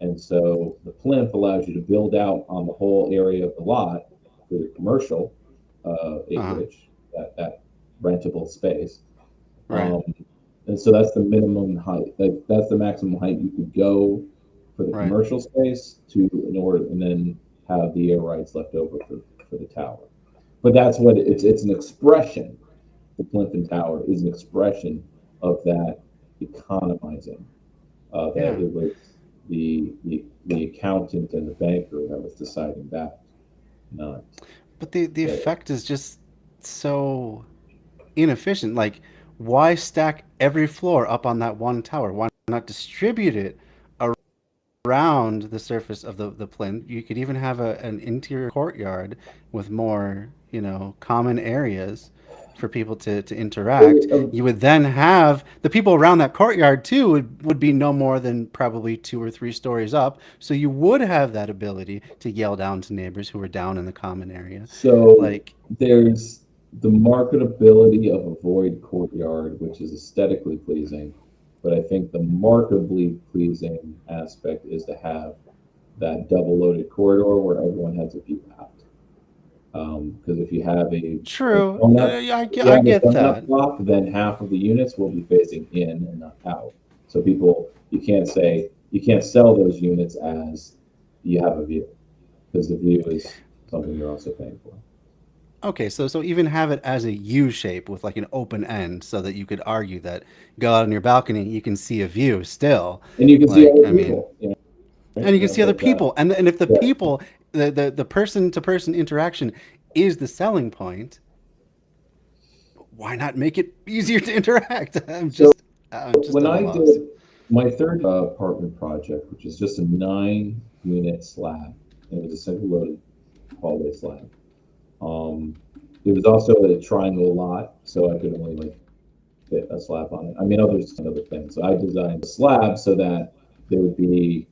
S4: And so the plinth allows you to build out on the whole area of the lot for your commercial acreage, that rentable space.
S1: Right.
S4: And so that's the minimum height. That's the maximum height you could go for the commercial space and then have the air rights left over for the tower. But that's what it's an expression. The plinth and tower is an expression of that economizing. That it was the accountant and the banker that was deciding that, not.
S1: But the effect is just so inefficient. Like, why stack every floor up on that one tower? Why not distribute it around the surface of the plinth? You could even have an interior courtyard with more, common areas for people to interact. You would then have the people around that courtyard too would be no more than probably 2 or 3 stories up. So you would have that ability to yell down to neighbors who are down in the common area.
S4: So there's the marketability of a void courtyard, which is aesthetically pleasing, but I think the markedly pleasing aspect is to have that double loaded corridor where everyone has a view out. Because if you have
S1: I get that
S4: block, then half of the units will be facing in and not out. So you can't sell those units as you have a view, because the view is something you're also paying for.
S1: Okay, so even have it as a U shape with like an open end, so that you could argue that go out on your balcony, you can see a view still,
S4: and you can see other people.
S1: And you can see other people, and if the people, the person to person interaction is the selling point, why not make it easier to interact? I'm
S4: So
S1: just
S4: when
S1: at a
S4: I
S1: loss.
S4: did my third apartment project, which is just a 9-unit slab, and it was a single loaded hallway slab. It was also a triangle lot, so I could only like fit a slab on it. I mean, others and other things. So I designed the slab so that there would be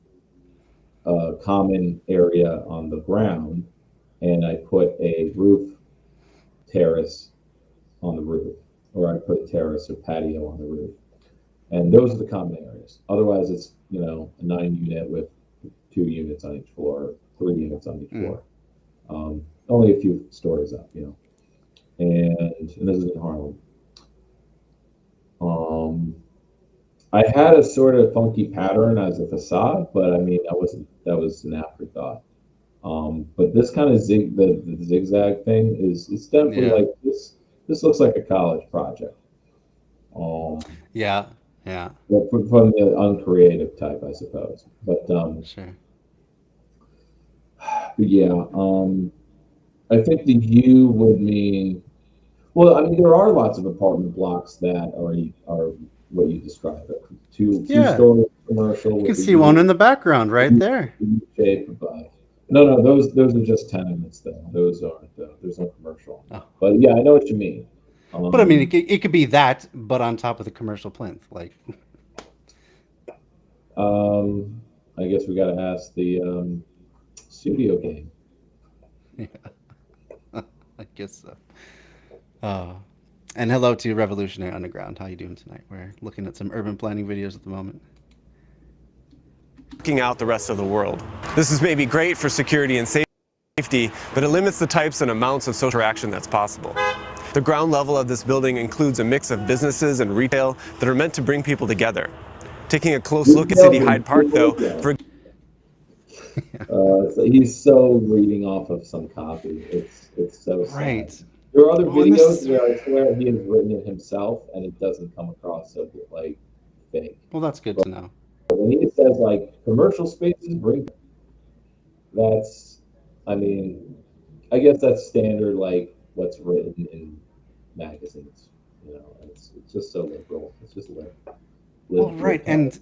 S4: a common area on the ground, and I put a roof terrace on the roof, or I put a terrace or patio on the roof. And those are the common areas. Otherwise, it's, you know, a 9-unit with 2 units on each floor, 3 units on each floor. Only a few stories up, you know. And this is in Harlem. I had a sort of funky pattern as a facade, but I mean, that was an afterthought. But this kind of the zigzag thing it's definitely like this looks like a college project.
S1: Yeah.
S4: From the uncreative type, I suppose. But
S1: sure.
S4: But yeah, I think the U would mean. Well, I mean, there are lots of apartment blocks that are what you described. Two-story commercial.
S1: You can see one in the background right there.
S4: Shape above. No, those are just tenements though. Those aren't. There's no commercial.
S1: Oh.
S4: But yeah, I know what you mean.
S1: But I mean, it could be that, but on top of the commercial plinth, like.
S4: I guess we got to ask the studio game.
S1: Yeah, I guess so. And hello to Revolutionary Underground. How you doing tonight? We're looking at some urban planning videos at the moment.
S14: Looking out the rest of the world. This is maybe great for security and safety, but it limits the types and amounts of social interaction that's possible. The ground level of this building includes a mix of businesses and retail that are meant to bring people together. Taking a close look at City Hyde Park, though,
S4: So he's so reading off of some copy. It's so sad.
S1: Right.
S4: There are other videos where I swear he has written it himself, and it doesn't come across so like fake.
S1: Well, that's good to know.
S4: When he says like commercial spaces bring, that's, I mean, I guess that's standard like what's written in magazines. You know, it's just so liberal. It's just liberal.
S1: Well, right, and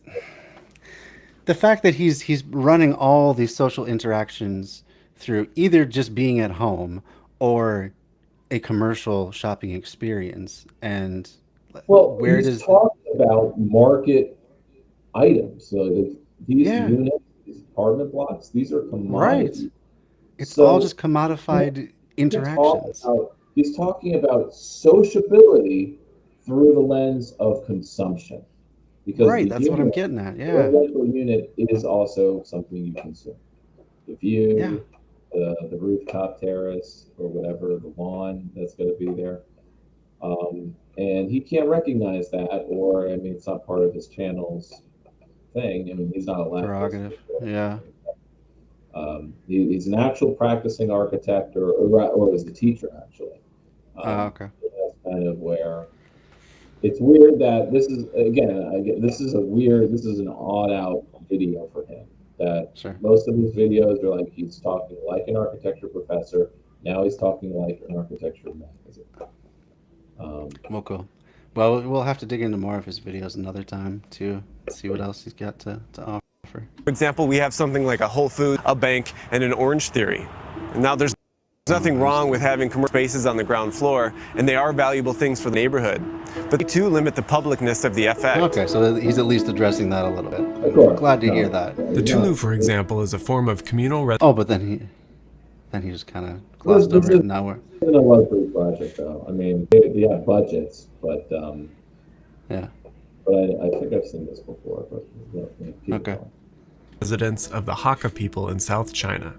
S1: the fact that he's running all these social interactions through either just being at home or a commercial shopping experience, and
S4: well,
S1: where
S4: he's
S1: does
S4: talking about market items? So these units, these apartment blocks, these are commodities.
S1: Right. It's all just commodified interactions.
S4: He's talking about sociability through the lens of consumption. Because
S1: right, that's what I'm getting at. Yeah,
S4: the residential unit is also something you consume. The view, the rooftop terrace, or whatever, the lawn that's going to be there, and he can't recognize that, or I mean, it's not part of his channel's thing. I mean, he's not allowed.
S1: Prerogative. Yeah.
S4: He's an actual practicing architect, or is a teacher actually.
S1: Okay.
S4: That's kind of where. It's weird that this is this is an odd out video for him. That most of his videos are like he's talking like an architecture professor. Now he's talking like an architecture magazine.
S1: Well, cool. Well, we'll have to dig into more of his videos another time to see what else he's got to offer. For
S14: example, we have something like a Whole Foods, a bank, and an Orange Theory. And now there's nothing wrong with having commercial spaces on the ground floor, and they are valuable things for the neighborhood. But they too limit the publicness of the effect.
S1: Okay, so he's at least addressing that a little bit. Glad to hear that.
S14: The Tulu, for example, is a form of communal.
S1: But then he just kind of glossed over it. Now we're.
S4: It's a luxury project, though. I mean, they have budgets, but
S1: yeah.
S4: But I think I've seen this before. But
S14: okay. Residents of the Hakka people in South China.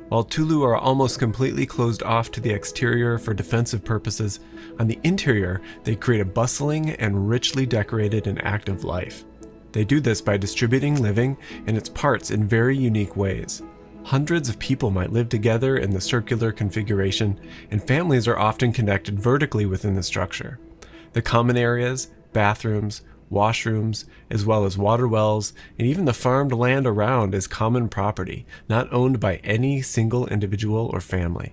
S14: While Tulu are almost completely closed off to the exterior for defensive purposes, on the interior they create a bustling and richly decorated and active life. They do this by distributing living and its parts in very unique ways. Hundreds of people might live together in the circular configuration, and families are often connected vertically within the structure. The common areas, bathrooms, washrooms, as well as water wells, and even the farmed land around is common property, not owned by any single individual or family.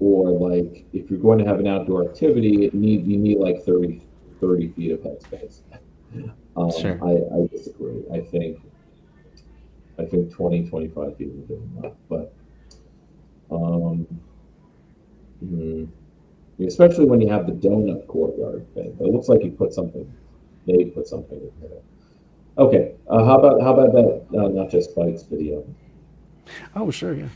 S4: or like if you're going to have an outdoor activity, you need like 30 feet of headspace.
S1: Sure.
S4: I disagree. I think 20, 25 feet would be enough, but um, especially when you have the donut courtyard thing. It looks like they put something in there. Okay, how about that not just bikes video?
S1: Oh, sure, yeah.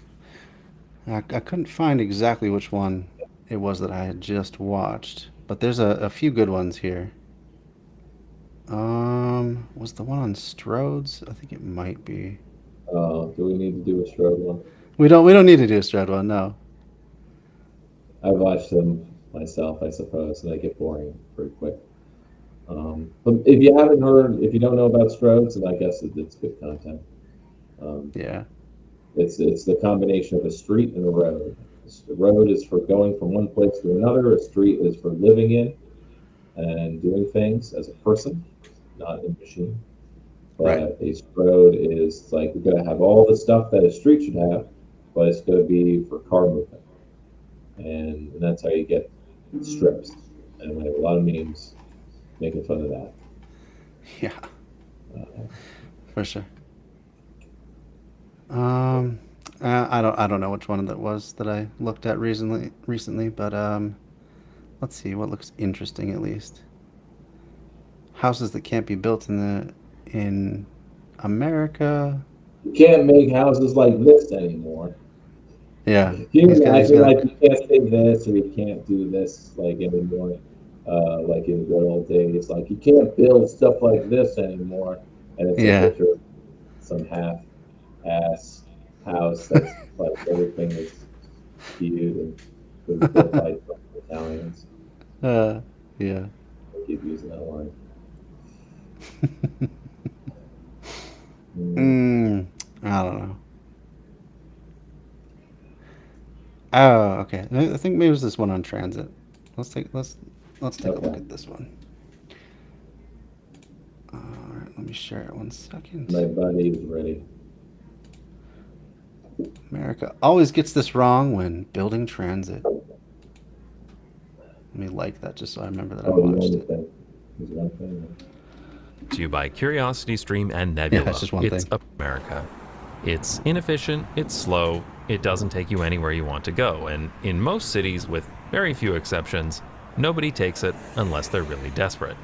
S1: I couldn't find exactly which one it was that I had just watched, but there's a few good ones here. Was the one on Strode's? I think it might be.
S4: Do we need to do a Strode one?
S1: We don't need to do a Strode one, no.
S4: I've watched them myself, I suppose, and they get boring pretty quick. But if you haven't heard, if you don't know about Strodes, then I guess it's good content.
S1: Yeah.
S4: It's the combination of a street and a road. The road is for going from one place to another. A street is for living in and doing things as a person, not a machine. But
S1: Right.
S4: a road is like we're going to have all the stuff that a street should have, but it's going to be for car movement, and that's how you get strips. And we have a lot of memes making fun of that.
S1: Yeah. For sure. I don't know which one that was that I looked at recently, but let's see what looks interesting at least. Houses that can't be built in America.
S4: You can't make houses like this anymore.
S1: Yeah.
S4: You
S1: He's got-
S4: imagine like you can't say this or you can't do this like anymore. Like in the good old days, like you can't build stuff like this anymore. And it's
S1: Yeah.
S4: a picture of some half-ass house that's like everything is skewed and was built by Italians.
S1: Yeah.
S4: I keep using that line.
S1: I don't know. Oh, okay. I think maybe it was this one on transit. Let's take a look at this one. All right, let me share it 1 second.
S4: My buddy is ready.
S1: America always gets this wrong when building transit. Let me like that just so I remember that I watched it.
S4: There's one thing.
S15: To you by CuriosityStream and Nebula.
S1: it's just one
S15: It's
S1: thing.
S15: up America. It's inefficient, it's slow, it doesn't take you anywhere you want to go, and in most cities, with very few exceptions, nobody takes it unless they're really desperate.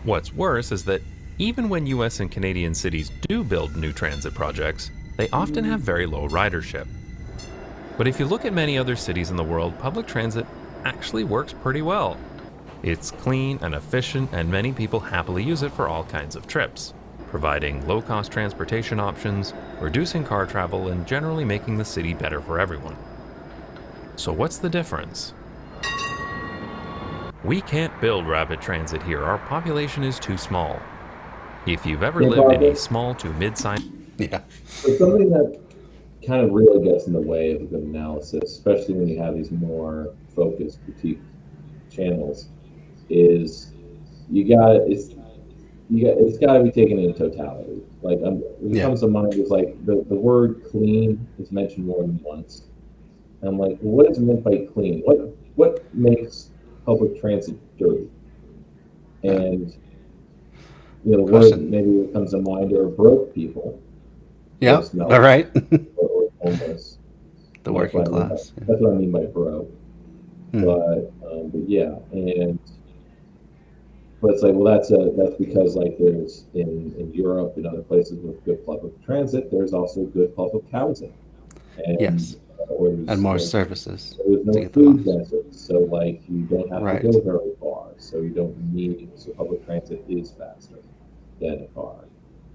S15: What's worse is that even when US and Canadian cities do build new transit projects, they often have very low ridership. But if you look at many other cities in the world, public transit actually works pretty well. It's clean and efficient, and many people happily use it for all kinds of trips, providing low-cost transportation options, reducing car travel, and generally making the city better for everyone. So what's the difference? We can't build rapid transit here. Our population is too small. If you've ever lived in a small to mid-sized...
S1: Yeah.
S4: But something that kind of really gets in the way of a good analysis, especially when you have these more focused critique channels, is it's got to be taken in totality. Like what comes to mind is like the word clean is mentioned more than once. And I'm like, what is meant by clean? What makes public transit dirty? And the word maybe that comes to mind are broke people.
S1: Yeah, all right.
S4: Or homeless.
S1: The working class.
S4: That's what I mean by broke. But yeah, but it's like, well, that's because like there's in Europe and other places with good public transit, there's also good public housing. And,
S1: yes. And more services.
S4: There's no food deserts, so like you don't have to go very far. So you don't need public transit is faster than a car.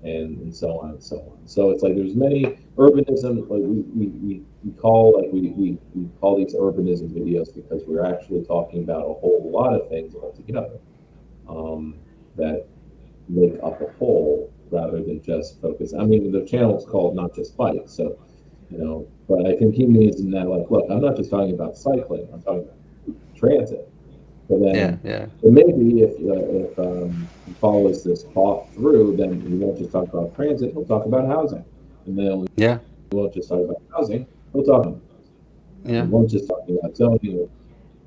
S4: And so on and so on. So it's like there's many urbanism. Like we call these urbanism videos because we're actually talking about a whole lot of things altogether that make up a whole rather than just focus. I mean, the channel is called Not Just Bikes, so But I think he means in that like, look, I'm not just talking about cycling. I'm talking about transit. But then, but maybe if he follows this talk through, then he won't just talk about transit. He'll talk about housing, and then he won't just talk about housing. He'll talk.
S1: Yeah.
S4: They won't just talk about zoning or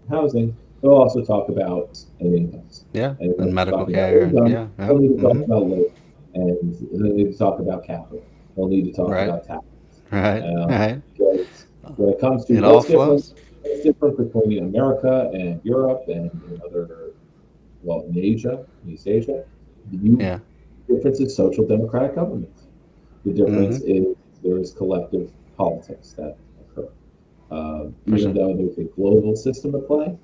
S4: housing. They'll also talk about incomes.
S1: Yeah,
S4: And
S1: medical
S4: talking about
S1: care.
S4: income,
S1: Yeah.
S4: they'll need to talk about labor, and they'll need to talk about capital. They'll need to talk
S1: Right.
S4: about taxes.
S1: Right. Right.
S4: Because when it comes to
S1: It all flows.
S4: what's different between America and Europe and in other, well, in Asia, East Asia, the difference is social democratic governments. The difference is there is collective politics that occur. Even though there's a global system at play,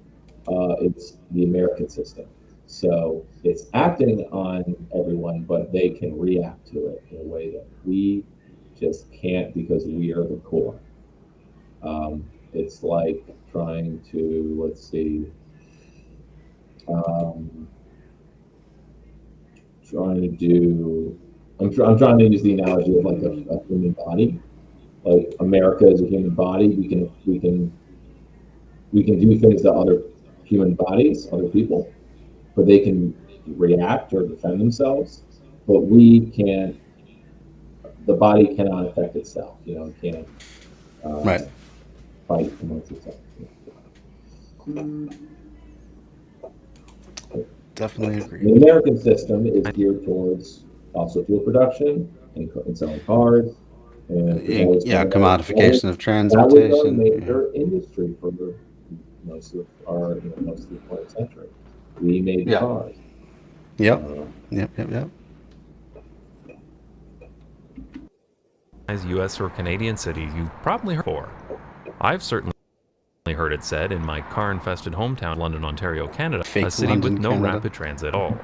S4: it's the American system. So it's acting on everyone, but they can react to it in a way that we just can't because we are the core. It's like trying to, let's see, trying to do, I'm trying to use the analogy of like a human body. Like America is a human body. We can do things to other human bodies, other people, but they can react or defend themselves. But we can't. The body cannot affect itself. You know, it can't fight amongst itself.
S1: Definitely agree.
S4: The American system is geared towards fossil fuel production and selling cars. And
S1: commodification of transportation.
S4: That was our major industry for most of our, most of the 20th century. We made cars.
S1: Yep.
S15: As U.S. or Canadian city you've probably heard before. I've certainly heard it said in my car-infested hometown, London, Ontario, Canada, a city
S1: London,
S15: with no
S1: Canada.
S15: rapid transit at all.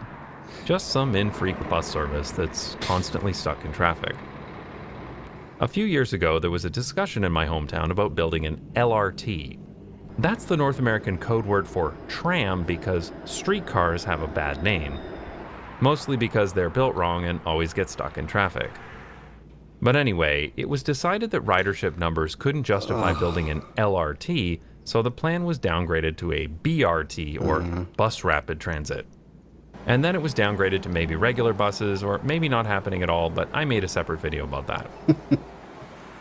S15: Just some infrequent bus service that's constantly stuck in traffic. A few years ago, there was a discussion in my hometown about building an LRT. That's the North American code word for tram because streetcars have a bad name. Mostly because they're built wrong and always get stuck in traffic. But anyway, it was decided that ridership numbers couldn't justify building an LRT, so the plan was downgraded to a BRT, or bus rapid transit. And then it was downgraded to maybe regular buses, or maybe not happening at all, but I made a separate video about that.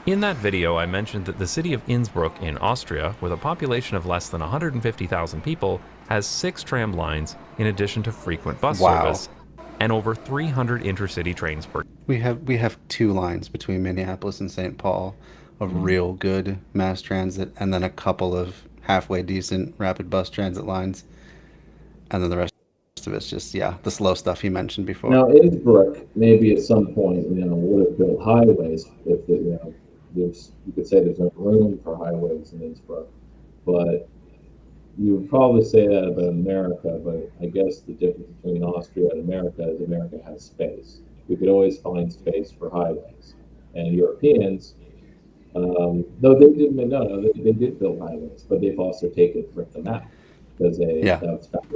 S15: In that video, I mentioned that the city of Innsbruck in Austria, with a population of less than 150,000 people, has 6 tram lines in addition to frequent bus service, and over 300 intercity trains per.
S1: We have 2 lines between Minneapolis and St. Paul of real good mass transit, and then a couple of halfway decent rapid bus transit lines, and then the rest of it's just the slow stuff he mentioned before.
S4: Now Innsbruck maybe at some point would have built highways if you could say there's no room for highways in Innsbruck, but you would probably say that about America, but I guess the difference between Austria and America is America has space. We could always find space for highways. And Europeans, they did build highways, but they've also ripped them out. Because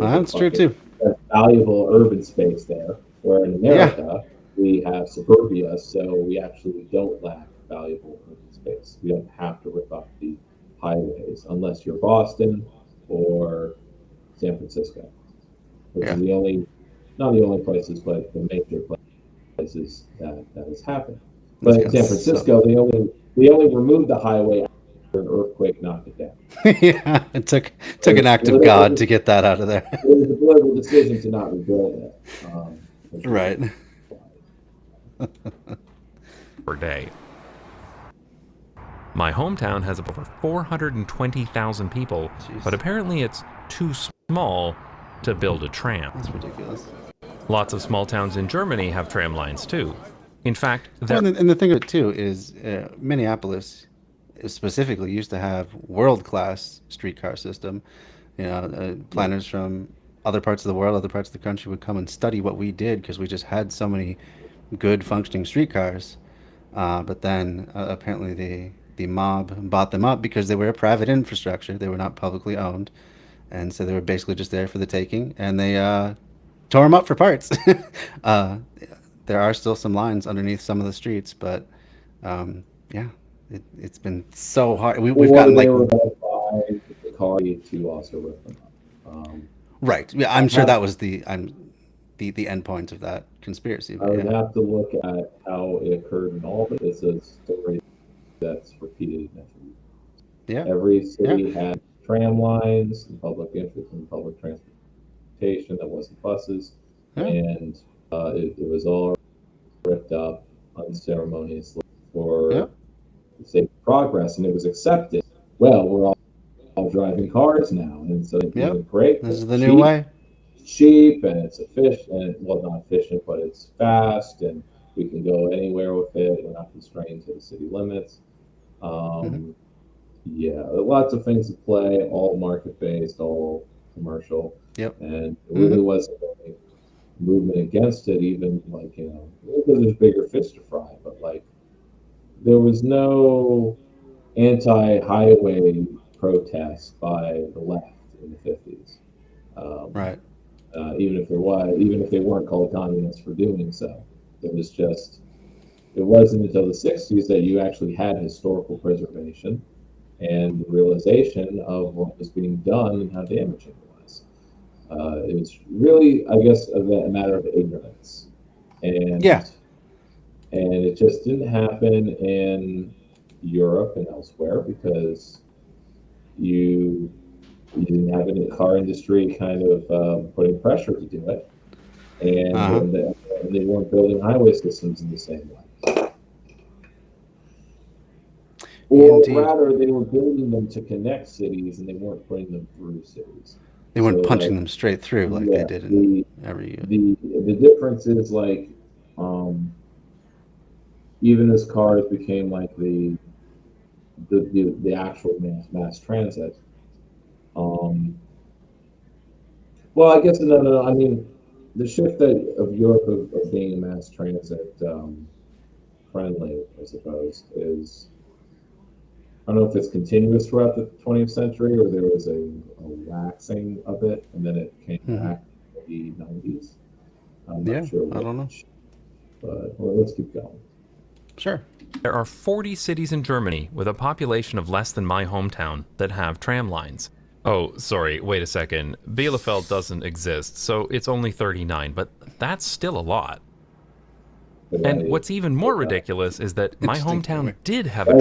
S1: that's true too.
S4: That's valuable urban space there, where in America, we have suburbia, so we actually don't lack valuable urban space. We don't have to rip up the highways unless you're Boston or San Francisco, which is not the only places, but the major places that has happened. But in San Francisco, they only removed the highway after an earthquake knocked it down.
S1: It took an act of God to get that out of there.
S4: It was a political decision to not rebuild it.
S1: Right.
S15: Per day. My hometown has over 420,000 people, but apparently it's too small to build a tram.
S1: That's ridiculous.
S15: Lots of small towns in Germany have tram lines too. In fact,
S1: and the thing of it too is Minneapolis specifically used to have world-class streetcar system. Planners from other parts of the world, other parts of the country would come and study what we did because we just had so many good functioning streetcars. But then apparently the mob bought them up because they were a private infrastructure. They were not publicly owned. And so they were basically just there for the taking. And they tore them up for parts. There are still some lines underneath some of the streets. But it's been so hard. We've gotten like...
S4: They were going to buy the car to also rip them up.
S1: Right. Yeah, I'm sure that was the end point of that conspiracy.
S4: I would have to look at how it occurred in all, but it's a story that's repeated.
S1: Yeah.
S4: Every city had tram lines, and public interest in public transportation that wasn't buses, and it was all ripped up unceremoniously for the sake of progress, and it was accepted. Well, we're all driving cars now, and so it's great.
S1: This is the new way.
S4: Cheap, and it's efficient, well, not efficient, but it's fast, and we can go anywhere with it. We're not constrained to the city limits. Yeah, lots of things at play, all market-based, all commercial. And it really wasn't a movement against it, even like, because there's bigger fish to fry, but like, there was no anti-highway protest by the left in the 50s.
S1: Right.
S4: Even if they weren't called communists for doing so. It wasn't until the 60s that you actually had historical preservation and the realization of what was being done and how damaging it was. It was really, I guess, a matter of ignorance. And it just didn't happen in Europe and elsewhere because you didn't have any car industry kind of putting pressure to do it, and they weren't building highway systems in the same way. Or rather, they were building them to connect cities, and they weren't putting them through cities.
S1: They weren't punching them straight through like they did in every year.
S4: The difference is like, even as cars became like the actual mass transit. Well, I guess no. I mean, the shift of Europe of being a mass transit friendly, I suppose, is, I don't know if it's continuous throughout the 20th century or there was a waxing of it and then it came back in the 90s. I'm not sure.
S1: I don't know.
S4: But let's keep going.
S1: Sure.
S15: There are 40 cities in Germany with a population of less than my hometown that have tram lines. Oh, sorry, wait a second. Bielefeld doesn't exist, so it's only 39, but that's still a lot. And what's even more ridiculous is that my hometown did have a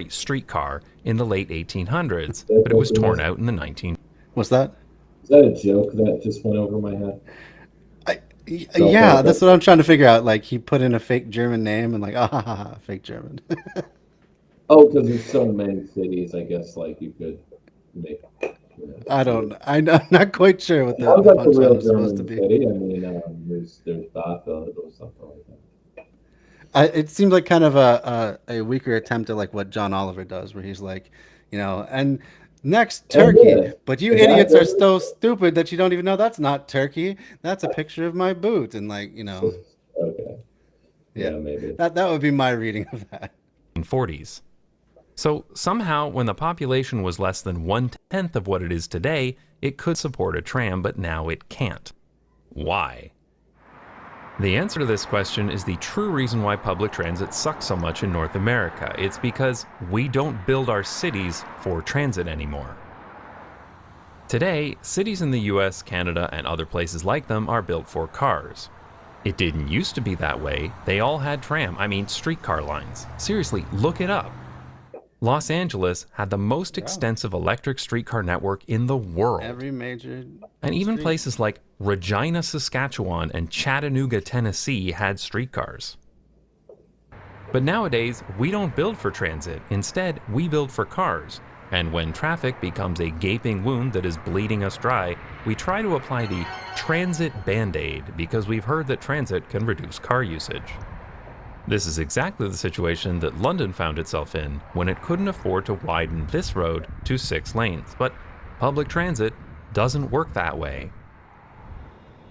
S15: streetcar in the late 1800s, but it was torn out in the 19...
S1: What's that?
S4: Is that a joke that just went over my head?
S1: Yeah, that's what I'm trying to figure out. Like, he put in a fake German name and like, fake German.
S4: Oh, because there's so many cities, I guess, like, you could make...
S1: I'm not quite sure what the punchline is supposed to be.
S4: City. I mean, there's Bielefeld or something like that.
S1: It seems like kind of a weaker attempt at like what John Oliver does, where he's like, and next Turkey, but you idiots are so stupid that you don't even know that's not Turkey. That's a picture of my boot, and like,
S4: Okay. Yeah, maybe.
S1: That would be my reading of that.
S15: In 40s. So somehow, when the population was less than 1/10 of what it is today, it could support a tram, but now it can't. Why? The answer to this question is the true reason why public transit sucks so much in North America. It's because we don't build our cities for transit anymore. Today, cities in the US, Canada, and other places like them are built for cars. It didn't used to be that way. They all had streetcar lines. Seriously, look it up. Los Angeles had the most extensive electric streetcar network in the world.
S1: Every major
S15: And even places like Regina, Saskatchewan and Chattanooga, Tennessee had streetcars. But nowadays, we don't build for transit. Instead, we build for cars. And when traffic becomes a gaping wound that is bleeding us dry, we try to apply the transit band-aid because we've heard that transit can reduce car usage. This is exactly the situation that London found itself in when it couldn't afford to widen this road to 6 lanes. But public transit doesn't work that way.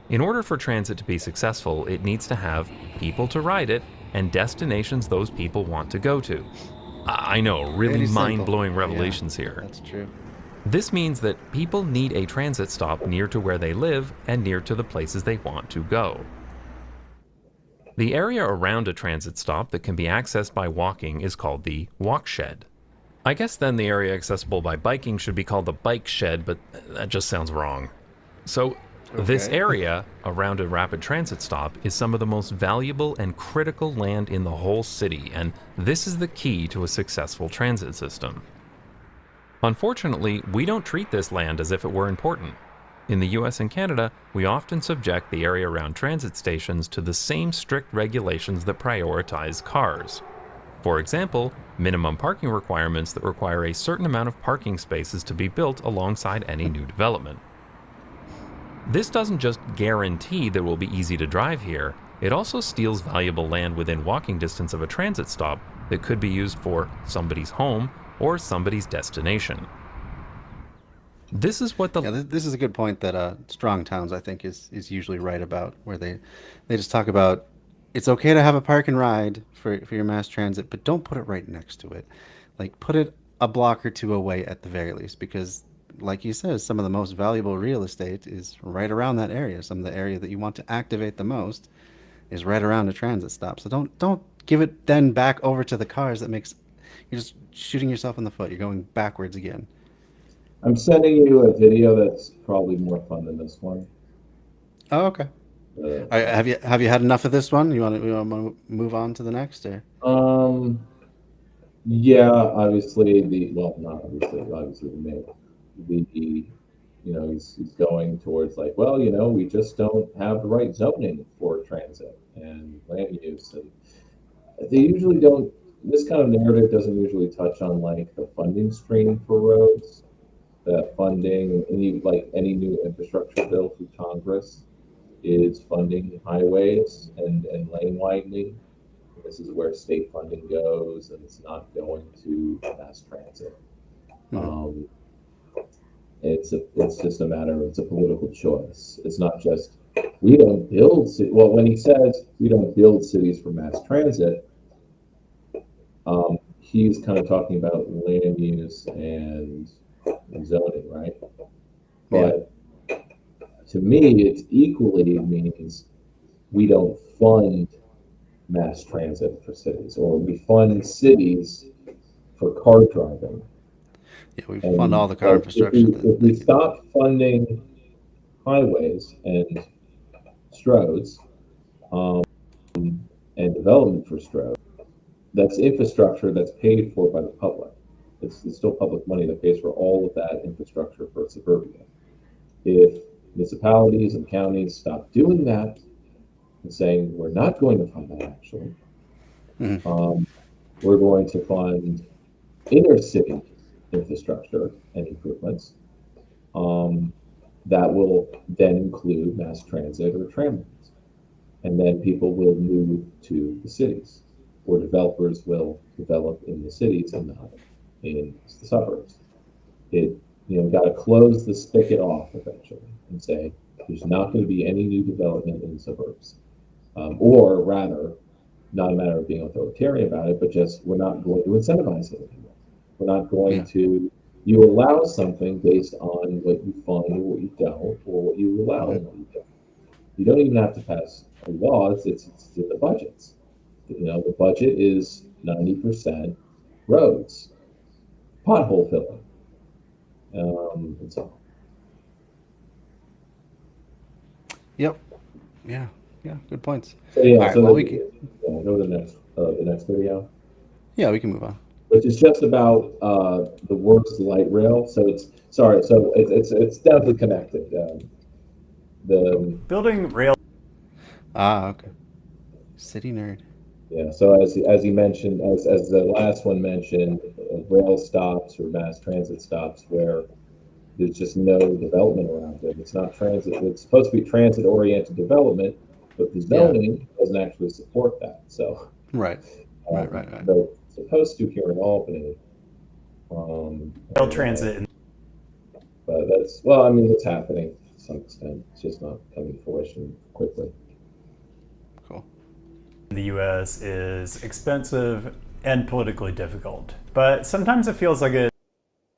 S15: In order for transit to be successful, it needs to have people to ride it and destinations those people want to go to. I know, really mind-blowing revelations here.
S1: That's true.
S15: This means that people need a transit stop near to where they live and near to the places they want to go. The area around a transit stop that can be accessed by walking is called the walk shed. I guess then the area accessible by biking should be called the bike shed, but that just sounds wrong. So this area around a rapid transit stop is some of the most valuable and critical land in the whole city, and this is the key to a successful transit system. Unfortunately, we don't treat this land as if it were important. In the US and Canada, we often subject the area around transit stations to the same strict regulations that prioritize cars. For example, minimum parking requirements that require a certain amount of parking spaces to be built alongside any new development. This doesn't just guarantee that it will be easy to drive here, it also steals valuable land within walking distance of a transit stop that could be used for somebody's home or somebody's destination. This is what the...
S1: Yeah, this is a good point that Strong Towns, I think, is usually right about, where they just talk about it's okay to have a park and ride for your mass transit, but don't put it right next to it. Like, put it a block or two away at the very least, because like you said, some of the most valuable real estate is right around that area. Some of the area that you want to activate the most is right around a transit stop. So don't give it then back over to the cars. You're just shooting yourself in the foot. You're going backwards again.
S4: I'm sending you a video that's probably more fun than this one.
S1: Oh, okay. Have you had enough of this one? You want to move on to the next, or?
S4: Yeah, obviously he's going towards like, well, we just don't have the right zoning for transit and land use, and they usually don't. This kind of narrative doesn't usually touch on like the funding stream for roads, that funding, any new infrastructure bill through Congress is funding highways and lane widening. This is where state funding goes, and it's not going to mass transit. It's just a matter of, it's a political choice. It's not just, we don't build well, when he says we don't build cities for mass transit, he's kind of talking about land use and zoning, right? But to me, it equally means we don't fund mass transit for cities, or we fund cities for car driving.
S1: Yeah, we fund all the car infrastructure.
S4: If we stop funding highways and stroads and development for stroads, that's infrastructure that's paid for by the public. It's still public money that pays for all of that infrastructure for suburbia. If municipalities and counties stop doing that and saying, we're not going to fund that actually, we're going to fund inner city infrastructure and improvements that will then include mass transit or tram lines. And then people will move to the cities, or developers will develop in the cities and not in the suburbs. Got to close the spigot off eventually and say there's not going to be any new development in the suburbs, or rather, not a matter of being authoritarian about it, but just we're not going to incentivize it anymore. We're not going to. You allow something based on what you fund or what you don't, or what you allow and what you don't. You don't even have to pass a law. It's in the budgets. The budget is 90% roads, pothole filling, and so on.
S1: Yep. Yeah. Good points.
S4: So yeah.
S1: All right,
S4: So
S1: we can
S4: go to the next video.
S1: Yeah, we can move on.
S4: Which is just about the worst light rail. So it's definitely connected. The
S16: building rail.
S1: Okay. City nerd.
S4: Yeah. So as he mentioned, as the last one mentioned, rail stops or mass transit stops where there's just no development around it. It's not transit. It's supposed to be transit-oriented development, but the zoning doesn't actually support that. So
S1: right.
S4: They're supposed to here in Albany.
S16: Rail transit.
S4: But it's happening to some extent. It's just not coming to fruition quickly.
S1: Cool.
S16: The U.S. is expensive and politically difficult, but sometimes it feels like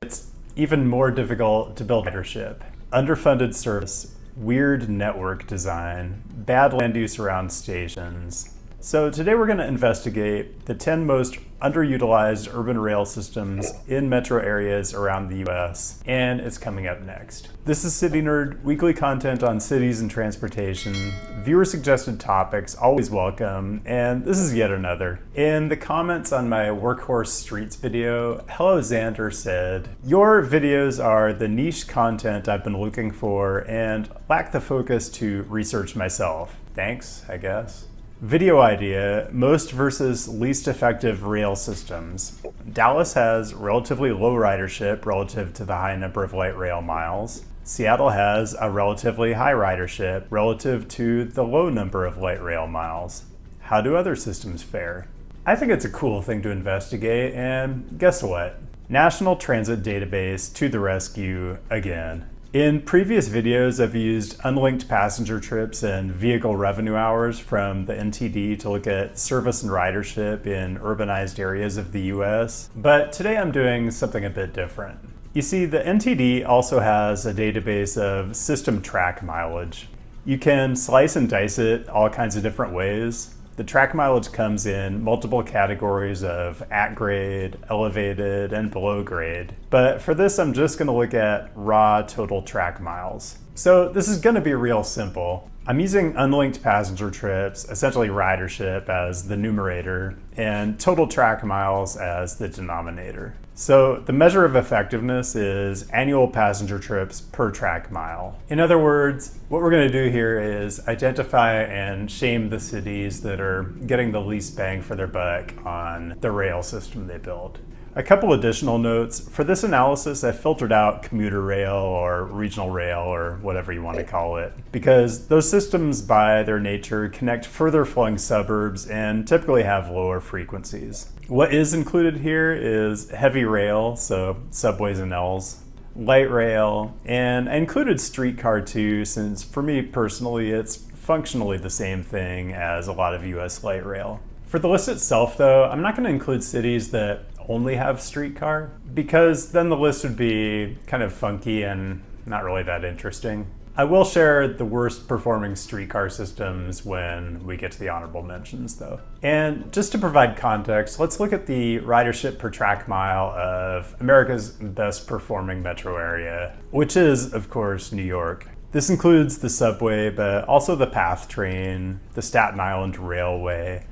S16: it's even more difficult to build ridership. Underfunded service, weird network design, bad land use around stations, So today we're going to investigate the 10 most underutilized urban rail systems in metro areas around the US, and it's coming up next. This is City Nerd, weekly content on cities and transportation. Viewer suggested topics, always welcome, and this is yet another. In the comments on my Workhorse Streets video, Hello Xander said, "Your videos are the niche content I've been looking for and lack the focus to research myself." Thanks, I guess. Video idea, most versus least effective rail systems. Dallas has relatively low ridership relative to the high number of light rail miles. Seattle has a relatively high ridership relative to the low number of light rail miles. How do other systems fare? I think it's a cool thing to investigate, and guess what? National Transit Database to the rescue again. In previous videos, I've used unlinked passenger trips and vehicle revenue hours from the NTD to look at service and ridership in urbanized areas of the US, but today I'm doing something a bit different. You see, the NTD also has a database of system track mileage. You can slice and dice it all kinds of different ways. The track mileage comes in multiple categories of at grade, elevated, and below grade. But for this, I'm just gonna look at raw total track miles. So this is gonna be real simple. I'm using unlinked passenger trips, essentially ridership, as the numerator, and total track miles as the denominator. So the measure of effectiveness is annual passenger trips per track mile. In other words, what we're going to do here is identify and shame the cities that are getting the least bang for their buck on the rail system they build. A couple additional notes. For this analysis, I filtered out commuter rail or regional rail or whatever you want to call it, because those systems by their nature connect further flowing suburbs and typically have lower frequencies. What is included here is heavy rail, so subways and Ls, light rail, and I included streetcar too, since for me personally, it's functionally the same thing as a lot of US light rail. For the list itself though, I'm not going to include cities that only have streetcar, because then the list would be kind of funky and not really that interesting. I will share the worst performing streetcar systems when we get to the honorable mentions though. And just to provide context, let's look at the ridership per track mile of America's best performing metro area, which is of course New York. This includes the subway, but also the PATH train, the Staten Island Railway,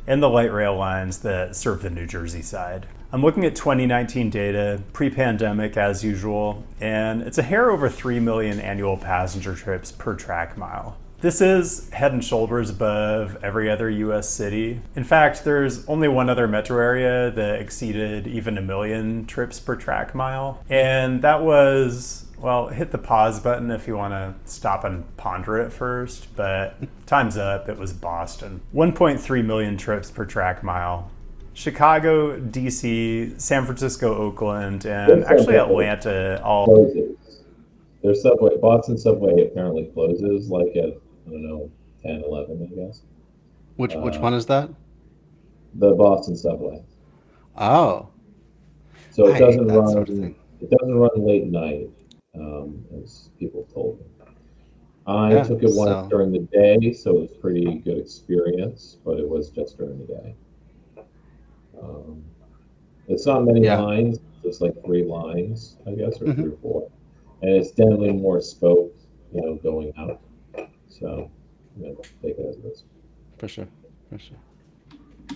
S16: and the light rail lines that serve the New Jersey side. I'm looking at 2019 data, pre-pandemic as usual, and it's a hair over 3 million annual passenger trips per track mile. This is head and shoulders above every other US city. In fact, there's only one other metro area that exceeded even 1 million trips per track mile, and that was, well, hit the pause button if you want to stop and ponder it first, but time's up, it was Boston. 1.3 million trips per track mile. Chicago, DC, San Francisco, Oakland, and actually Atlanta all
S4: closes. Their subway, Boston subway apparently closes like at, I don't know, 10, 11, I guess.
S1: Which one is that?
S4: The Boston subway.
S1: Oh.
S4: So it
S1: I
S4: doesn't
S1: hate that
S4: run.
S1: sort of thing.
S4: It doesn't run late night, as people told me. I took it once during the day, so it was a pretty good experience, but it was just during the day. It's not many lines, just like 3 lines, I guess, or 3 or 4. And it's definitely more spoke, going out. So, take it as it is.
S1: For sure, for sure.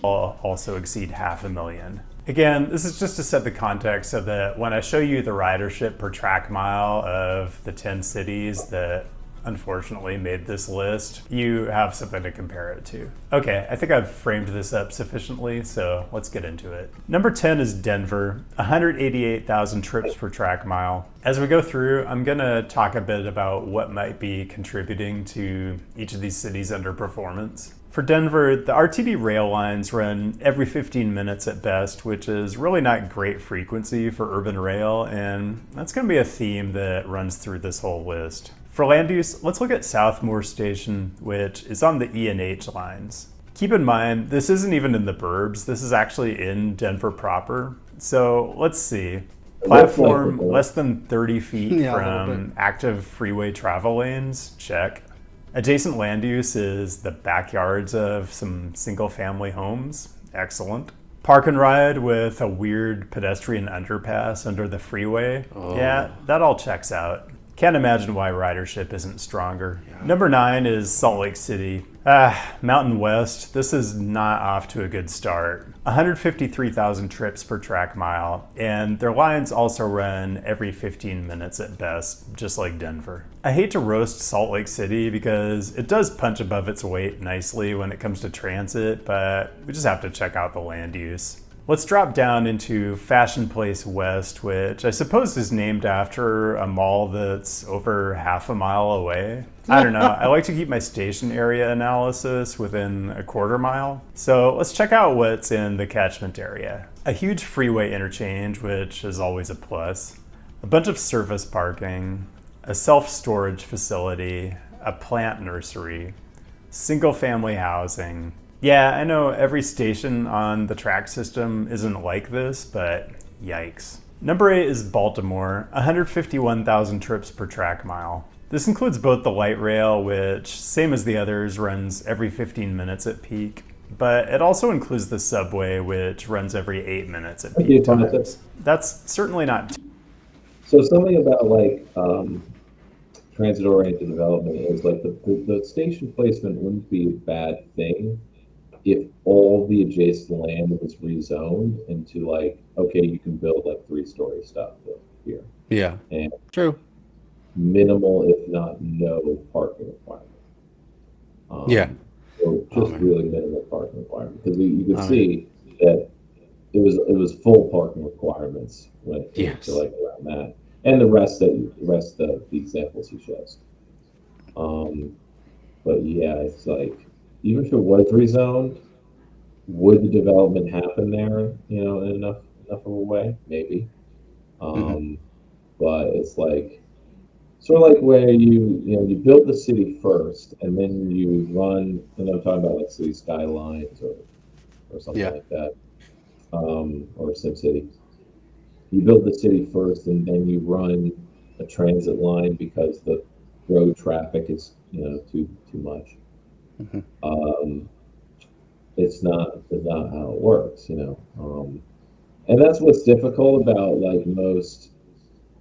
S16: Also exceed 500,000. Again, this is just to set the context so that when I show you the ridership per track mile of the 10 cities that unfortunately made this list, you have something to compare it to. Okay, I think I've framed this up sufficiently, so let's get into it. Number 10 is Denver, 188,000 trips per track mile. As we go through, I'm gonna talk a bit about what might be contributing to each of these cities' underperformance. For Denver, the RTD rail lines run every 15 minutes at best, which is really not great frequency for urban rail, and that's gonna be a theme that runs through this whole list. For land use, let's look at Southmore Station, which is on the E and H lines. Keep in mind, this isn't even in the burbs, this is actually in Denver proper. So let's see. Platform less than 30 feet from active freeway travel lanes, check. Adjacent land use is the backyards of some single-family homes. Excellent. Park and ride with a weird pedestrian underpass under the freeway.
S1: Oh.
S16: Yeah, that all checks out. Can't imagine why ridership isn't stronger. Yeah. Number 9 is Salt Lake City. Mountain West. This is not off to a good start. 153,000 trips per track mile, and their lines also run every 15 minutes at best, just like Denver. I hate to roast Salt Lake City because it does punch above its weight nicely when it comes to transit, but we just have to check out the land use. Let's drop down into Fashion Place West, which I suppose is named after a mall that's over half a mile away. I don't know. I like to keep my station area analysis within a quarter mile. So let's check out what's in the catchment area. A huge freeway interchange, which is always a plus. A bunch of surface parking, a self-storage facility, a plant nursery, single-family housing. Yeah, I know every station on the track system isn't like this, but yikes. Number 8 is Baltimore, 151,000 trips per track mile. This includes both the light rail, which, same as the others, runs every 15 minutes at peak, but it also includes the subway, which runs every 8 minutes at peak times. That's certainly not...
S4: So something about like transit-oriented development is like the station placement wouldn't be a bad thing if all the adjacent land was rezoned into like, okay, you can build like 3-story stuff here.
S1: Yeah.
S4: And
S1: true.
S4: Minimal, if not no, parking requirement.
S1: Yeah.
S4: So just really minimal parking requirement, because you could see that it was full parking requirements when it came to like around that, and the rest of the examples he shows. But yeah, it's like, even if it was rezoned, would the development happen there, you know, in enough of a way? Maybe. But it's like, sort of like where you build the city first, and then you run, and I'm talking about like City Skylines or something like that, or SimCity. You build the city first, and then you run a transit line because the road traffic is, too much. It's not how it works, and that's what's difficult about like most,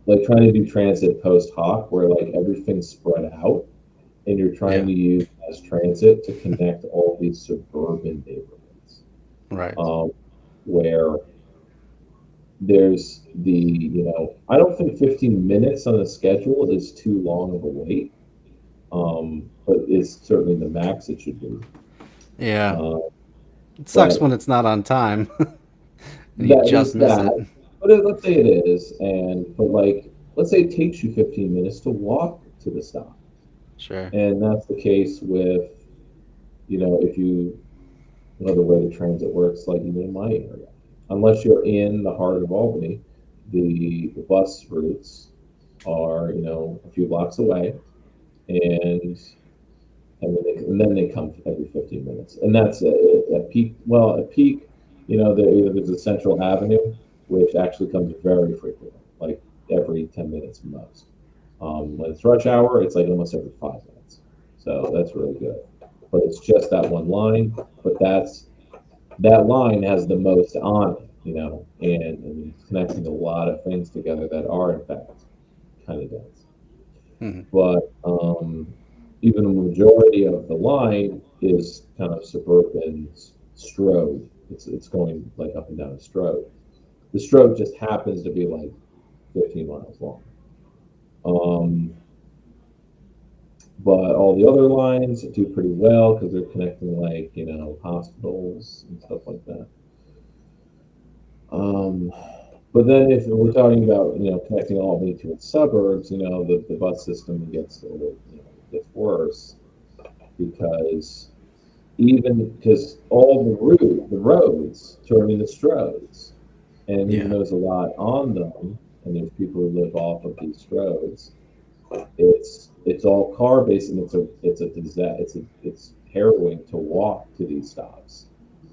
S4: like trying to do transit post hoc, where like everything's spread out and you're trying to use mass transit to connect all these suburban neighborhoods,
S1: right?
S4: Where there's I don't think 15 minutes on a schedule is too long of a wait, but it's certainly the max it should be.
S1: Yeah. It sucks when it's not on time. And you just miss it.
S4: But let's say it is, but like, let's say it takes you 15 minutes to walk to the stop.
S1: Sure.
S4: And that's the case with, if you know the way the transit works, like even in my area. Unless you're in the heart of Albany, the bus routes are, a few blocks away, and then they come every 15 minutes, and that's at peak. Well, at peak, there's a Central Avenue, which actually comes very frequently, like every 10 minutes most. When it's rush hour, it's like almost every 5 minutes. So that's really good. But it's just that one line. But that line has the most on it, and it's connecting a lot of things together that are in fact kind of dense. But even the majority of the line is kind of suburban strode. It's going like up and down a strode. The strode just happens to be like 15 miles long. But all the other lines do pretty well because they're connecting like, hospitals and stuff like that. But then if we're talking about, connecting Albany to its suburbs, the bus system gets worse because all the roads turn into stroads, and even though there's a lot on them, and there's people who live off of these roads, it's all car based, and it's harrowing to walk to these stops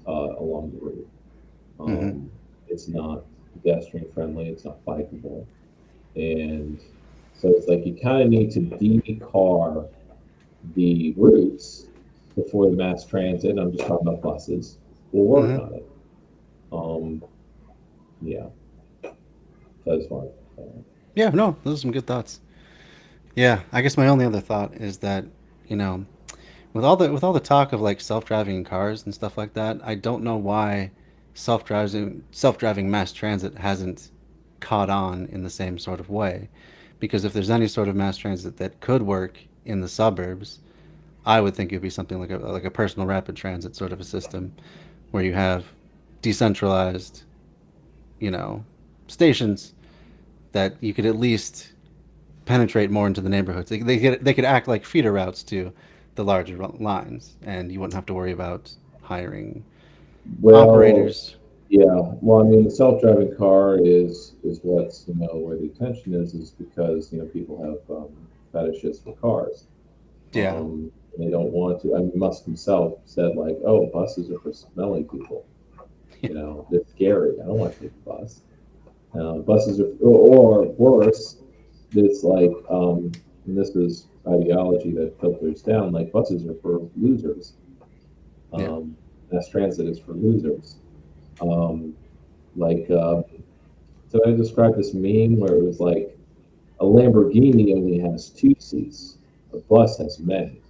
S4: along the route. It's not pedestrian friendly, it's not bikeable, and so it's like you kind of need to de-car the routes before the mass transit, I'm just talking about buses, will work
S1: Mhm.
S4: on it. Yeah. So I just want
S1: Yeah, no, those are some good thoughts. Yeah, I guess my only other thought is that, you know, with all the talk of like self-driving cars and stuff like that, I don't know why self-driving mass transit hasn't caught on in the same sort of way. Because if there's any sort of mass transit that could work in the suburbs, I would think it would be something like a personal rapid transit sort of a system where you have decentralized, you know, stations that you could at least penetrate more into the neighborhoods. They could act like feeder routes to the larger lines, and you wouldn't have to worry about hiring
S4: well,
S1: operators.
S4: yeah. Well, I mean, the self-driving car is what's where the attention is because people have fetishes for cars.
S1: Yeah.
S4: They don't want to. I mean, Musk himself said like, "Oh, buses are for smelly people. They're scary. I don't want to take a bus." Buses are, or worse, it's like, and this is ideology that filters down. Like buses are for losers.
S1: Yeah.
S4: Mass transit is for losers. Um, like, so I described this meme where it was like a Lamborghini only has two seats, a bus has many.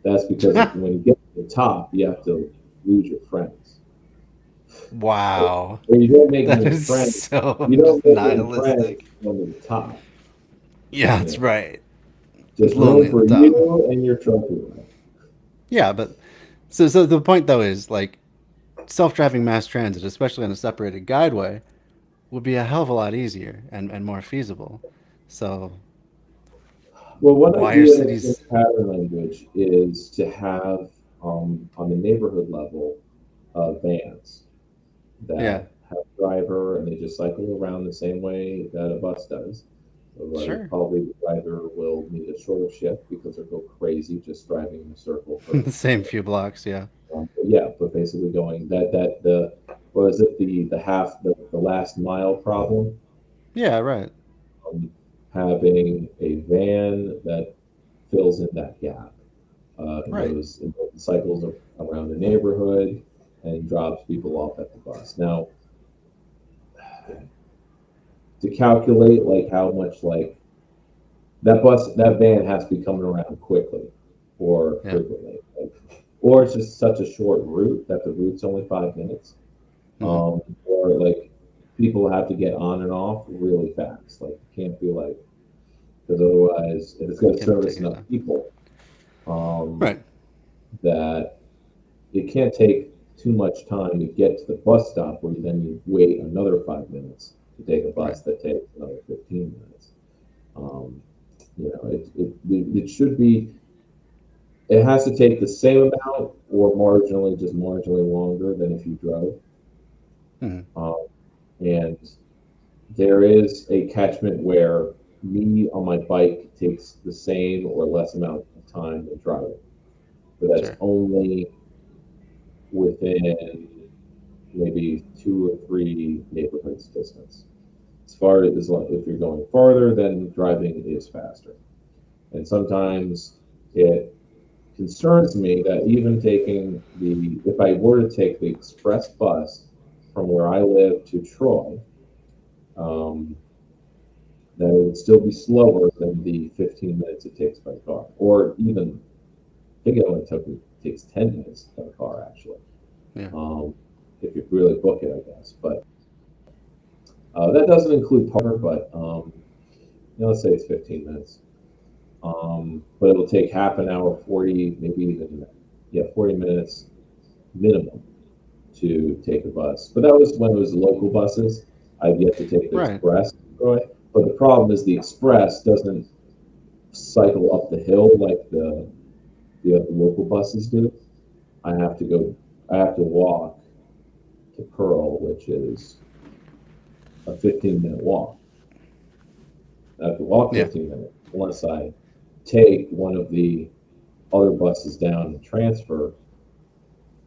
S4: That's because when you get to the top, you have to lose your friends.
S1: Wow.
S4: Or you don't make
S1: That
S4: any
S1: is
S4: friends.
S1: so
S4: You
S1: just
S4: don't make any friends
S1: nihilistic.
S4: on the top.
S1: Yeah,
S4: Yeah.
S1: that's right. It's
S4: Just
S1: lonely
S4: room
S1: at the
S4: for
S1: top.
S4: you and your trophy wife.
S1: Yeah, but so the point though is like self-driving mass transit, especially on a separated guideway, would be a hell of a lot easier and more feasible. So
S4: Well, one
S1: why are
S4: idea that's in
S1: cities?
S4: pattern language is to have on the neighborhood level vans
S1: Yeah,
S4: that have a driver and they just cycle around the same way that a bus does. But
S1: sure.
S4: probably the driver will need a shorter shift because they'll go crazy just driving in a circle for
S1: The same few blocks. Yeah.
S4: but yeah, but basically going that the what is it the last mile problem,
S1: Yeah. Right.
S4: um, having a van that fills in that gap,
S1: Right.
S4: and cycles around the neighborhood and drops people off at the bus. Now to calculate like how much like that van has to be coming around quickly or
S1: Yeah.
S4: frequently, or it's just such a short route that the route's only 5 minutes.
S1: Hmm.
S4: Or like people have to get on and off really fast. Like it can't be like because otherwise, if it's going to
S1: Can't be
S4: service
S1: taking your
S4: enough
S1: time.
S4: people,
S1: Right.
S4: that it can't take too much time to get to the bus stop where then you wait another 5 minutes to take a
S1: Right.
S4: bus that takes another 15 minutes. Um, it should be. It has to take the same amount or just marginally longer than if you drove.
S1: Hmm.
S4: And there is a catchment where me on my bike takes the same or less amount of time than driving, but that's
S1: Sure.
S4: only within maybe 2 or 3 neighborhoods distance. As far as if you're going farther, then driving is faster. And sometimes it concerns me that even if I were to take the express bus from where I live to Troy, um, that it would still be slower than the 15 minutes it takes by car, or even I think it only takes 10 minutes by car actually,
S1: Yeah.
S4: if you really book it, I guess. But that doesn't include parker, but let's say it's 15 minutes. But it'll take half an hour, 40, maybe even 40 minutes minimum to take a bus. But that was when it was local buses. I've yet to take the
S1: Right.
S4: express, Troy. But the problem is the express doesn't cycle up the hill like the other local buses do. I have to walk to Pearl, which is a 15-minute walk. I have to walk
S1: Yeah.
S4: 15 minutes unless I take one of the other buses down and transfer.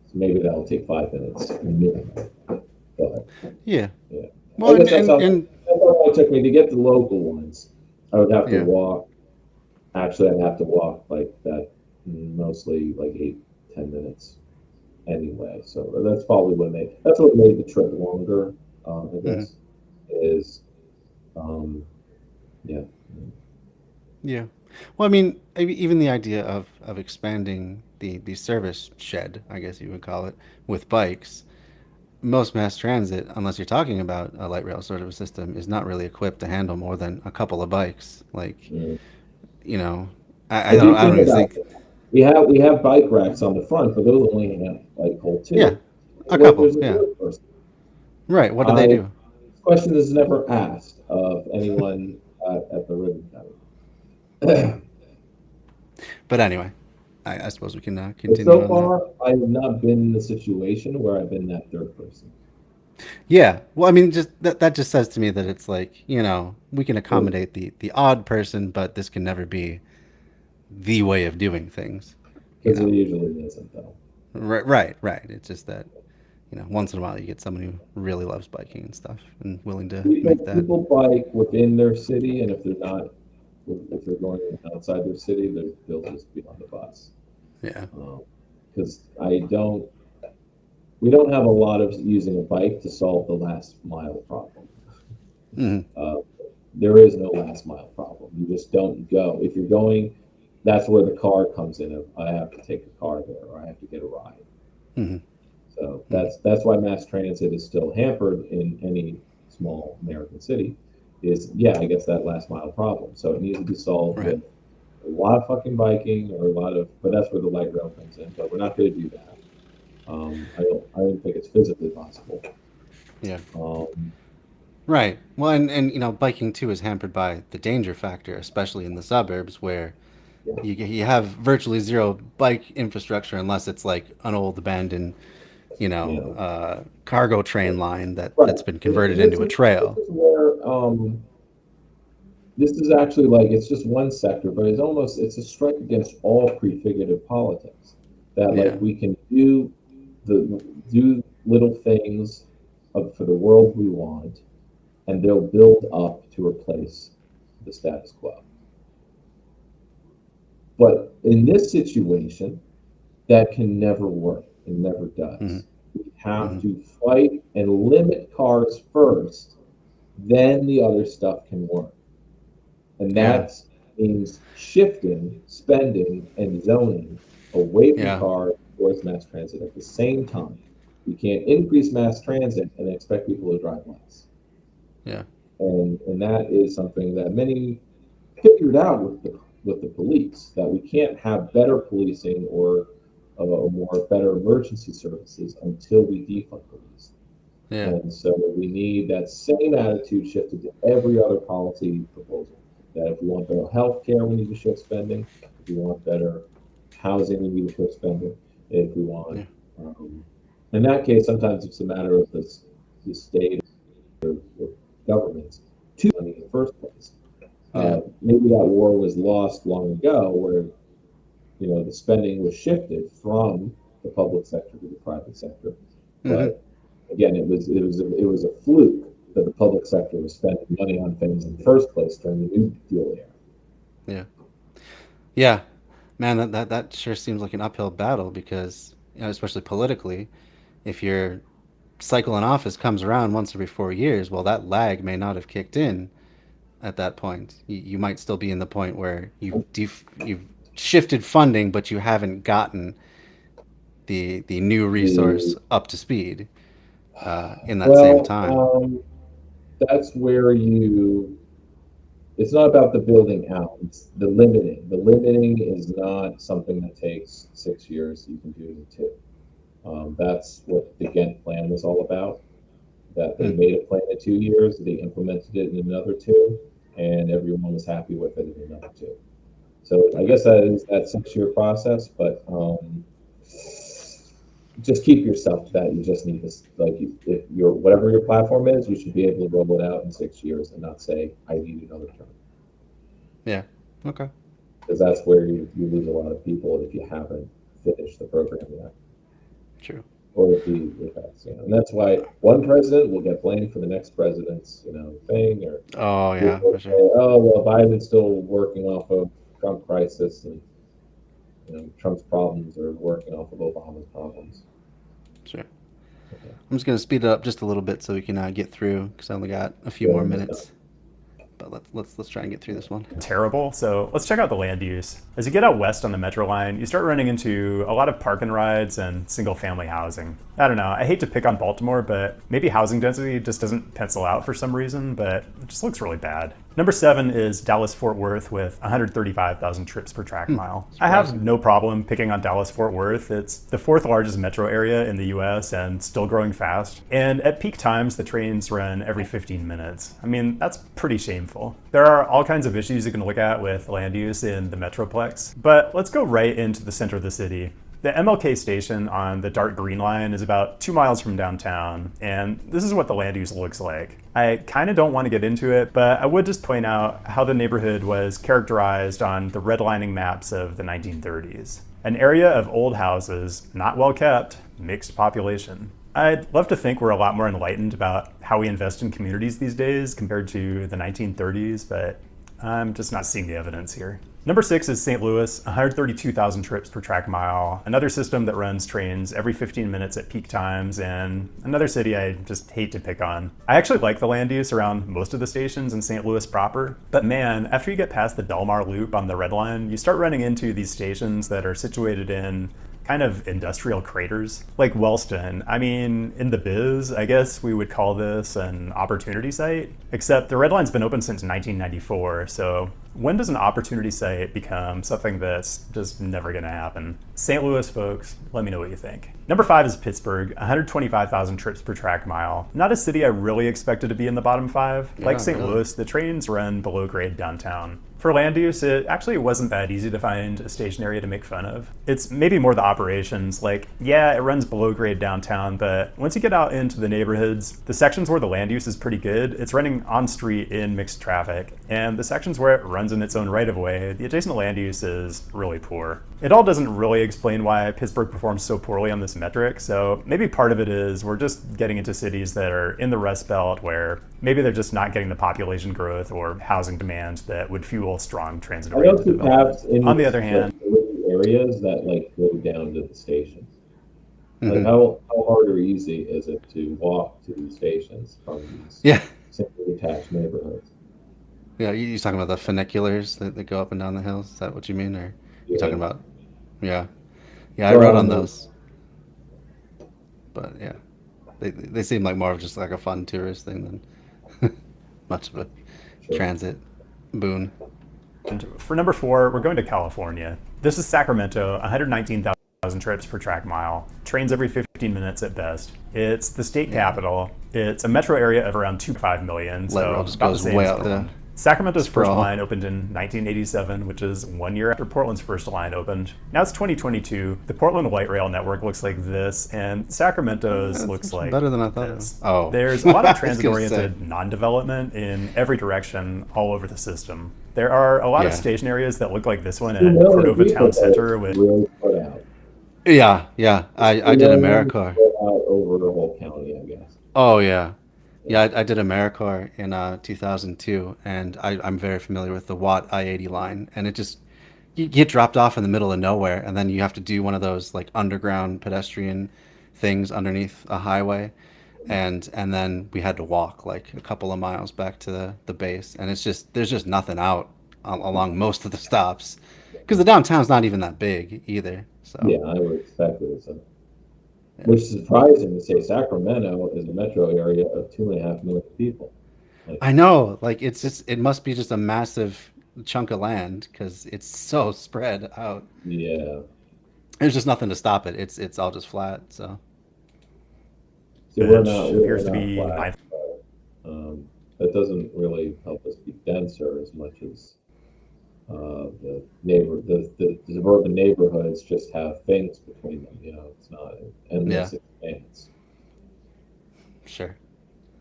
S4: So maybe that'll take 5 minutes minimum. But
S1: Yeah.
S4: yeah,
S1: Well,
S4: I guess
S1: and
S4: that's how long it took me to get the local ones. I would have to
S1: yeah.
S4: walk. Actually, I'd have to walk like that mostly like 8-10 minutes anyway. So that's probably that's what made the trip longer. I guess is yeah.
S1: Yeah. Well, I mean, even the idea of expanding the service shed, I guess you would call it, with bikes. Most mass transit, unless you're talking about a light rail sort of a system, is not really equipped to handle more than a couple of bikes. Like, you know, I don't even think.
S4: We have bike racks on the front, but those only have like hold two.
S1: Yeah, a couple.
S4: There's a
S1: Yeah.
S4: third person.
S1: Right. What do they do?
S4: Question is never asked of anyone at the ribbon cutting.
S1: But anyway, I suppose we can
S4: But
S1: continue
S4: so
S1: on
S4: far, I have not been in a situation where I've been that third person.
S1: that. Yeah. Well, I mean, just that just says to me that it's like, you know, we can accommodate the odd person, but this can never be the way of doing things.
S4: Because it usually isn't, though.
S1: Right. It's just that, you know, once in a while you get someone who really loves biking and stuff and willing to make that.
S4: People bike within their city, and if they're going outside their city, they'll just be on the bus.
S1: Yeah.
S4: Because we don't have a lot of using a bike to solve the last mile problem. There is no last mile problem. You just don't go. If you're going, that's where the car comes in. I have to take a car there, or I have to get a ride. So that's why mass transit is still hampered in any small American city. I guess that last mile problem. So it needs to be solved with a lot of fucking biking or but that's where the light rail comes in. But we're not going to do that. I don't think it's physically possible.
S1: Yeah. Right. Well, and you know, biking too is hampered by the danger factor, especially in the suburbs where you have virtually zero bike infrastructure unless it's like an old abandoned, you know, cargo train line that's been converted into a trail.
S4: This is where this is actually like it's just one sector, but it's a strike against all prefigurative politics. That like we can do little things for the world we want, and they'll build up to replace the status quo. But in this situation, that can never work. It never does. We have to fight and limit cars first, then the other stuff can work. And that means shifting spending and zoning away from cars towards mass transit at the same time. We can't increase mass transit and expect people to drive less.
S1: Yeah.
S4: And that is something that many figured out with the police, that we can't have better policing or more better emergency services until we defund police.
S1: Yeah.
S4: And so we need that same attitude shifted to every other policy proposal. That if we want better health care, we need to shift spending. If we want better housing, we need to shift spending. If we want, in that case, sometimes it's a matter of the state or governments to money in the first place. Maybe that war was lost long ago, where the spending was shifted from the public sector to the private sector. But again, it was a fluke that the public sector was spending money on things in the first place during the New Deal era.
S1: Yeah, man, that sure seems like an uphill battle because, especially politically, if your cycle in office comes around once every 4 years, well, that lag may not have kicked in at that point. You might still be in the point where you've shifted funding, but you haven't gotten the new resource up to speed in that same time.
S4: That's where it's not about the building out, it's the limiting. The limiting is not something that takes 6 years, you can do it in 2. That's what the Ghent plan was all about, that they made a plan in 2 years, they implemented it in another 2, and everyone was happy with it in another 2. So I guess that is that 6-year process, but just keep yourself to that. You just need this, if whatever your platform is, you should be able to roll it out in 6 years and not say, I need another term.
S1: Yeah. Okay.
S4: Because that's where you lose a lot of people if you haven't finished the program yet.
S1: True.
S4: Or if and that's why one president will get blamed for the next president's, thing, or
S1: for sure.
S4: Say, oh well, Biden's still working off of Trump crisis, and Trump's problems are working off of Obama's problems.
S1: Sure. I'm just going to speed it up just a little bit so we can get through, because I only got a few more minutes. But let's try and get through this one.
S16: Terrible. So let's check out the land use. As you get out west on the Metro line, you start running into a lot of park and rides and single family housing. I don't know, I hate to pick on Baltimore, but maybe housing density just doesn't pencil out for some reason, but it just looks really bad. Number 7 is Dallas-Fort Worth with 135,000 trips per track mile. I have no problem picking on Dallas-Fort Worth. It's the 4th largest metro area in the US and still growing fast. And at peak times, the trains run every 15 minutes. I mean, that's pretty shameful. There are all kinds of issues you can look at with land use in the Metroplex, but let's go right into the center of the city. The MLK station on the dark green line is about 2 miles from downtown, and this is what the land use looks like. I kind of don't want to get into it, but I would just point out how the neighborhood was characterized on the redlining maps of the 1930s. An area of old houses, not well kept, mixed population. I'd love to think we're a lot more enlightened about how we invest in communities these days compared to the 1930s, but I'm just not seeing the evidence here. Number 6 is St. Louis, 132,000 trips per track mile, another system that runs trains every 15 minutes at peak times, and another city I just hate to pick on. I actually like the land use around most of the stations in St. Louis proper, but man, after you get past the Delmar Loop on the Red Line, you start running into these stations that are situated in kind of industrial craters. Like Wellston, I mean, in the biz, I guess we would call this an opportunity site, except the Red Line's been open since 1994, so when does an opportunity site become something that's just never gonna happen? St. Louis folks, let me know what you think. Number 5 is Pittsburgh, 125,000 trips per track mile. Not a city I really expected to be in the bottom 5. Like St. Louis, the trains run below grade downtown. For land use, it actually wasn't that easy to find a station area to make fun of. It's maybe more the operations, like, yeah, it runs below grade downtown, but once you get out into the neighborhoods, the sections where the land use is pretty good, it's running on street in mixed traffic, and the sections where it runs in its own right of way, the adjacent land use is really poor. It all doesn't really explain why Pittsburgh performs so poorly on this metric, so maybe part of it is we're just getting into cities that are in the Rust Belt where maybe they're just not getting the population growth or housing demand that would fuel strong transit-oriented development. On the other hand,
S4: areas that like go down to the stations. Like how hard or easy is it to walk to these stations from these simply detached neighborhoods?
S1: Yeah, you're talking about the funiculars that go up and down the hills? Is that what you mean? Or you're talking about? Yeah. Yeah, I rode on those. But yeah, they seem like more of just like a fun tourist thing than much of a transit boon.
S16: And for number 4, we're going to California. This is Sacramento, 119,000 trips per track mile. Trains every 15 minutes at best. It's the state capital. It's a metro area of around 2.5 million, so
S1: just
S16: about the
S1: goes
S16: same
S1: way
S16: as
S1: out
S16: Portland.
S1: there.
S16: Sacramento's first line opened in 1987, which is 1 year after Portland's first line opened. Now it's 2022. The Portland Light Rail network looks like this, and Sacramento's looks like
S1: better than I thought.
S16: this.
S1: Oh,
S16: there's a lot of transit-oriented non-development in every direction all over the system. There are a lot of station areas that look like this one at Cordova Town Center with.
S1: Yeah, I did AmeriCorps.
S4: Over the whole county, I guess.
S1: Oh yeah. Yeah, I did AmeriCorps in 2002, and I'm very familiar with the Watt I-80 line, and it just, you get dropped off in the middle of nowhere, and then you have to do one of those like underground pedestrian things underneath a highway, and then we had to walk like a couple of miles back to the base, and it's just, there's just nothing out along most of the stops, because the downtown's not even that big either. So
S4: yeah, I would expect it. So. Which is surprising to say Sacramento is a metro area of 2.5 million people. Like,
S1: I know, like it's just, it must be just a massive chunk of land because it's so spread out.
S4: Yeah,
S1: there's just nothing to stop it. It's all just flat. So
S4: we're appears to be flat, but, that doesn't really help us be denser as much as the suburban neighborhoods just have things between them. You know, it's not an endless expanse.
S1: Sure.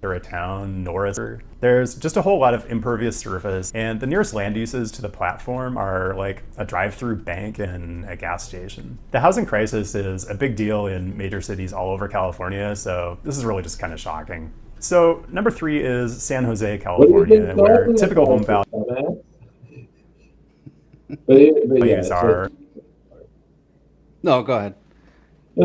S16: They're a town, Norris. There's just a whole lot of impervious surface, and the nearest land uses to the platform are like a drive-through bank and a gas station. The housing crisis is a big deal in major cities all over California, so this is really just kind of shocking. So number 3 is San Jose, California, where typical home values are
S1: No, go ahead.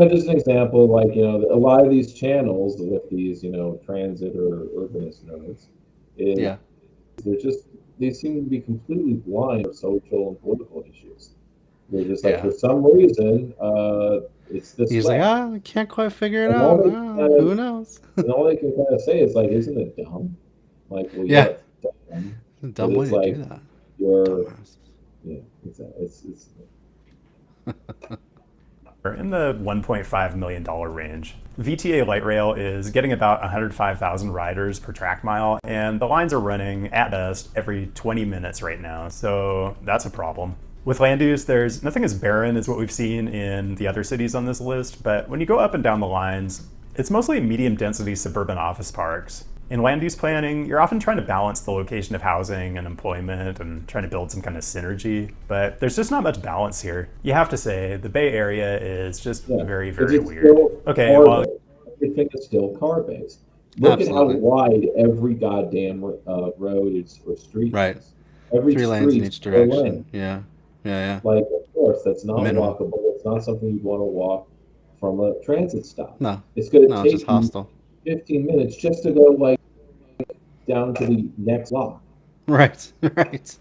S4: Just an example, like, a lot of these channels with these, transit or urbanist nodes, is
S1: Yeah.
S4: they seem to be completely blind to social and political issues. They're just like,
S1: Yeah.
S4: for some reason, it's this
S1: He's
S4: way.
S1: like, I can't quite figure it
S4: And
S1: out. Who knows?
S4: all they can kind of say is like, isn't it dumb? Like, well,
S1: Yeah.
S4: it's dumb,
S1: A
S4: but
S1: dumb way
S4: it's
S1: to
S4: like
S1: do that.
S4: you're,
S1: Dumbass.
S4: yeah, it's
S16: In the $1.5 million range. VTA Light Rail is getting about 105,000 riders per track mile, and the lines are running at best every 20 minutes right now, so that's a problem. With land use, there's nothing as barren as what we've seen in the other cities on this list, but when you go up and down the lines, it's mostly medium density suburban office parks. In land use planning, you're often trying to balance the location of housing and employment and trying to build some kind of synergy, but there's just not much balance here. You have to say, the Bay Area is just very, very weird. Okay, well,
S4: everything is still car based. Look
S1: Absolutely.
S4: at how wide every goddamn road is or street
S1: Right.
S4: is. Every
S1: 3 lanes in
S4: street's
S1: each
S4: 4
S1: direction.
S4: lanes.
S1: Yeah. Yeah.
S4: Like, of course, that's not
S1: Minimum.
S4: walkable. It's not something you'd want to walk from a transit stop.
S1: No.
S4: It's going to
S1: No, it's
S4: take
S1: just
S4: you
S1: hostile.
S4: 15 minutes just to go like down to the next block.
S1: Right. Right.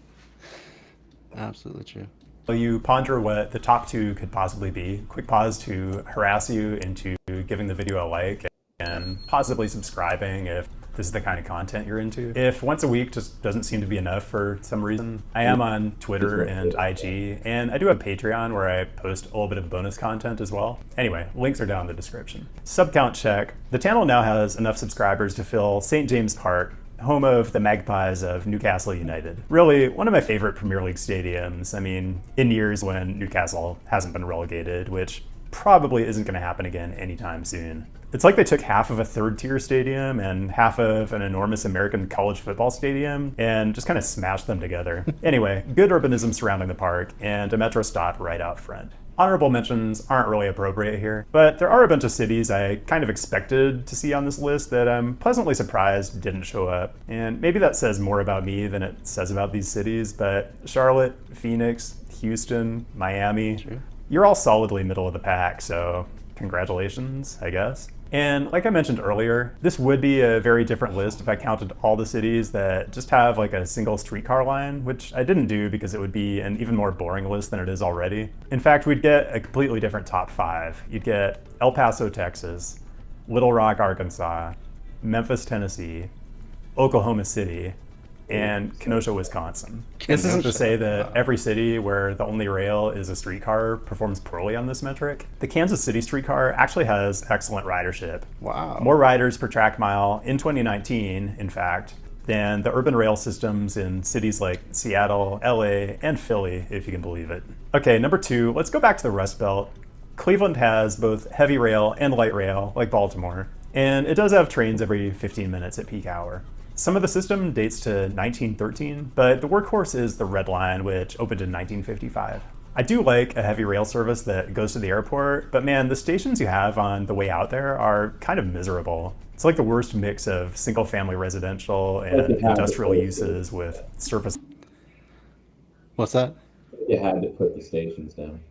S1: Absolutely true.
S16: you ponder what the top two could possibly be. Quick pause to harass you into giving the video a like and possibly subscribing if this is the kind of content you're into. If once a week just doesn't seem to be enough for some reason, I am on Twitter and IG, and I do have Patreon where I post a little bit of bonus content as well. Anyway, links are down in the description. Subcount check. The channel now has enough subscribers to fill St. James Park, home of the Magpies of Newcastle United. Really, one of my favorite Premier League stadiums. I mean, in years when Newcastle hasn't been relegated, which probably isn't going to happen again anytime soon. It's like they took half of a third-tier stadium and half of an enormous American college football stadium and just kind of smashed them together. Anyway, good urbanism surrounding the park and a metro stop right out front. Honorable mentions aren't really appropriate here, but there are a bunch of cities I kind of expected to see on this list that I'm pleasantly surprised didn't show up. And maybe that says more about me than it says about these cities, but Charlotte, Phoenix, Houston, Miami, you're all solidly middle of the pack, so congratulations, I guess. And like I mentioned earlier, this would be a very different list if I counted all the cities that just have like a single streetcar line, which I didn't do because it would be an even more boring list than it is already. In fact, we'd get a completely different top 5. You'd get El Paso, Texas, Little Rock, Arkansas, Memphis, Tennessee, Oklahoma City, and Kenosha, Wisconsin. This isn't to say that every city where the only rail is a streetcar performs poorly on this metric. The Kansas City streetcar actually has excellent ridership.
S1: Wow.
S16: More riders per track mile in 2019, in fact, than the urban rail systems in cities like Seattle, LA, and Philly, if you can believe it. Okay, number 2, let's go back to the Rust Belt. Cleveland has both heavy rail and light rail, like Baltimore, and it does have trains every 15 minutes at peak hour. Some of the system dates to 1913, but the workhorse is the Red Line, which opened in 1955. I do like a heavy rail service that goes to the airport, but man, the stations you have on the way out there are kind of miserable. It's like the worst mix of single-family residential and industrial uses with surface.
S1: What's that?
S4: You had to put the stations down.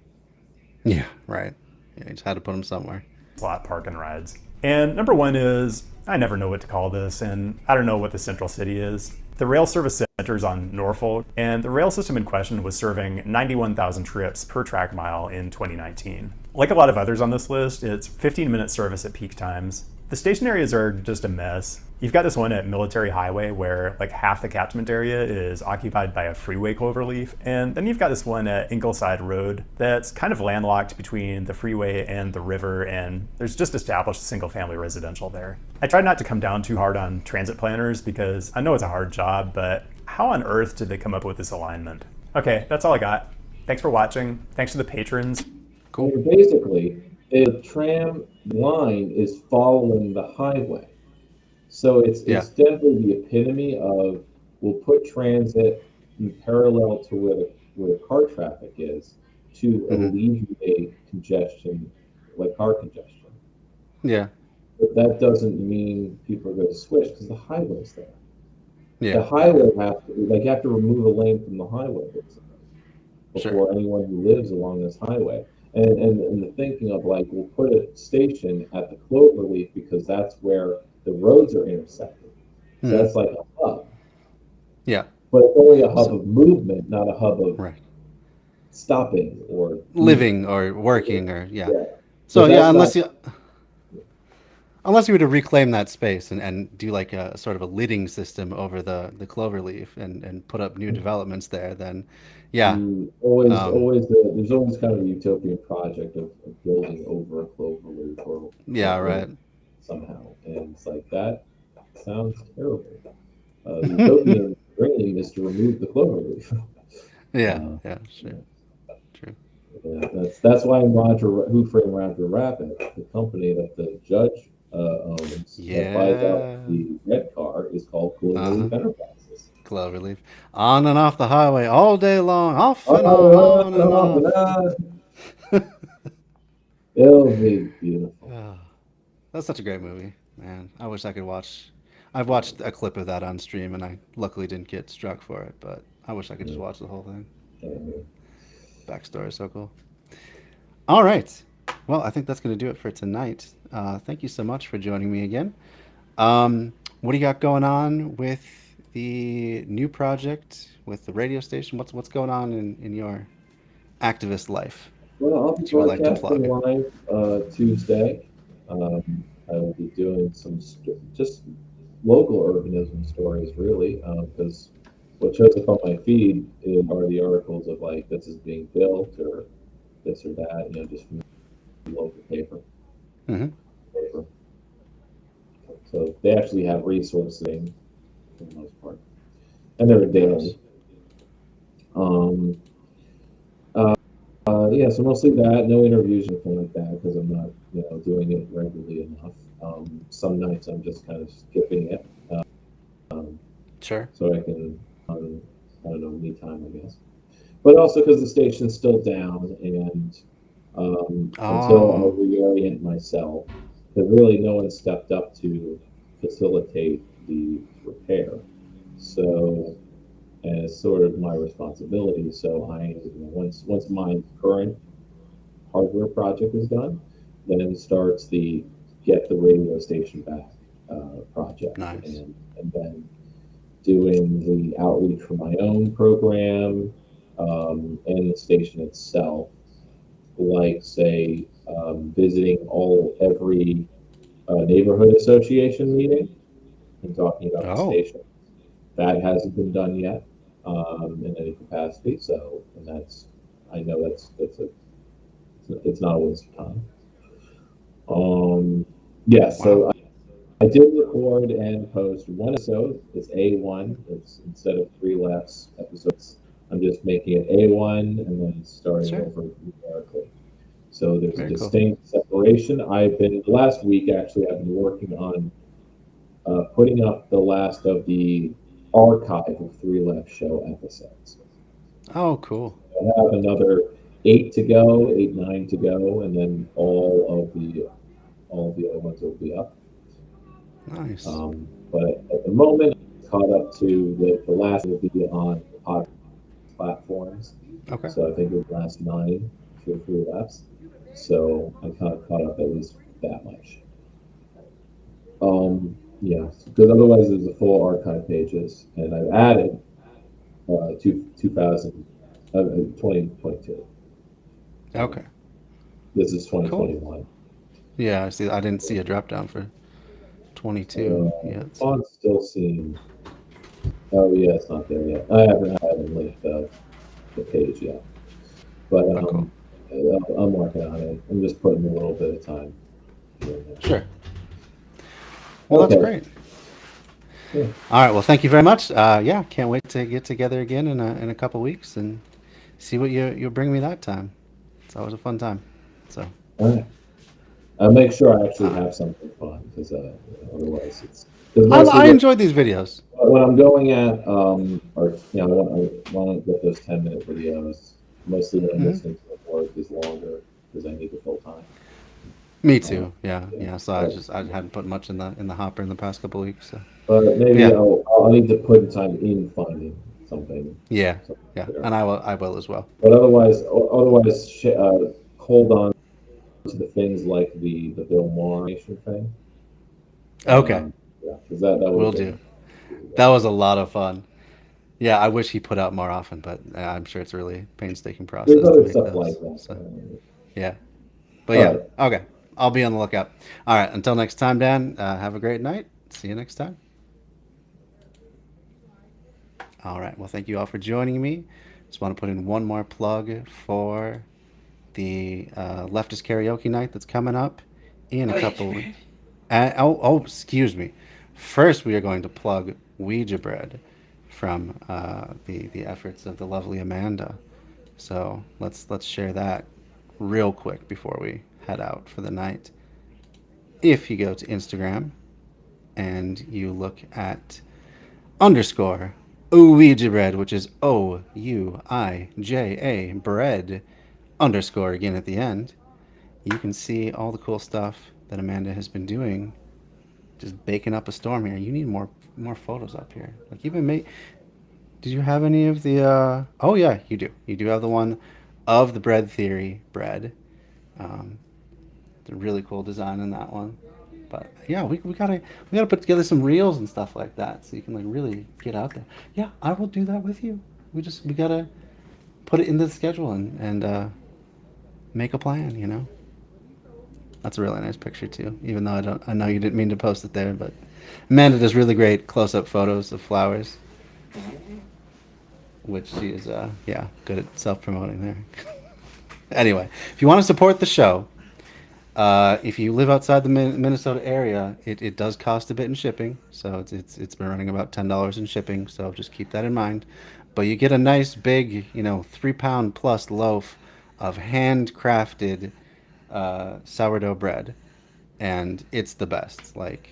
S1: Yeah, right. Yeah, you just had to put them somewhere.
S16: Slot park and rides. And number 1 is, I never know what to call this, and I don't know what the central city is. The rail service centers on Norfolk, and the rail system in question was serving 91,000 trips per track mile in 2019. Like a lot of others on this list, it's 15-minute service at peak times. The station areas are just a mess. You've got this one at Military Highway where like half the catchment area is occupied by a freeway cloverleaf, and then you've got this one at Ingleside Road that's kind of landlocked between the freeway and the river, and there's just established single-family residential there. I tried not to come down too hard on transit planners because I know it's a hard job, but how on earth did they come up with this alignment? Okay, that's all I got. Thanks for watching. Thanks to the patrons.
S4: Cool. Basically, the tram line is following the highway. So it's definitely the epitome of, we'll put transit in parallel to where the car traffic is to alleviate congestion, like car congestion.
S1: Yeah.
S4: But that doesn't mean people are going to switch because the highway's there.
S1: Yeah.
S4: The highway you have to remove a lane from the highway basically before anyone who lives along this highway. and the thinking of like, we'll put a station at the Cloverleaf because that's where the roads are intersecting. So that's like a hub.
S1: Yeah.
S4: But it's only a hub of movement, not a hub of stopping or
S1: living or working or
S4: Yeah.
S1: So
S4: that's
S1: unless you were to reclaim that space and do like a sort of a lidding system over the Cloverleaf and put up new developments there, then
S4: always there's always kind of a utopian project of building over a Cloverleaf or somehow, and it's like that sounds terrible. The utopian dream is to remove the Cloverleaf.
S1: True.
S4: Yeah, that's why in Who Framed Roger Rabbit, the company that the judge owns that buys out the red car is called Cloverleaf Enterprises.
S1: Cloverleaf, on and off the highway all day long, off and on and on.
S4: It'll be beautiful.
S1: That's such a great movie, man. I wish I could watch. I've watched a clip of that on stream, and I luckily didn't get struck for it. But I wish I could just watch the whole thing. Backstory is so cool. All right. Well, I think that's going to do it for tonight. Thank you so much for joining me again. What do you got going on with the new project, with the radio station? What's going on in your activist life?
S4: Well, I'll be broadcasting live Tuesday. I will be doing some just local urbanism stories, really, because what shows up on my feed are the articles of like, this is being built or this or that, just from the local paper. So they actually have resourcing for the most part, and they're daily. So mostly that, no interviews or anything like that, because I'm not, doing it regularly enough. Some nights I'm just kind of skipping it.
S1: Sure.
S4: So I can, I don't know, me time, I guess. But also because the station's still down, and until I reorient myself, because really no one stepped up to facilitate the repair. So, and it's sort of my responsibility. So once my current hardware project is done, then starts the get the radio station back project.
S1: Nice.
S4: And then doing the outreach for my own program and the station itself, like say visiting every neighborhood association meeting and talking about the station. That hasn't been done yet in any capacity. So, and I know it's not a waste of time. So I did record and post one episode. It's A1. It's instead of 3 lefts episodes, I'm just making it A1 and then starting over numerically. So there's a distinct separation. Last week actually, I've been working on putting up the last of the archive of 3 Left Show episodes.
S1: Oh, cool.
S4: I have another 9 to go, and then all of the other ones will be up.
S1: Nice.
S4: But at the moment, I'm caught up to the last will be on podcast platforms.
S1: Okay.
S4: So I think the last 9, 2 or 3 left. So I'm kind of caught up at least that much. Because otherwise there's the full archive pages, and I've added 2022.
S1: Okay.
S4: This is 2021.
S1: Cool. Yeah, I see. I didn't see a drop down for 22 yet.
S4: Font's still seen. Oh yeah, it's not there yet. I haven't linked the page yet, but
S1: cool.
S4: I'm working on it. I'm just putting a little bit of time.
S1: Sure. Well, that's great.
S4: Yeah.
S1: All right. Well, thank you very much. Can't wait to get together again in a couple weeks and see what you'll bring me that time. It's always a fun time. So.
S4: All right. I'll make sure I actually have something fun, because otherwise it's.
S1: I enjoyed these videos.
S4: When I'm going at, I want to get those 10-minute videos. Mostly when I'm listening to the work is longer because I need to fill time.
S1: Me too. Yeah. So I hadn't put much in the hopper in the past couple of weeks. So.
S4: But maybe I'll need to put time in finding something.
S1: Yeah. And I will as well.
S4: But otherwise, hold on to the things like the Bill Maher Nation thing.
S1: Okay.
S4: Yeah, because that
S1: Will
S4: would
S1: do. That was a lot of fun. Yeah, I wish he put out more often, but I'm sure it's a really painstaking process
S4: There's
S1: to
S4: other
S1: make
S4: stuff
S1: those.
S4: like that.
S1: So, yeah. But
S4: All
S1: yeah,
S4: right.
S1: okay. I'll be on the lookout. All right. Until next time, Dan, have a great night. See you next time. All right. Well, thank you all for joining me. Just want to put in one more plug for the leftist karaoke night that's coming up in a couple weeks. Excuse me. First, we are going to plug Ouija Bread from the efforts of the lovely Amanda. So let's share that real quick before we head out for the night. If you go to Instagram and you look at underscore Ouija Bread, which is OUIJA bread underscore again at the end, you can see all the cool stuff that Amanda has been doing, just baking up a storm here. You need more photos up here. Like you've been Did you have any of the? Oh yeah, you do. You do have the one of the bread theory bread. It's a really cool design in that one. But yeah, we gotta put together some reels and stuff like that so you can like really get out there. Yeah, I will do that with you. We gotta put it into the schedule and make a plan. You know. That's a really nice picture too. Even though I know you didn't mean to post it there, but Amanda does really great close-up photos of flowers, which she is good at self-promoting there. Anyway, if you want to support the show, if you live outside the Minnesota area, it does cost a bit in shipping. So it's been running about $10 in shipping. So just keep that in mind. But you get a nice big 3-pound plus loaf of handcrafted sourdough bread, and it's the best. Like,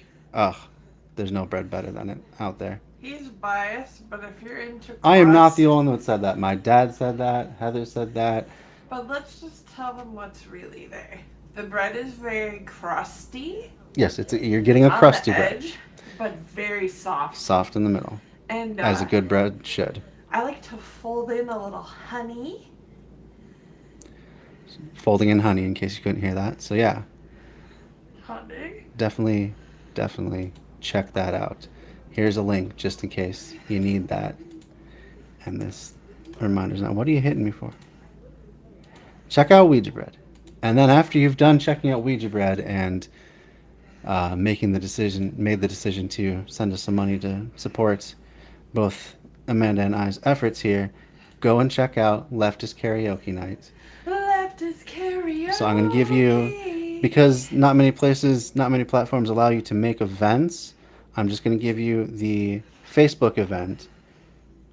S1: there's no bread better than it out there.
S3: He's biased, but if you're into crust,
S1: I am not the only one that said that. My dad said that. Heather said that.
S3: But let's just tell them what's really there. The bread is very crusty.
S1: Yes, you're getting a crusty
S3: on the
S1: bread.
S3: edge, but very soft.
S1: Soft in the middle.
S3: And
S1: as a good bread should.
S3: I like to fold in a little honey.
S1: Folding in honey, in case you couldn't hear that. So yeah.
S3: Honey.
S1: Definitely check that out. Here's a link just in case you need that. And this reminder's now. What are you hitting me for? Check out Ouija Bread. And then after you've done checking out Ouija Bread and made the decision to send us some money to support both Amanda and I's efforts here, go and check out Leftist Karaoke Night.
S3: Leftist Karaoke.
S1: So I'm going to give you, because not many platforms allow you to make events, I'm just going to give you the Facebook event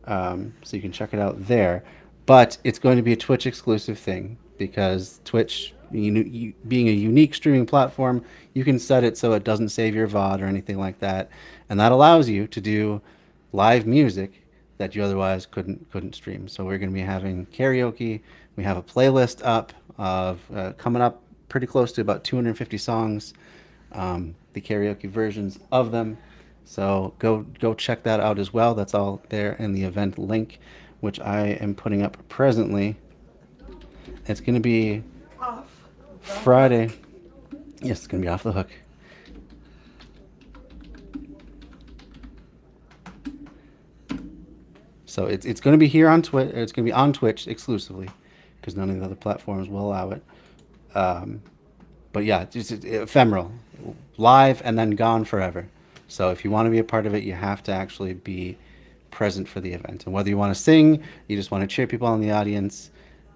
S1: so you can check it out there. But it's going to be a Twitch exclusive thing because Twitch, being a unique streaming platform, you can set it so it doesn't save your VOD or anything like that. And that allows you to do live music that you otherwise couldn't stream. So we're going to be having karaoke. We have a playlist up of coming up pretty close to about 250 songs, the karaoke versions of them. So go check that out as well. That's all there in the event link, which I am putting up presently. It's going to be Friday. Yes, it's going to be off the hook. So it's going to be here on Twitch. It's going to be on Twitch exclusively because none of the other platforms will allow it. But yeah, it's ephemeral, live and then gone forever. So if you want to be a part of it, you have to actually be present for the event. And whether you want to sing, you just want to cheer people in the audience,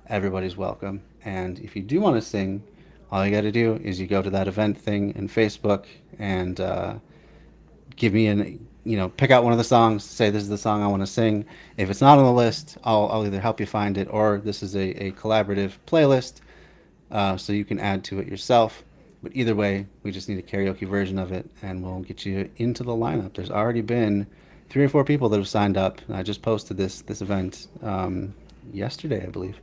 S1: everybody's welcome. And if you do want to sing, all you got to do is you go to that event thing in Facebook and give me pick out one of the songs, say this is the song I want to sing. If it's not on the list, I'll either help you find it or this is a collaborative playlist so you can add to it yourself. But either way, we just need a karaoke version of it and we'll get you into the lineup. There's already been 3 or 4 people that have signed up. I just posted this event yesterday, I believe.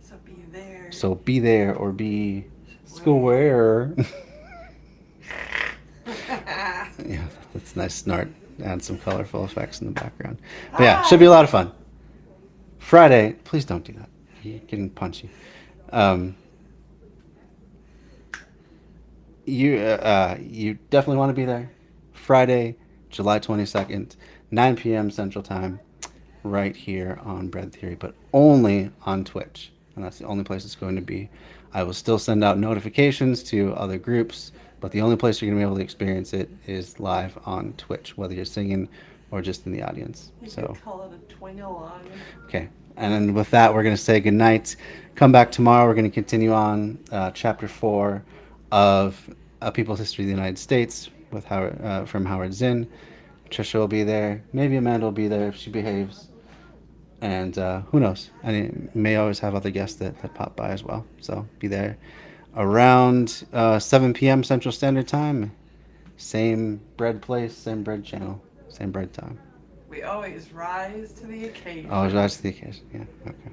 S3: So be there.
S1: So be there or be square. Yeah, that's a nice snort. Add some colorful effects in the background. But yeah, should be a lot of fun. Friday, please don't do that. You're getting punchy. you definitely want to be there. Friday, July 22nd, 9 p.m. Central Time, right here on Bread Theory, but only on Twitch. And that's the only place it's going to be. I will still send out notifications to other groups, but the only place you're going to be able to experience it is live on Twitch, whether you're singing or just in the audience.
S3: You
S1: So
S3: could call it a twing-along.
S1: okay. And then with that, we're going to say goodnight. Come back tomorrow. We're going to continue on chapter 4 of A People's History of the United States with Howard, from Howard Zinn. Trisha will be there. Maybe Amanda will be there if she behaves. And who knows? I may always have other guests that pop by as well. So be there around 7 p.m. Central Standard Time. Same bread place, same bread channel, same bread time.
S3: We always rise to the occasion.
S1: Always rise to the occasion. Yeah. Okay.